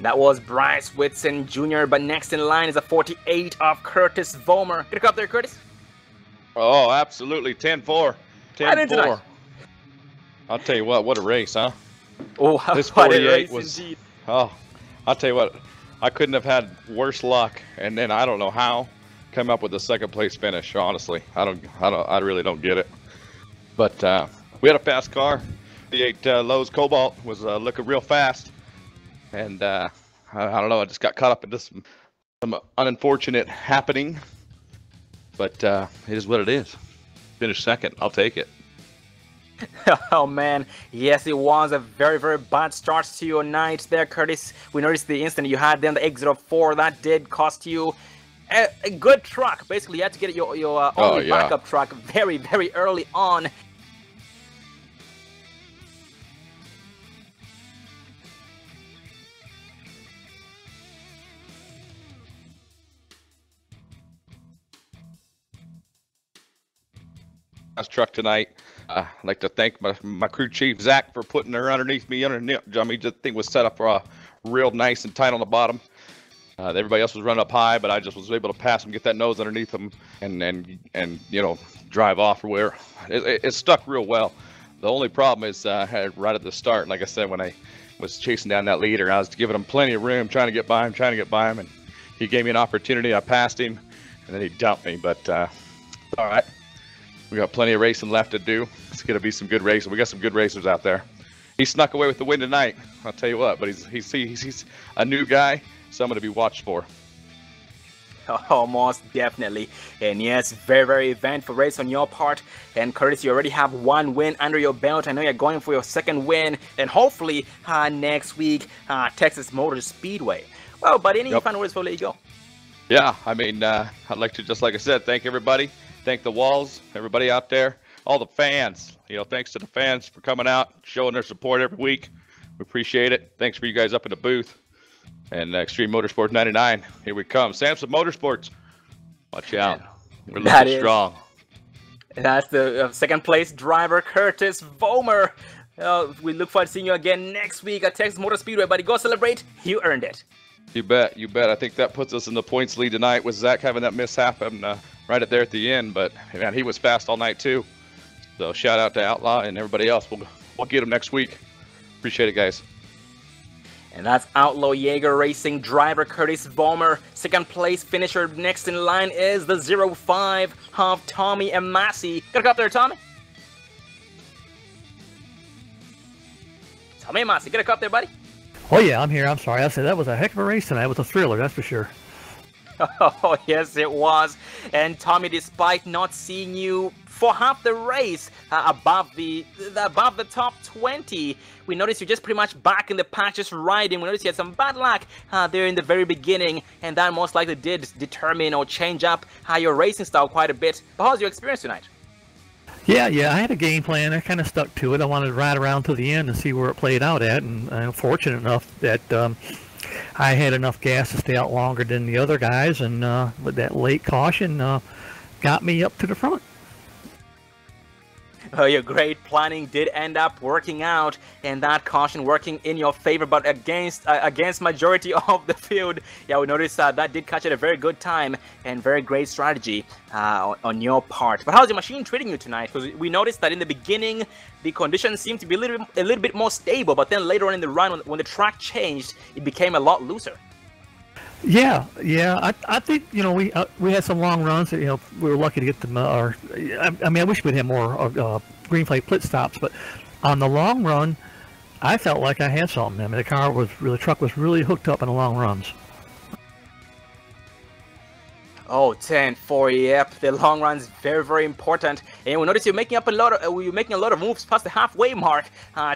That was Bryce Whitson Jr., but next in line is a 48 of Curtis Vollmer. Get a cup there, Curtis. Oh, absolutely. 10-4. Right into 10-4. tonight. I'll tell you what a race, huh? Oh, This what a 48 race was, indeed. oh, I'll tell you what, I couldn't have had worse luck. And then I don't know how come up with a second place finish, honestly. I really don't get it. But we had a fast car. The 8 Lowe's Cobalt was looking real fast. And I don't know, I just got caught up in some unfortunate happening. But it is what it is. Finished second, I'll take it. Oh man, yes, it was a very, very bad start to your night there, Curtis. We noticed the instant you had then the exit of 4, that did cost you a good truck. Basically, you had to get your only backup truck very, very early on. Truck tonight. I'd like to thank my crew chief Zach for putting her underneath me. I mean, the thing was set up real nice and tight on the bottom. Everybody else was running up high, but I just was able to pass him, get that nose underneath him, and you know, drive off or where. It stuck real well. The only problem is I had right at the start, like I said, when I was chasing down that leader, I was giving him plenty of room, trying to get by him, and he gave me an opportunity. I passed him, and then he dumped me. But all right. We got plenty of racing left to do. It's going to be some good racing. We got some good racers out there. He snuck away with the win tonight. I'll tell you what, but he's a new guy, someone to be watched for. Oh, most definitely. And yes, very, very eventful race on your part. And Curtis, you already have 1 win under your belt. I know you're going for your 2nd win. And hopefully next week, Texas Motor Speedway. Well, but any final words before we let you go? Yeah, I mean, I'd like to, just like I said, thank everybody. Thank the Walls, everybody out there, all the fans. You know, thanks to the fans for coming out, showing their support every week. We appreciate it. Thanks for you guys up in the booth. And Extreme Motorsports 99, here we come. Samson Motorsports, watch out. We're looking strong. That's the 2nd place driver, Curtis Vollmer. We look forward to seeing you again next week at Texas Motor Speedway. Buddy, go celebrate. You earned it. You bet. You bet. I think that puts us in the points lead tonight with Zach having that mishap right there at the end. But, man, he was fast all night, too. So, shout out to Outlaw and everybody else. We'll get him next week. Appreciate it, guys. And that's Outlaw Jaeger Racing driver Curtis Vollmer. 2nd place finisher next in line is the 05 of Tommy Amasi. Gotta go up there, Tommy. Tommy Amasi, gotta go up there, buddy. Oh yeah, I'm here. I'm sorry. I said that was a heck of a race tonight. It was a thriller, that's for sure. Oh, yes, it was. And Tommy, despite not seeing you for half the race above the top 20, we noticed you're just pretty much back in the pack, just riding. We noticed you had some bad luck there in the very beginning, and that most likely did determine or change up your racing style quite a bit. But how's your experience tonight? Yeah, I had a game plan. I kind of stuck to it. I wanted to ride around to the end and see where it played out at, and I'm fortunate enough that I had enough gas to stay out longer than the other guys, and with that late caution got me up to the front. Your great planning did end up working out, and that caution working in your favor, but against majority of the field. Yeah, we noticed that did catch at a very good time and very great strategy on your part. But how's your machine treating you tonight? Because we noticed that in the beginning the conditions seemed to be a little bit more stable, but then later on in the run, when the track changed, it became a lot looser. Yeah. I think, you know, we had some long runs. You know, we were lucky to get them. I mean, I wish we'd had more green flag pit stops, but on the long run, I felt like I had something. I mean, the truck was really hooked up in the long runs. Oh, 10-4, yep. The long run's very, very important. And we notice you're making a lot of moves past the halfway mark,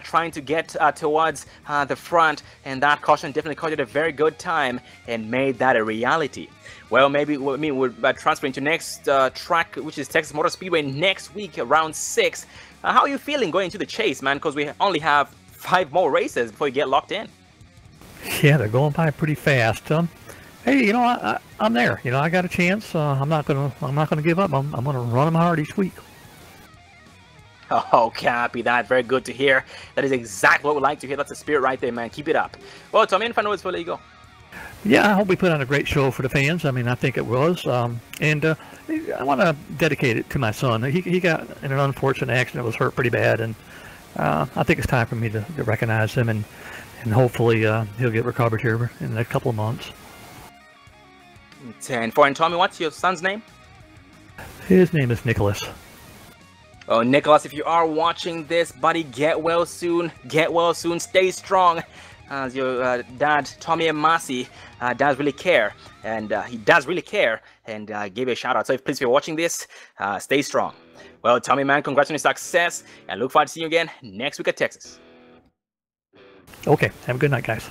trying to get towards the front. And that caution definitely caught you at a very good time and made that a reality. Well, maybe we're transferring to next track, which is Texas Motor Speedway next week, round 6. How are you feeling going into the chase, man? Because we only have 5 more races before you get locked in. Yeah, they're going by pretty fast. Hey, you know, I'm there. You know, I got a chance. I'm not gonna give up. I'm gonna run them hard each week. Oh, copy that. Very good to hear. That is exactly what we like to hear. That's the spirit right there, man. Keep it up. Well, Tommy, any final words before I let you go? Yeah, I hope we put on a great show for the fans. I mean, I think it was. And I want to dedicate it to my son. He got in an unfortunate accident, was hurt pretty bad, and I think it's time for me to recognize him, and hopefully he'll get recovered here in a couple of months. 10-4. And Tommy, what's your son's name? His name is Nicholas. Oh, Nicholas, if you are watching this, buddy, get well soon. Get well soon. Stay strong. As your dad, Tommy Emasi, does really care. And he does really care. And gave you a shout out. So please, if you're watching this, stay strong. Well, Tommy, man, congrats on your success. And look forward to seeing you again next week at Texas. Okay. Have a good night, guys.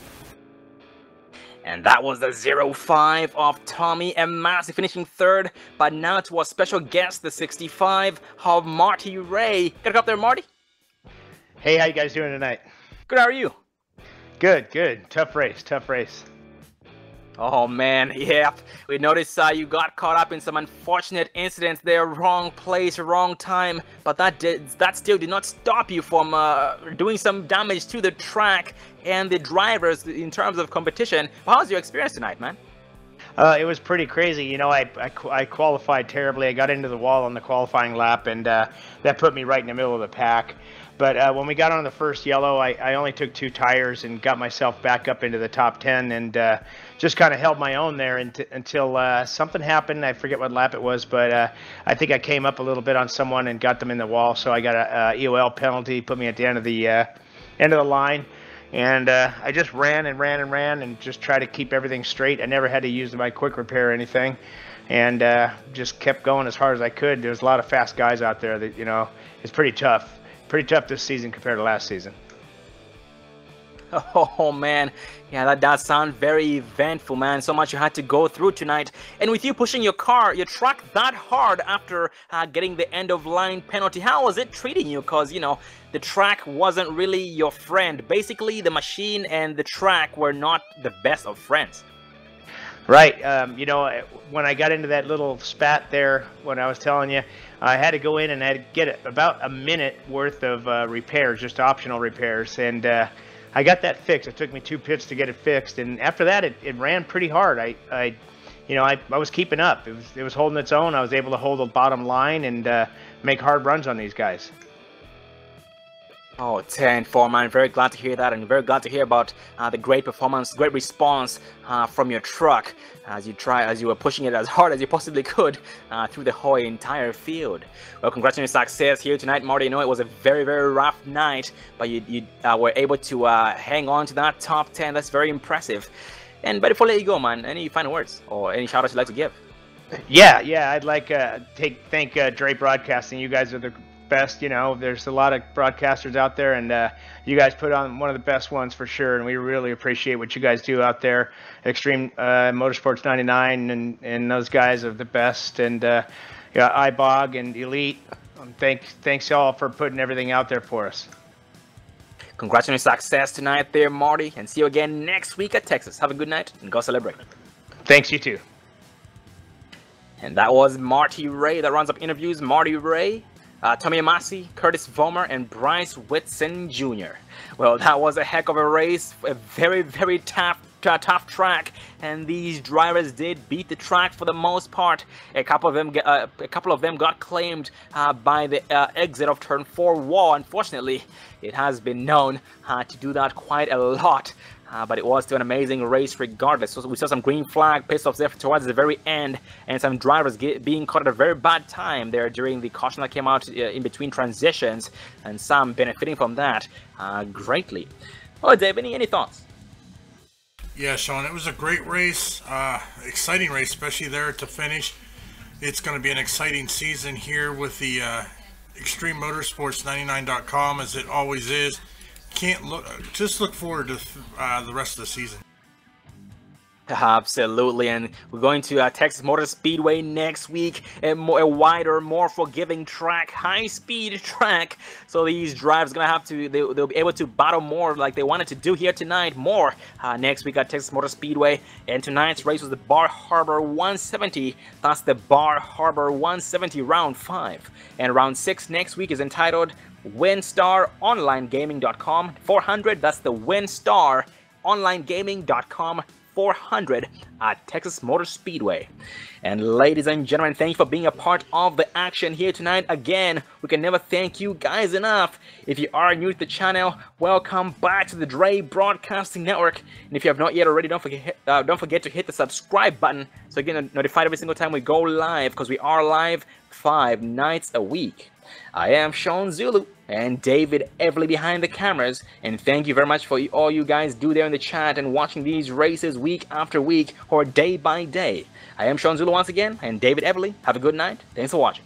And that was the 0-5 of Tommy Emasi finishing third. But now to our special guest, the 65 of Marty Ray. Gotta go up there, Marty. Hey, how you guys doing tonight? Good, how are you? Good, good. Tough race, tough race. Oh man, yep. We noticed you got caught up in some unfortunate incidents there. Wrong place, wrong time. But that still did not stop you from doing some damage to the track and the drivers in terms of competition. How was your experience tonight, man? It was pretty crazy. You know, I qualified terribly. I got into the wall on the qualifying lap, and that put me right in the middle of the pack. But when we got on the first yellow, I only took 2 tires and got myself back up into the top 10, and just kind of held my own there until something happened. I forget what lap it was, but I think I came up a little bit on someone and got them in the wall. So I got a EOL penalty, put me at the end of the line. And I just ran and just tried to keep everything straight. I never had to use my quick repair or anything, and just kept going as hard as I could. There's a lot of fast guys out there that, you know, it's pretty tough this season compared to last season. Oh man, yeah, that does sound very eventful, man. So much you had to go through tonight, and with you pushing your truck that hard after getting the end of line penalty, how was it treating you? Because, you know, the track wasn't really your friend. Basically, the machine and the track were not the best of friends. Right. You know, when I got into that little spat there, when I was telling you, I had to go in and I had to get about a minute worth of repairs, just optional repairs, and I got that fixed. It took me 2 pits to get it fixed, and after that, it ran pretty hard. I was keeping up. It was holding its own. I was able to hold the bottom line and make hard runs on these guys. Oh, 10-4, man. Very glad to hear that, and very glad to hear about the great performance, great response from your truck as you were pushing it as hard as you possibly could through the whole entire field. Well, congrats on your success here tonight, Marty. You know, it was a very, very rough night, but you were able to hang on to that top 10. That's very impressive. And but before I let you go, man, any final words or any shout outs you'd like to give? Yeah, I'd like to thank Dre Broadcasting. You guys are the best. You know, there's a lot of broadcasters out there, and you guys put on one of the best ones for sure, and we really appreciate what you guys do out there. Extreme Motorsports 99 and those guys are the best, and iBog and Elite. Thanks y'all for putting everything out there for us. Congrats on your success tonight there, Marty, and see you again next week at Texas. Have a good night and go celebrate. Thanks, you too. And that was Marty Ray. That rounds up interviews. Marty Ray, Tommy Emasi, Curtis Vollmer, and Bryce Whitson Jr. Well, that was a heck of a race, a very, very tough track, and these drivers did beat the track for the most part. A couple of them got claimed by the exit of turn 4 wall. Unfortunately, it has been known to do that quite a lot. But it was still an amazing race regardless. So we saw some green flag pit stops there towards the very end, and some drivers being caught at a very bad time there during the caution that came out in between transitions, and some benefiting from that greatly. Oh, Dave, any thoughts? Yeah, Sean, it was a great race, exciting race, especially there to finish. It's going to be an exciting season here with the Extreme Motorsports 99.com, as it always is. Just look forward to the rest of the season. Absolutely, and we're going to Texas Motor Speedway next week, a wider, more forgiving track, high-speed track. So these drivers gonna have to, they'll be able to battle more like they wanted to do here tonight. More next week at Texas Motor Speedway, and tonight's race was the Bar Harbor 170. That's the Bar Harbor 170 round 5, and round 6 next week is entitled WinStarOnlineGaming.com 400. That's the WinStarOnlineGaming.com 400 at Texas Motor Speedway. And ladies and gentlemen, thank you for being a part of the action here tonight. Again, we can never thank you guys enough. If you are new to the channel, welcome back to the Dre Broadcasting Network. And if you have not yet already, don't forget to hit the subscribe button so you get notified every single time we go live, because we are live 5 nights a week. I am Sean Zulu and David Everly behind the cameras, and thank you very much for all you guys do there in the chat and watching these races week after week or day by day. I am Sean Zulu once again, and David Everly. Have a good night. Thanks for watching.